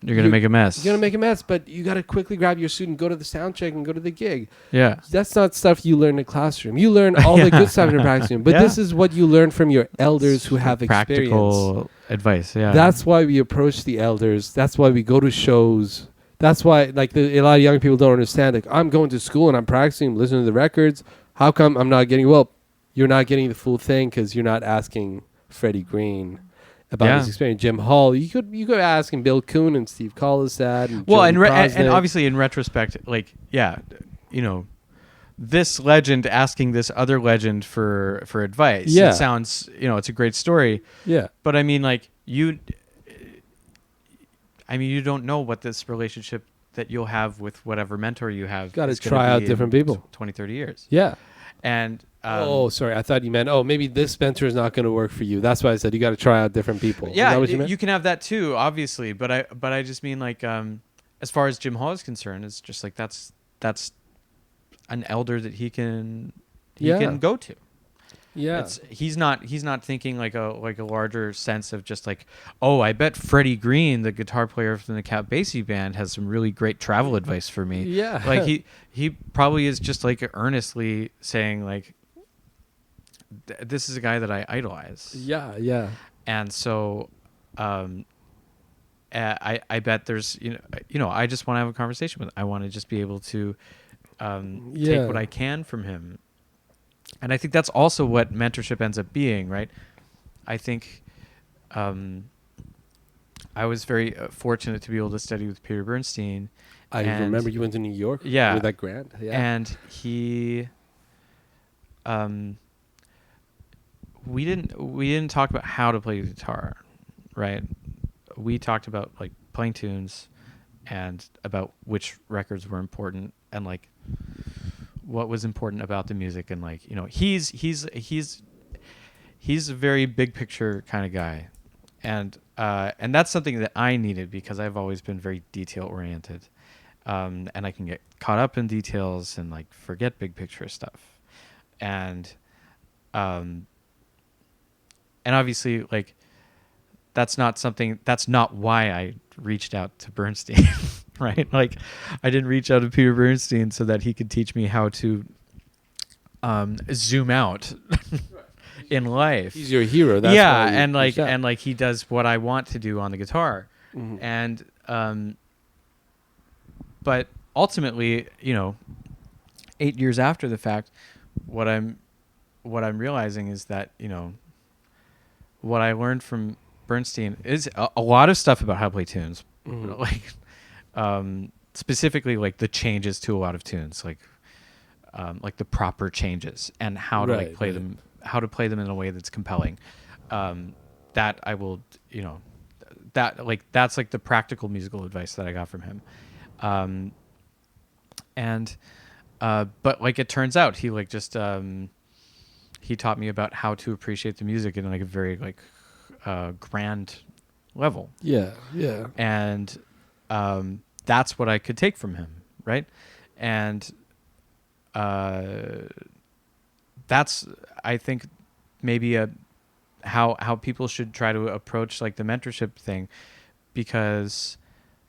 [SPEAKER 1] you're going to make a mess.
[SPEAKER 2] You're going to make a mess, but you got to quickly grab your suit and go to the sound check and go to the gig.
[SPEAKER 1] Yeah.
[SPEAKER 2] That's not stuff you learn in a classroom. You learn all the good stuff in a practice room, but this is what you learn from your elders who have
[SPEAKER 1] practical advice. Yeah.
[SPEAKER 2] That's why we approach the elders. That's why we go to shows. That's why, like, a lot of young people don't understand. Like, I'm going to school and I'm practicing, listening to the records. How come I'm not getting? Well, you're not getting the full thing because you're not asking Freddie Green about his experience. Jim Hall, you could ask him. Bill Kuhn and Steve Collisad.
[SPEAKER 1] And obviously in retrospect, like, this legend asking this other legend for advice.
[SPEAKER 2] Yeah.
[SPEAKER 1] It sounds, it's a great story.
[SPEAKER 2] Yeah.
[SPEAKER 1] But I mean, like, you don't know what this relationship that you'll have with whatever mentor you have.
[SPEAKER 2] Got to try out different people.
[SPEAKER 1] 20, 30 years.
[SPEAKER 2] Yeah.
[SPEAKER 1] And
[SPEAKER 2] sorry. I thought you meant, maybe this mentor is not going to work for you. That's why I said you got to try out different people.
[SPEAKER 1] Yeah,
[SPEAKER 2] is that what you meant?
[SPEAKER 1] You can have that too, obviously. But I just mean, like, as far as Jim Hall is concerned, it's just like that's an elder that he can go to.
[SPEAKER 2] Yeah.
[SPEAKER 1] He's not thinking like a larger sense of just like, oh, I bet Freddie Green, the guitar player from the Count Basie band, has some really great travel advice for me.
[SPEAKER 2] Yeah.
[SPEAKER 1] Like he probably is just like earnestly saying like, this is a guy that I idolize.
[SPEAKER 2] Yeah. Yeah.
[SPEAKER 1] And so, I bet there's I just want to have a conversation with him. I want to just be able to take what I can from him. And I think that's also what mentorship ends up being, right? I think I was very fortunate to be able to study with Peter Bernstein.
[SPEAKER 2] I remember you went to New York with that grant. Yeah.
[SPEAKER 1] And he we didn't talk about how to play the guitar, right? We talked about like playing tunes and about which records were important and like what was important about the music, and like he's a very big picture kind of guy, and that's something that I needed because I've always been very detail oriented, and I can get caught up in details and like forget big picture stuff, and obviously like that's not why I reached out to Bernstein. Right? Like, I didn't reach out to Peter Bernstein so that he could teach me how to zoom out in life.
[SPEAKER 2] He's your hero. That's
[SPEAKER 1] and he does what I want to do on the guitar. Mm-hmm. And but ultimately, 8 years after the fact, what I'm realizing is that, what I learned from Bernstein is a lot of stuff about how to play tunes. Mm-hmm. Like specifically like the changes to a lot of tunes, like the proper changes and how to play them, how to play them in a way that's compelling. That I will, that's like the practical musical advice that I got from him. But like it turns out he like just he taught me about how to appreciate the music in like a very like grand level.
[SPEAKER 2] Yeah, yeah.
[SPEAKER 1] And that's what I could take from him, right? And that's, I think, maybe how people should try to approach like the mentorship thing, because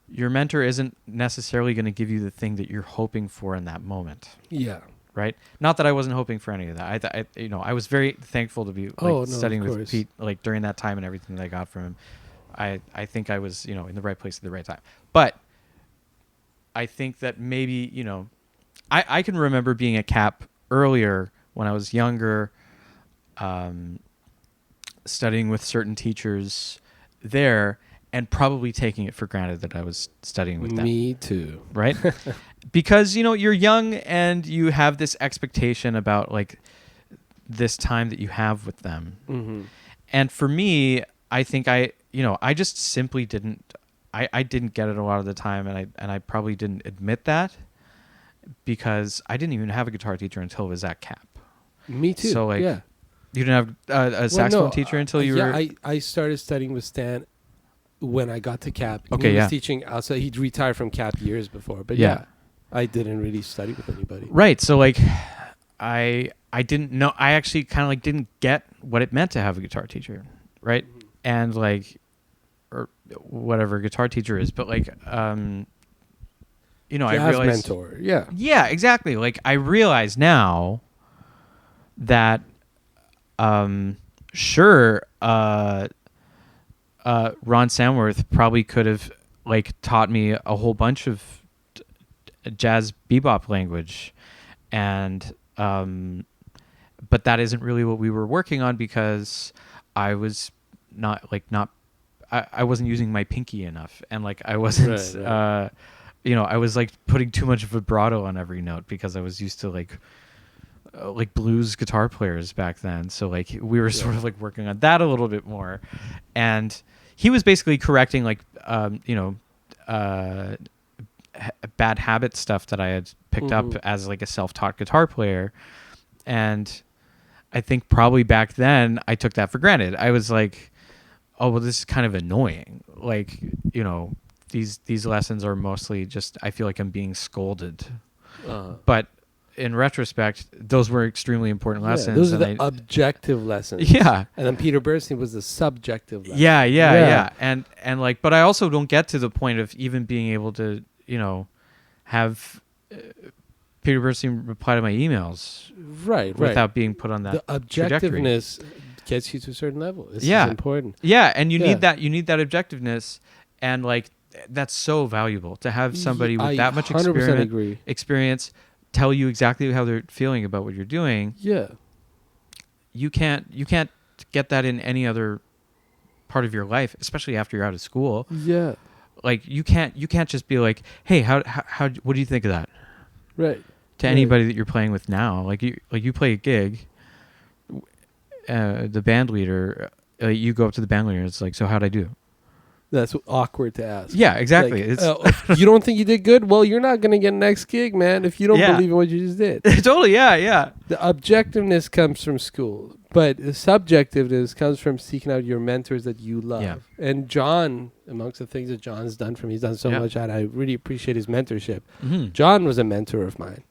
[SPEAKER 1] your mentor isn't necessarily going to give you the thing that you're hoping for in that moment.
[SPEAKER 2] Yeah.
[SPEAKER 1] Right. Not that I wasn't hoping for any of that. I was very thankful to be studying with Pete like during that time and everything that I got from him. I think I was in the right place at the right time. But I think that maybe I can remember being a cap earlier when I was younger, studying with certain teachers there, and probably taking it for granted that I was studying with them.
[SPEAKER 2] Me too.
[SPEAKER 1] Right? Because, you're young and you have this expectation about like this time that you have with them. Mm-hmm. And for me, I think I just simply didn't get it a lot of the time. And I probably didn't admit that because I didn't even have a guitar teacher until I was at CAP.
[SPEAKER 2] Me too.
[SPEAKER 1] So like,
[SPEAKER 2] yeah.
[SPEAKER 1] You didn't have a saxophone teacher until you were...
[SPEAKER 2] I started studying with Stan when I got to Cap.
[SPEAKER 1] Okay,
[SPEAKER 2] he
[SPEAKER 1] yeah.
[SPEAKER 2] was teaching outside. He'd retired from Cap years before, but
[SPEAKER 1] Yeah.
[SPEAKER 2] I didn't really study with anybody.
[SPEAKER 1] Right. So like, I didn't know. I actually kind of like didn't get what it meant to have a guitar teacher, right? And like, or whatever a guitar teacher is, but like, I realized
[SPEAKER 2] mentor. Yeah.
[SPEAKER 1] Yeah, exactly. Like I realize now that, sure, Ron Samworth probably could have like taught me a whole bunch of jazz bebop language, and but that isn't really what we were working on because I was I wasn't using my pinky enough, and like I wasn't
[SPEAKER 2] Right.
[SPEAKER 1] I was like putting too much vibrato on every note because I was used to like blues guitar players back then. So like we were sort of like working on that a little bit more, and he was basically correcting like bad habit stuff that I had picked up as like a self-taught guitar player. And I think probably back then I took that for granted. I was like, oh, well, this is kind of annoying. Like, these lessons are mostly just, I feel like I'm being scolded. But in retrospect, those were extremely important lessons.
[SPEAKER 2] Those are the objective lessons.
[SPEAKER 1] Yeah.
[SPEAKER 2] And then Peter Bernstein was the subjective lesson.
[SPEAKER 1] Yeah. And like, but I also don't get to the point of even being able to, have Peter Bernstein reply to my emails.
[SPEAKER 2] Right.
[SPEAKER 1] Without being put on that
[SPEAKER 2] the objectiveness gets you to a certain level. This is important.
[SPEAKER 1] Yeah, and you need that objectiveness, and like that's so valuable to have somebody with that much experience tell you exactly how they're feeling about what you're doing.
[SPEAKER 2] Yeah.
[SPEAKER 1] You can't get that in any other part of your life, especially after you're out of school.
[SPEAKER 2] Yeah.
[SPEAKER 1] Like you can't just be like, "Hey, how what do you think of that?"
[SPEAKER 2] Right.
[SPEAKER 1] To anybody that you're playing with now. Like you play a gig, the band leader, you go up to the band leader and it's like, "So how'd I do?"
[SPEAKER 2] That's awkward to ask.
[SPEAKER 1] Yeah, exactly.
[SPEAKER 2] Like, you don't think you did good? Well, you're not going to get next gig, man, if you don't believe in what you just did.
[SPEAKER 1] Totally, yeah.
[SPEAKER 2] The objectiveness comes from school, but the subjectiveness comes from seeking out your mentors that you love. Yeah. And John, amongst the things that John's done for me, he's done so much, and I really appreciate his mentorship. Mm-hmm. John was a mentor of mine,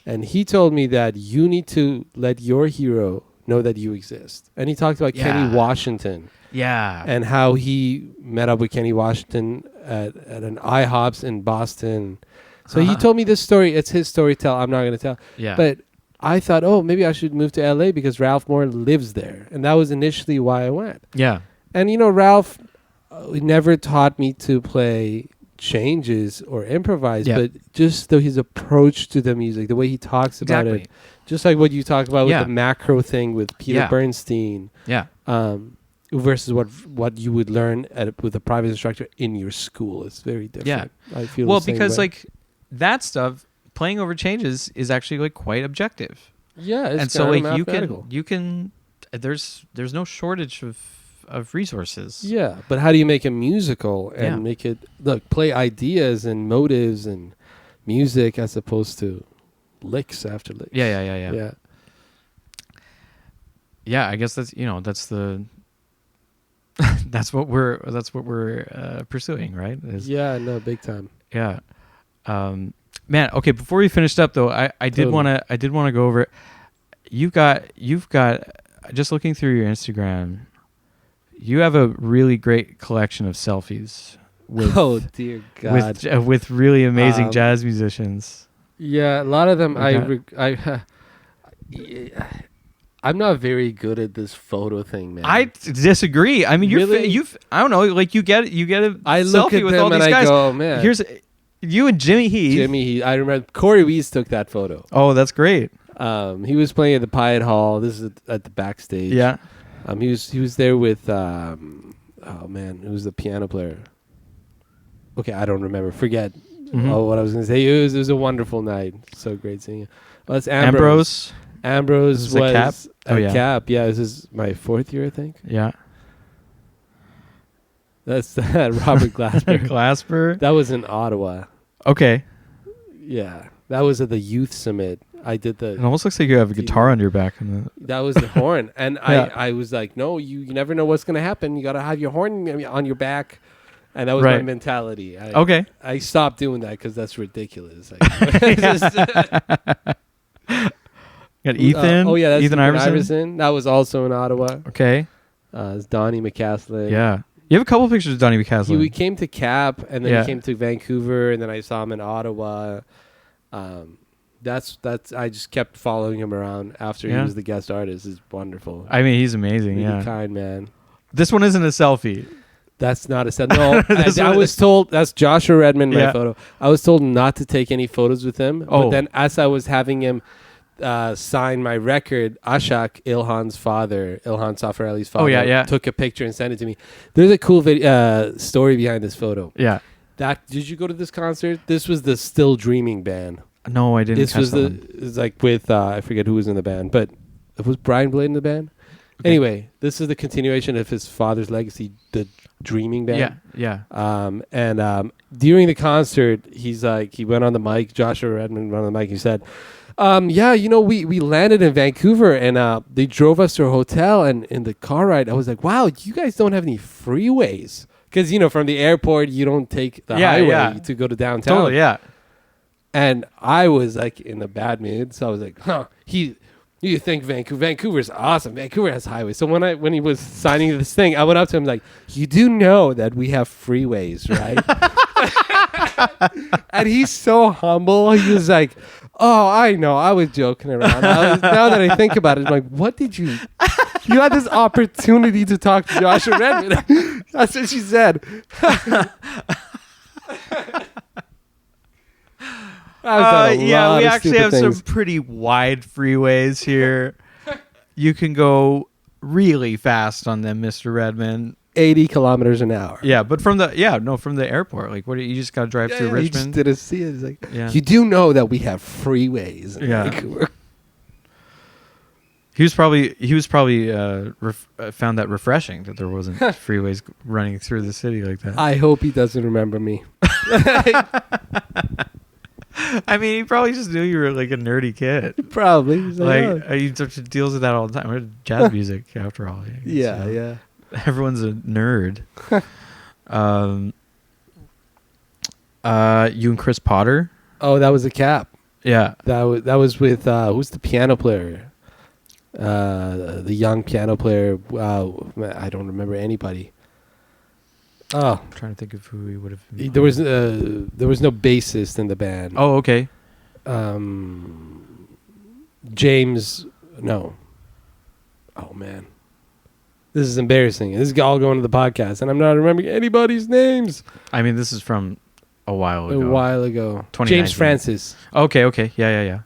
[SPEAKER 2] and he told me that you need to let your hero know that you exist. And he talked about Kenny Washington.
[SPEAKER 1] Yeah.
[SPEAKER 2] And how he met up with Kenny Washington at an IHOPs in Boston. So he told me this story. It's his story tell. I'm not going to tell.
[SPEAKER 1] Yeah.
[SPEAKER 2] But I thought, maybe I should move to LA because Ralph Moore lives there. And that was initially why I went.
[SPEAKER 1] Yeah.
[SPEAKER 2] And, Ralph never taught me to play changes or improvise, but just his approach to the music, the way he talks about it. Just like what you talked about with the macro thing with Peter Bernstein.
[SPEAKER 1] Yeah.
[SPEAKER 2] Versus what you would learn with a private instructor in your school. It's very different.
[SPEAKER 1] Yeah.
[SPEAKER 2] I feel
[SPEAKER 1] because like that stuff, playing over changes is actually like quite objective.
[SPEAKER 2] Yeah, it's
[SPEAKER 1] and so like you can there's no shortage of resources.
[SPEAKER 2] Yeah, but how do you make it musical and make it play ideas and motives and music as opposed to licks after licks?
[SPEAKER 1] Yeah. Yeah, I guess that's the that's what we're pursuing, right?
[SPEAKER 2] Big time.
[SPEAKER 1] Yeah. Man, okay, before we finished up though, I did want to go over it. You've got just looking through your Instagram, you have a really great collection of selfies with
[SPEAKER 2] dear God.
[SPEAKER 1] with really amazing jazz musicians.
[SPEAKER 2] Yeah, a lot of them I'm not very good at this photo thing, man.
[SPEAKER 1] I disagree. I mean, you've I don't know, like you get a selfie with all these guys. I go, oh, man. Here's you and Jimmy Heath.
[SPEAKER 2] I remember Corey Weiss took that photo.
[SPEAKER 1] Oh, that's great.
[SPEAKER 2] He was playing at the Pyatt Hall. This is at the backstage.
[SPEAKER 1] Yeah.
[SPEAKER 2] He was there with who's the piano player? Okay, I don't remember. Forget what I was going to say. It was a wonderful night. So great seeing you. Well, it's Ambrose. Ambrose was
[SPEAKER 1] Cap.
[SPEAKER 2] Cap. Yeah, this is my fourth year, I think.
[SPEAKER 1] Yeah.
[SPEAKER 2] That's Robert Glasper.
[SPEAKER 1] Glasper.
[SPEAKER 2] That was in Ottawa.
[SPEAKER 1] Okay.
[SPEAKER 2] Yeah, that was at the Youth Summit. I did the.
[SPEAKER 1] It almost looks like you have a guitar on your back.
[SPEAKER 2] That was the horn, and I was like, no, you never know what's gonna happen. You gotta have your horn on your back. And that was my
[SPEAKER 1] Right.
[SPEAKER 2] mentality.
[SPEAKER 1] Okay.
[SPEAKER 2] I stopped doing that because that's ridiculous.
[SPEAKER 1] Got Ethan.
[SPEAKER 2] Oh yeah, that's
[SPEAKER 1] Ethan Iverson.
[SPEAKER 2] That was also in Ottawa.
[SPEAKER 1] Okay.
[SPEAKER 2] It's Donnie McCaslin.
[SPEAKER 1] Yeah. You have a couple pictures of Donnie McCaslin.
[SPEAKER 2] We came to Cap, and then
[SPEAKER 1] Yeah.
[SPEAKER 2] he came to Vancouver, and then I saw him in Ottawa. That's I just kept following him around after he
[SPEAKER 1] Yeah.
[SPEAKER 2] was the guest artist. It's wonderful.
[SPEAKER 1] I mean, he's amazing.
[SPEAKER 2] Really
[SPEAKER 1] Yeah.
[SPEAKER 2] kind man.
[SPEAKER 1] This one isn't a selfie.
[SPEAKER 2] That's not a set. No,
[SPEAKER 1] This
[SPEAKER 2] I
[SPEAKER 1] one
[SPEAKER 2] was told that's Joshua Redmond. My
[SPEAKER 1] Yeah.
[SPEAKER 2] photo. I was told not to take any photos with him.
[SPEAKER 1] Oh.
[SPEAKER 2] But then, as I was having him sign my record, Ashak Ilhan's father, Ilhan Safarali's father,
[SPEAKER 1] yeah.
[SPEAKER 2] took a picture and sent it to me. There's a cool story behind this photo.
[SPEAKER 1] Yeah.
[SPEAKER 2] Did you go to this concert? This was the Still Dreaming band.
[SPEAKER 1] No, I didn't.
[SPEAKER 2] This
[SPEAKER 1] catch
[SPEAKER 2] was
[SPEAKER 1] that one.
[SPEAKER 2] it was like with I forget who was in the band, but it was Brian Blade in the band. Okay. Anyway, this is the continuation of his father's legacy, the Dreaming band.
[SPEAKER 1] Yeah.
[SPEAKER 2] During the concert, he went on the mic. Joshua Redmond went on the mic. He said, we landed in Vancouver and they drove us to a hotel, and in the car ride, I was like, wow, you guys don't have any freeways. Because, from the airport, you don't take the highway to go to downtown.
[SPEAKER 1] Totally, yeah.
[SPEAKER 2] And I was like in a bad mood. So I was like, you think Vancouver's awesome. Vancouver has highways. So when he was signing this thing, I went up to him like, you do know that we have freeways, right? And he's so humble. He was like, oh, I know. I was joking around. Now that I think about it, I'm like, what did you... You had this opportunity to talk to Joshua Redmond. That's what she said.
[SPEAKER 1] We actually have some pretty wide freeways here. You can go really fast on them, Mr. Redmond.
[SPEAKER 2] 80 kilometers an hour.
[SPEAKER 1] Yeah, but from the airport. Like, what? You just got to drive through
[SPEAKER 2] You
[SPEAKER 1] Richmond.
[SPEAKER 2] just didn't see it. It's like,
[SPEAKER 1] Yeah.
[SPEAKER 2] you do know that we have freeways in Vancouver.
[SPEAKER 1] He was probably found that refreshing that there wasn't freeways running through the city like that.
[SPEAKER 2] I hope he doesn't remember me.
[SPEAKER 1] I mean, he probably just knew you were like a nerdy kid.
[SPEAKER 2] Probably. He's
[SPEAKER 1] Like he deals with that all the time. We're jazz music, after all.
[SPEAKER 2] Yeah,
[SPEAKER 1] So
[SPEAKER 2] yeah.
[SPEAKER 1] everyone's a nerd. You and Chris Potter.
[SPEAKER 2] Oh, that was a Cap.
[SPEAKER 1] Yeah.
[SPEAKER 2] That was with who's the piano player? The young piano player. I don't remember anybody. Oh,
[SPEAKER 1] I'm trying to think of who he would have been.
[SPEAKER 2] there was no bassist in the band.
[SPEAKER 1] Oh, okay.
[SPEAKER 2] James, no. Oh man, this is embarrassing. This is all going to the podcast, and I'm not remembering anybody's names.
[SPEAKER 1] I mean, this is from a while ago.
[SPEAKER 2] A while ago.
[SPEAKER 1] 2019.
[SPEAKER 2] James Francis.
[SPEAKER 1] Okay. Yeah.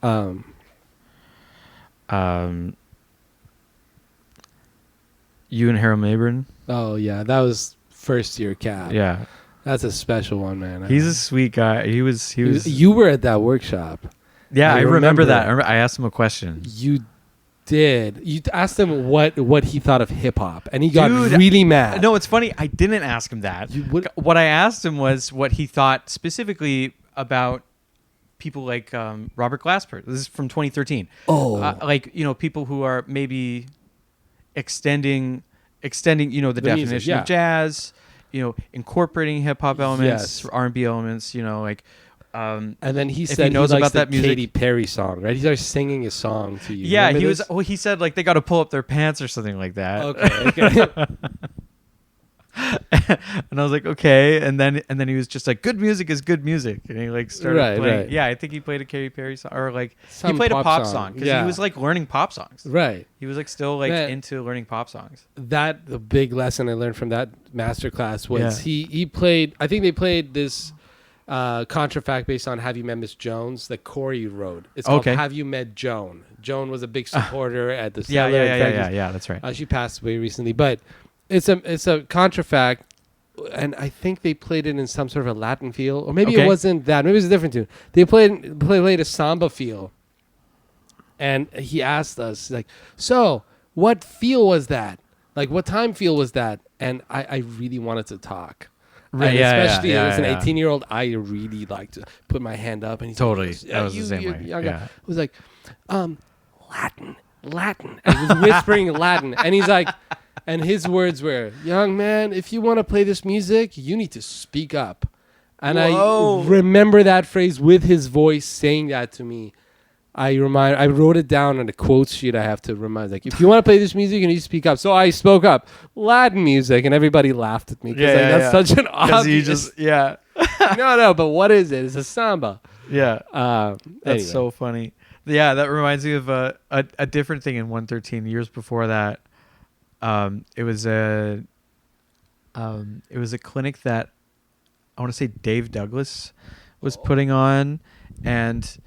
[SPEAKER 1] You and Harold Mabern.
[SPEAKER 2] Oh yeah, that was first year Cap.
[SPEAKER 1] Yeah.
[SPEAKER 2] That's a special one, man.
[SPEAKER 1] He's a sweet guy. He was.
[SPEAKER 2] You were at that workshop.
[SPEAKER 1] Yeah, I remember that.
[SPEAKER 2] that.
[SPEAKER 1] I asked him a question.
[SPEAKER 2] You did. You asked him what he thought of hip hop, and he got
[SPEAKER 1] Dude,
[SPEAKER 2] really mad.
[SPEAKER 1] No, it's funny. I didn't ask him that. What I asked him was what he thought specifically about people like Robert Glasper. This is from 2013.
[SPEAKER 2] Oh,
[SPEAKER 1] People who are maybe extending, the definition
[SPEAKER 2] music, yeah.
[SPEAKER 1] of jazz. Incorporating hip hop elements,
[SPEAKER 2] Yes.
[SPEAKER 1] R&B elements.
[SPEAKER 2] and then he
[SPEAKER 1] if
[SPEAKER 2] said
[SPEAKER 1] he knows
[SPEAKER 2] likes
[SPEAKER 1] about that
[SPEAKER 2] the
[SPEAKER 1] music.
[SPEAKER 2] Katy Perry song, right? He started singing a song to you.
[SPEAKER 1] Yeah,
[SPEAKER 2] Remember this?
[SPEAKER 1] he said like they got to pull up their pants or something like that.
[SPEAKER 2] Okay.
[SPEAKER 1] And I was like, okay. And then he was just like, good music is good music. And he like started
[SPEAKER 2] Right,
[SPEAKER 1] playing.
[SPEAKER 2] right.
[SPEAKER 1] Yeah, I think he played a Katy Perry song or like
[SPEAKER 2] Some
[SPEAKER 1] he played a
[SPEAKER 2] pop
[SPEAKER 1] pop
[SPEAKER 2] song.
[SPEAKER 1] song because
[SPEAKER 2] Yeah.
[SPEAKER 1] he was like learning pop songs.
[SPEAKER 2] Right.
[SPEAKER 1] He was like still like
[SPEAKER 2] Man.
[SPEAKER 1] into learning pop songs.
[SPEAKER 2] The big lesson I learned from that masterclass was
[SPEAKER 1] Yeah.
[SPEAKER 2] he played. I think they played this contrafact based on "Have You Met Miss Jones?" that Corey wrote. It's called
[SPEAKER 1] Okay.
[SPEAKER 2] "Have You Met Joan?" Joan was a big supporter at the
[SPEAKER 1] Yeah,
[SPEAKER 2] Cellar and Frankie's.
[SPEAKER 1] yeah. That's right.
[SPEAKER 2] She passed away recently, but it's a contrafact, and I think they played it in some sort of a Latin feel, or maybe
[SPEAKER 1] Okay.
[SPEAKER 2] it wasn't that. Maybe it was a different tune. They played a samba feel, and he asked us like, "So, what feel was that? Like, what time feel was that?" And I really wanted to talk.
[SPEAKER 1] Right,
[SPEAKER 2] And
[SPEAKER 1] yeah,
[SPEAKER 2] especially
[SPEAKER 1] yeah,
[SPEAKER 2] as an
[SPEAKER 1] yeah.
[SPEAKER 2] 18-year-old, I really liked to put my hand up, and he's
[SPEAKER 1] Totally.
[SPEAKER 2] like,
[SPEAKER 1] That was the same way.
[SPEAKER 2] young
[SPEAKER 1] Yeah.
[SPEAKER 2] guy. I was like, Latin. And he was whispering Latin, and he's like, And his words were, "Young man, if you want to play this music, you need to speak up." And
[SPEAKER 1] Whoa.
[SPEAKER 2] I remember that phrase with his voice saying that to me. I wrote it down on a quote sheet. I have to remind, like, if you want to play this music, you need to speak up. So I spoke up, Latin music, and everybody laughed at me because that's such an obvious. No, but what is it? It's a samba.
[SPEAKER 1] Yeah,
[SPEAKER 2] That's
[SPEAKER 1] that's so funny. Yeah, that reminds me of a different thing in 113. Years before that, it was a clinic that I want to say Dave Douglas was putting on, and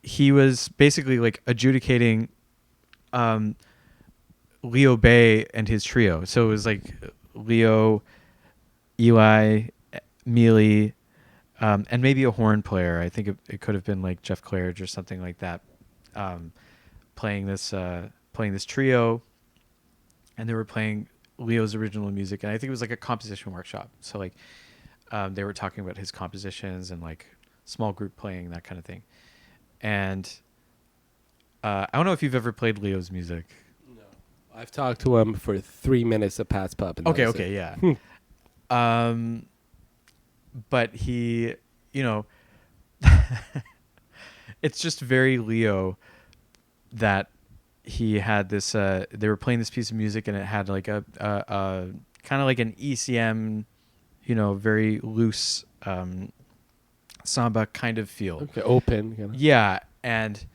[SPEAKER 1] he was basically like adjudicating Leo Bay and his trio. So it was like Leo, Eli, Mealy, and maybe a horn player. I think it could have been like Jeff Claridge or something like that, playing this trio, and they were playing Leo's original music. And I think it was like a composition workshop. So like they were talking about his compositions and like small group playing, that kind of thing. And I don't know if you've ever played Leo's music.
[SPEAKER 2] No, I've talked to him for 3 minutes at Pat's Pub. And
[SPEAKER 1] Okay, yeah. But he, it's just very Leo that he had this. They were playing this piece of music, and it had like a kind of like an ECM, very loose samba kind of feel.
[SPEAKER 2] Okay, open.
[SPEAKER 1] Yeah, and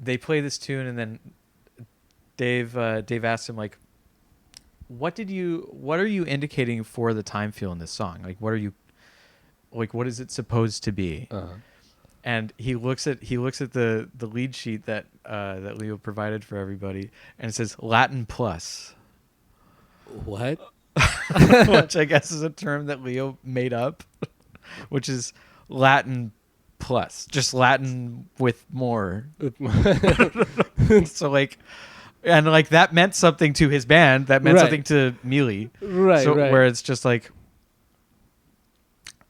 [SPEAKER 1] they play this tune, and then Dave asked him like, what are you indicating for the time feel in this song? Like, what is it supposed to be?
[SPEAKER 2] Uh-huh.
[SPEAKER 1] And he looks at the lead sheet that Leo provided for everybody, and it says Latin plus.
[SPEAKER 2] What?
[SPEAKER 1] Which I guess is a term that Leo made up, which is Latin plus, just Latin with more. So like, and like that meant something to his band. That meant something to Mealy.
[SPEAKER 2] Right.
[SPEAKER 1] So where it's just like,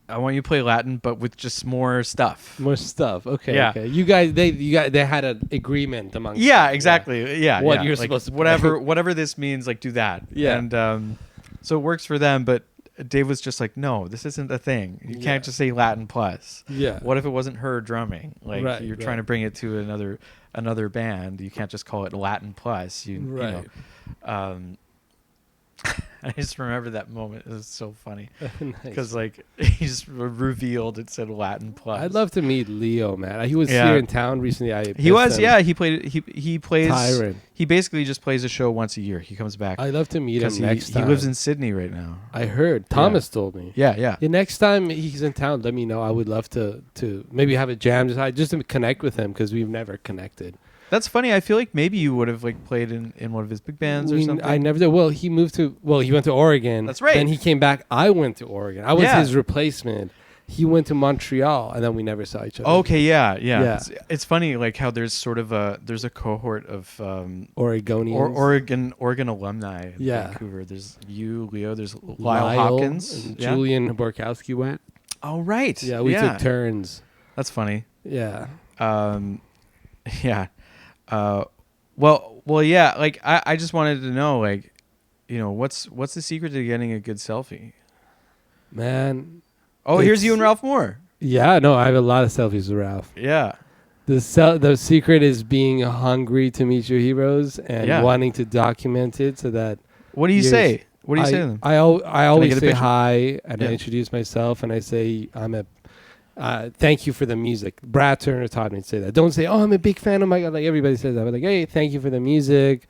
[SPEAKER 1] I want you to play Latin, but with just more stuff.
[SPEAKER 2] More stuff. Okay.
[SPEAKER 1] Yeah.
[SPEAKER 2] Okay. You guys, they had an agreement amongst.
[SPEAKER 1] Yeah. Exactly. Yeah.
[SPEAKER 2] What you're
[SPEAKER 1] like,
[SPEAKER 2] supposed to play.
[SPEAKER 1] whatever this means, like do that.
[SPEAKER 2] Yeah.
[SPEAKER 1] And so it works for them, but Dave was just like, no, this isn't a thing. You can't just say Latin plus.
[SPEAKER 2] Yeah.
[SPEAKER 1] What if it wasn't her drumming? Like you're
[SPEAKER 2] right.
[SPEAKER 1] trying to bring it to another band. You can't just call it Latin plus. You know. I just remember that moment. It was so funny because like he just revealed it said Latin plus.
[SPEAKER 2] I'd love to meet Leo, man. He was here in town recently. He
[SPEAKER 1] plays
[SPEAKER 2] Tyrant.
[SPEAKER 1] He basically just plays a show once a year. He comes back.
[SPEAKER 2] I'd love to meet him next time.
[SPEAKER 1] He lives in Sydney right now.
[SPEAKER 2] I heard Thomas told me.
[SPEAKER 1] Yeah.
[SPEAKER 2] Next time he's in town, let me know. I would love to maybe have a jam just to connect with him because we've never connected.
[SPEAKER 1] That's funny. I feel like maybe you would have like played in one of his big bands or something.
[SPEAKER 2] I never did. Well, he went to Oregon.
[SPEAKER 1] That's right.
[SPEAKER 2] Then he came back. I went to Oregon. I was his replacement. He went to Montreal, and then we never saw each other.
[SPEAKER 1] Okay, yeah. It's funny, like how there's sort of a cohort of
[SPEAKER 2] Oregonians,
[SPEAKER 1] Oregon alumni in Vancouver. There's you, Leo. There's Lyle Hawkins,
[SPEAKER 2] and Julian Borkowski went.
[SPEAKER 1] Oh right.
[SPEAKER 2] Yeah, we took turns.
[SPEAKER 1] That's funny.
[SPEAKER 2] Yeah.
[SPEAKER 1] Yeah. Well, yeah. Like I just wanted to know, like, what's the secret to getting a good selfie?
[SPEAKER 2] Man.
[SPEAKER 1] Oh, here's you and Ralph Moore.
[SPEAKER 2] Yeah, no, I have a lot of selfies with Ralph.
[SPEAKER 1] Yeah.
[SPEAKER 2] The secret is being hungry to meet your heroes and wanting to document it so that.
[SPEAKER 1] What do you say? What do you say to them?
[SPEAKER 2] I always say hi and I introduce myself and I say I'm a. Thank you for the music. Brad Turner taught me to say that. Don't say, "Oh, I'm a big fan." Oh my God, like everybody says that. But like, hey, thank you for the music.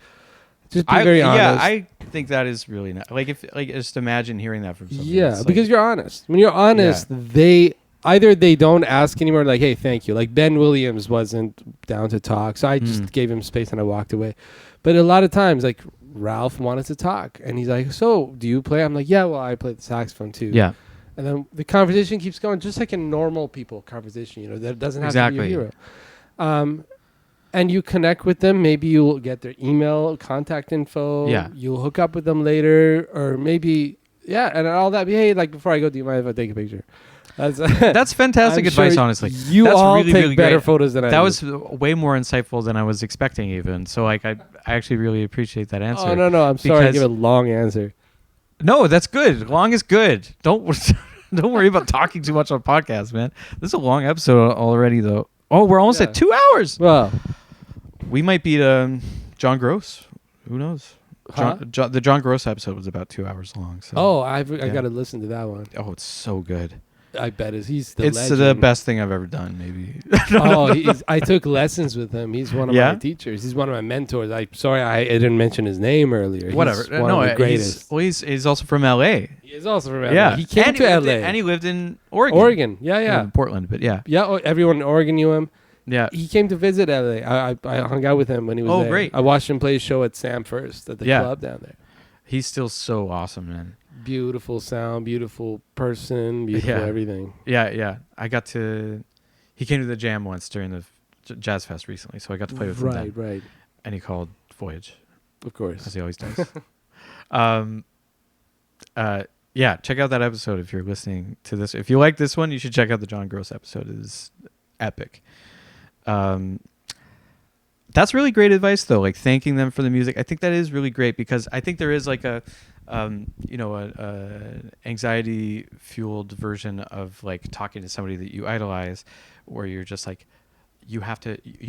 [SPEAKER 2] Just be very honest.
[SPEAKER 1] Yeah, I think that is really nice. Like just imagine hearing that from somebody.
[SPEAKER 2] Yeah, because you're honest. When you're honest, they don't ask anymore. Like, hey, thank you. Like Ben Williams wasn't down to talk, so I just gave him space and I walked away. But a lot of times, like Ralph wanted to talk, and he's like, "So, do you play?" I'm like, "Yeah, well, I play the saxophone too."
[SPEAKER 1] Yeah.
[SPEAKER 2] And then the conversation keeps going, just like a normal people conversation, that doesn't have to be your hero. And you connect with them. Maybe you'll get their email, contact info.
[SPEAKER 1] Yeah.
[SPEAKER 2] You'll hook up with them later. Or maybe yeah, and all that. Hey, like before I go, do you mind if I take a picture?
[SPEAKER 1] That's fantastic
[SPEAKER 2] I'm
[SPEAKER 1] advice,
[SPEAKER 2] sure
[SPEAKER 1] honestly.
[SPEAKER 2] You
[SPEAKER 1] That's
[SPEAKER 2] all
[SPEAKER 1] really,
[SPEAKER 2] take
[SPEAKER 1] really
[SPEAKER 2] better
[SPEAKER 1] great.
[SPEAKER 2] photos than I do.
[SPEAKER 1] That was way more insightful than I was expecting, even. So, like, I actually really appreciate that answer.
[SPEAKER 2] Oh no, I'm sorry. I give a long answer.
[SPEAKER 1] No, that's good. Long is good. Don't don't worry about talking too much on podcasts, man. This is a long episode already, though. Oh, we're almost at 2 hours.
[SPEAKER 2] Well,
[SPEAKER 1] We might beat John Gross. Who knows?
[SPEAKER 2] huh?
[SPEAKER 1] The John Gross episode was about 2 hours long. So.
[SPEAKER 2] Oh, I got to listen to that one.
[SPEAKER 1] Oh, it's so good.
[SPEAKER 2] I bet he's the
[SPEAKER 1] It's
[SPEAKER 2] legend.
[SPEAKER 1] the best thing I've ever done, maybe.
[SPEAKER 2] I took lessons with him. He's one of my teachers. He's one of my mentors. I didn't mention his name earlier.
[SPEAKER 1] Whatever.
[SPEAKER 2] He's one of the greatest.
[SPEAKER 1] He's also from L.A.
[SPEAKER 2] He is also from LA.
[SPEAKER 1] Yeah.
[SPEAKER 2] He came to LA.
[SPEAKER 1] And he lived in Oregon.
[SPEAKER 2] Oregon. Yeah.
[SPEAKER 1] Portland, but yeah.
[SPEAKER 2] Yeah, everyone in Oregon knew him.
[SPEAKER 1] Yeah.
[SPEAKER 2] He came to visit LA. I hung out with him when he was there.
[SPEAKER 1] Great.
[SPEAKER 2] I watched him play a show at Sam First at the club down there.
[SPEAKER 1] He's still so awesome, man.
[SPEAKER 2] Beautiful sound, beautiful person, beautiful everything.
[SPEAKER 1] Yeah. He came to the jam once during the Jazz Fest recently, so I got to play with him then.
[SPEAKER 2] Right.
[SPEAKER 1] And he called Voyage.
[SPEAKER 2] Of course.
[SPEAKER 1] As he always does. Check out that episode if you're listening to this. If you like this one, you should check out the John Gross episode. It is epic. That's really great advice, though, like thanking them for the music. I think that is really great because I think there is like a anxiety-fueled version of like talking to somebody that you idolize, where you're just like, you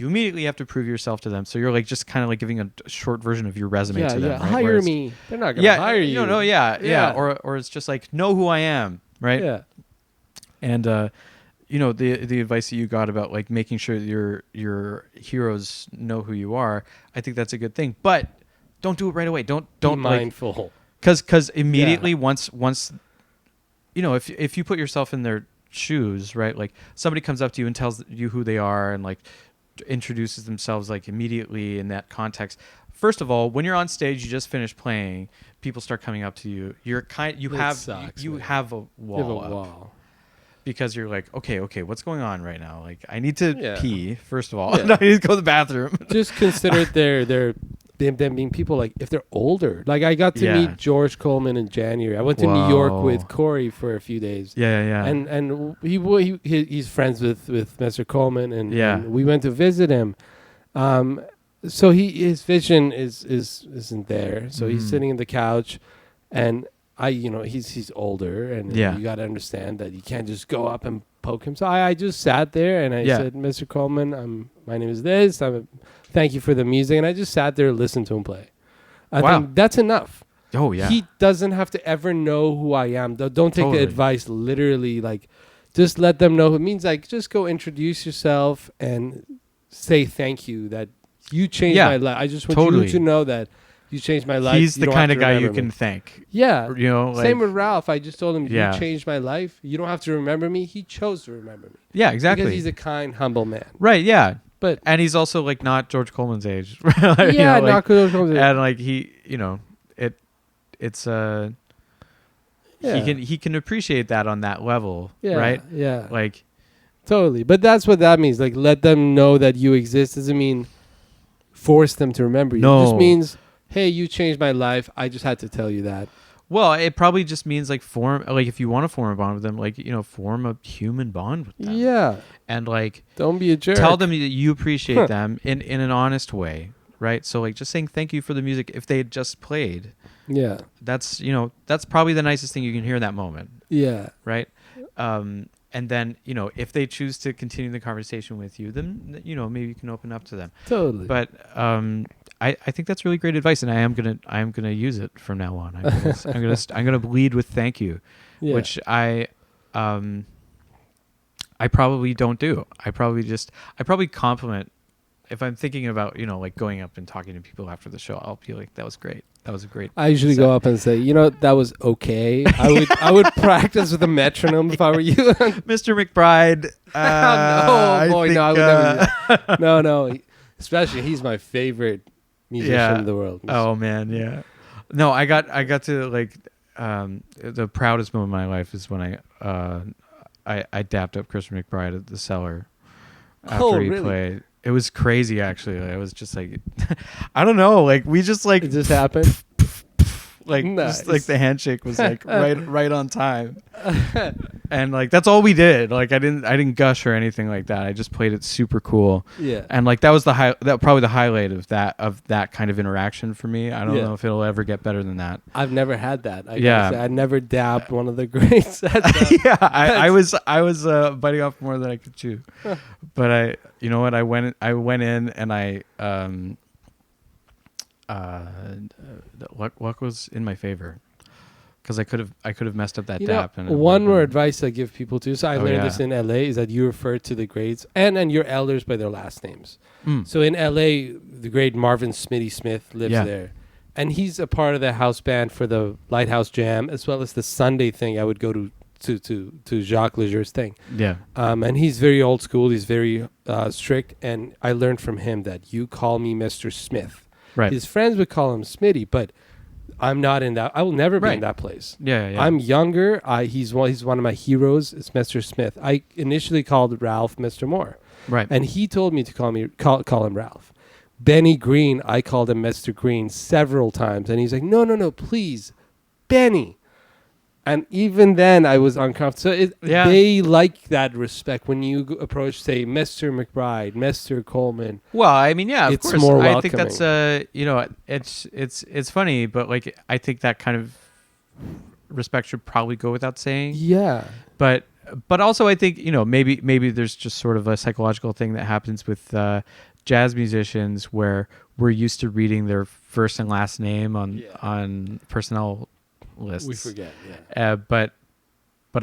[SPEAKER 1] immediately have to prove yourself to them. So you're like just kind of like giving a short version of your resume to them. Right?
[SPEAKER 2] Hire me. They're not gonna hire you.
[SPEAKER 1] Yeah. Or it's just like, know who I am, right?
[SPEAKER 2] Yeah.
[SPEAKER 1] And the advice that you got about like making sure that your heroes know who you are, I think that's a good thing. But don't do it right away. Don't
[SPEAKER 2] be mindful.
[SPEAKER 1] Because immediately once if you put yourself in their shoes, right? Like somebody comes up to you and tells you who they are and like introduces themselves like immediately in that context. First of all, when you're on stage, you just finished playing, people start coming up to you. You have a wall. Because you're like, okay, what's going on right now? Like, I need to pee, first of all. I need to go to the bathroom.
[SPEAKER 2] Just consider them being people, like, if they're older. Like, I got to meet George Coleman in January. I went to New York with Corey for a few days.
[SPEAKER 1] Yeah.
[SPEAKER 2] And he's friends with Mr. Coleman, and we went to visit him. So his vision isn't there. So he's sitting in the couch, and he's older, and you got to understand that you can't just go up and poke him. So I just sat there and I said, Mr. Coleman, my name is this. Thank you for the music. And I just sat there and listened to him play. I think that's enough.
[SPEAKER 1] Oh, yeah.
[SPEAKER 2] He doesn't have to ever know who I am. Don't take the advice literally. Like, just let them know. It means like, just go introduce yourself and say thank you that you changed my life. I just want you to know that you changed my life.
[SPEAKER 1] He's the kind of guy you can thank.
[SPEAKER 2] Yeah.
[SPEAKER 1] Like,
[SPEAKER 2] same with Ralph. I just told him, you changed my life. You don't have to remember me. He chose to remember me.
[SPEAKER 1] Yeah, exactly.
[SPEAKER 2] Because he's a kind, humble man.
[SPEAKER 1] Right, yeah. And he's also like not George Coleman's age. Not George Coleman's age. And like he can appreciate that on that level, right?
[SPEAKER 2] Yeah.
[SPEAKER 1] Like
[SPEAKER 2] totally. But that's what that means. Like, let them know that you exist doesn't mean force them to remember you.
[SPEAKER 1] No.
[SPEAKER 2] It just means, hey, you changed my life. I just had to tell you that.
[SPEAKER 1] Well, it probably just means like if you want to form a bond with them, like, form a human bond with them.
[SPEAKER 2] Yeah.
[SPEAKER 1] And like,
[SPEAKER 2] don't be a jerk.
[SPEAKER 1] Tell them that you appreciate them in an honest way, right? So like just saying thank you for the music if they had just played.
[SPEAKER 2] Yeah.
[SPEAKER 1] That's probably the nicest thing you can hear in that moment.
[SPEAKER 2] Yeah.
[SPEAKER 1] Right? And then, if they choose to continue the conversation with you, then, maybe you can open up to them.
[SPEAKER 2] Totally.
[SPEAKER 1] But I think that's really great advice, and I am gonna use it from now on. I'm gonna lead with thank you, which I probably don't do. I probably compliment. If I'm thinking about like going up and talking to people after the show, I'll be like, that was great. That was a great.
[SPEAKER 2] I usually go up and say, that was okay. I would practice with a metronome if I were you.
[SPEAKER 1] Mr. McBride.
[SPEAKER 2] I would never do that. No. Especially, he's my favorite musician in the world.
[SPEAKER 1] Oh man, yeah. No, I got to like the proudest moment of my life is when I dapped up Chris McBride at the Cellar after he played. It was crazy, actually. I was just like, I don't know, like we just like
[SPEAKER 2] it just happened.
[SPEAKER 1] Like
[SPEAKER 2] Nice.
[SPEAKER 1] just like the handshake was like right on time. And like that's all we did. Like I didn't gush or anything like that. I just played it super cool.
[SPEAKER 2] Yeah.
[SPEAKER 1] And like that was probably the highlight of that kind of interaction for me. I don't know if it'll ever get better than that.
[SPEAKER 2] I've never had that.
[SPEAKER 1] Yeah.
[SPEAKER 2] I never dabbed one of the greats.
[SPEAKER 1] Yeah, I was biting off more than I could chew. But you know what? I went in and I luck was in my favor. Because I could have messed up that dap. And
[SPEAKER 2] one more advice I give people too. So I learned this in LA is that you refer to the greats and your elders by their last names. So in LA, the great Marvin Smitty Smith lives there, and he's a part of the house band for the Lighthouse Jam as well as the Sunday thing. I would go to Jacques Leger's thing. Yeah. And he's very old school. He's very strict, and I learned from him that you call me Mr. Smith. Right. His friends would call him Smitty, but I'm not in that. I will never be in that place. Yeah. I'm younger. He's one of my heroes. It's Mr. Smith. I initially called Ralph Mr. Moore. Right. And he told me to call him Ralph. Benny Green, I called him Mr. Green several times. And he's like, no, please, Benny. And even then, I was uncomfortable. So they like that respect when you approach, say, Mr. McBride, Mr. Coleman.
[SPEAKER 1] Well, I mean, yeah, of course.
[SPEAKER 2] More
[SPEAKER 1] I think that's it's funny, but like I think that kind of respect should probably go without saying. Yeah. But also, I think maybe there's just sort of a psychological thing that happens with jazz musicians where we're used to reading their first and last name on personnel lists.
[SPEAKER 2] We forget,
[SPEAKER 1] but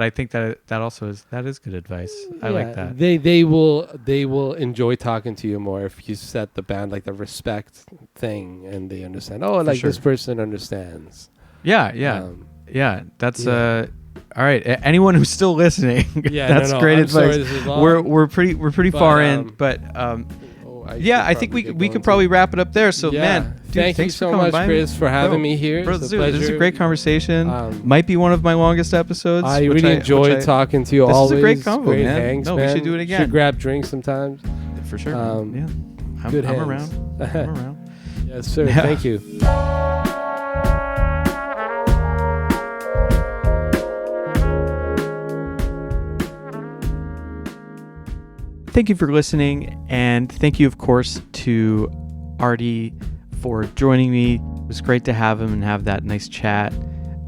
[SPEAKER 1] I think that also is good advice. I like that.
[SPEAKER 2] They will enjoy talking to you more if you set the band like the respect thing and they understand. Oh, like this person understands. Yeah. That's all right. Anyone who's still listening, that's great advice. Sorry, we're pretty far in, but I think we could probably wrap it up there. So man, thank you so much, Chris, for having me here.
[SPEAKER 1] Bro, this is a great conversation. Might be one of my longest episodes.
[SPEAKER 2] I really enjoyed talking to you. This
[SPEAKER 1] is a great convo,
[SPEAKER 2] great
[SPEAKER 1] man.
[SPEAKER 2] Hangs,
[SPEAKER 1] we should do it again.
[SPEAKER 2] Should grab drinks sometimes.
[SPEAKER 1] For sure. I'm around. I'm around.
[SPEAKER 2] Yes, sir. Yeah. Thank you.
[SPEAKER 1] Thank you for listening, and thank you, of course, to Artie for joining me. It was great to have him and have that nice chat.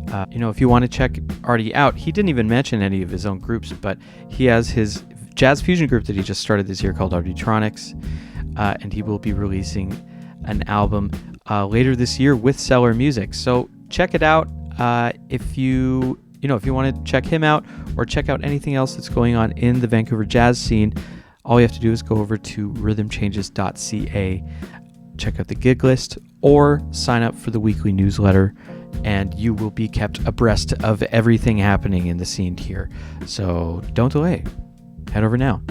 [SPEAKER 1] If you want to check Artie out, he didn't even mention any of his own groups, but he has his jazz fusion group that he just started this year called Artetronics, and he will be releasing an album later this year with Cellar Music. So check it out if you want to check him out or check out anything else that's going on in the Vancouver jazz scene. All you have to do is go over to rhythmchanges.ca, check out the gig list, or sign up for the weekly newsletter, and you will be kept abreast of everything happening in the scene here. So don't delay. Head over now.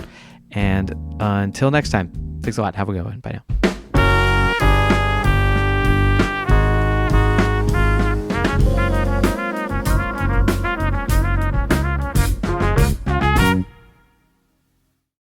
[SPEAKER 1] And until next time, thanks a lot. Have a good one. Bye now.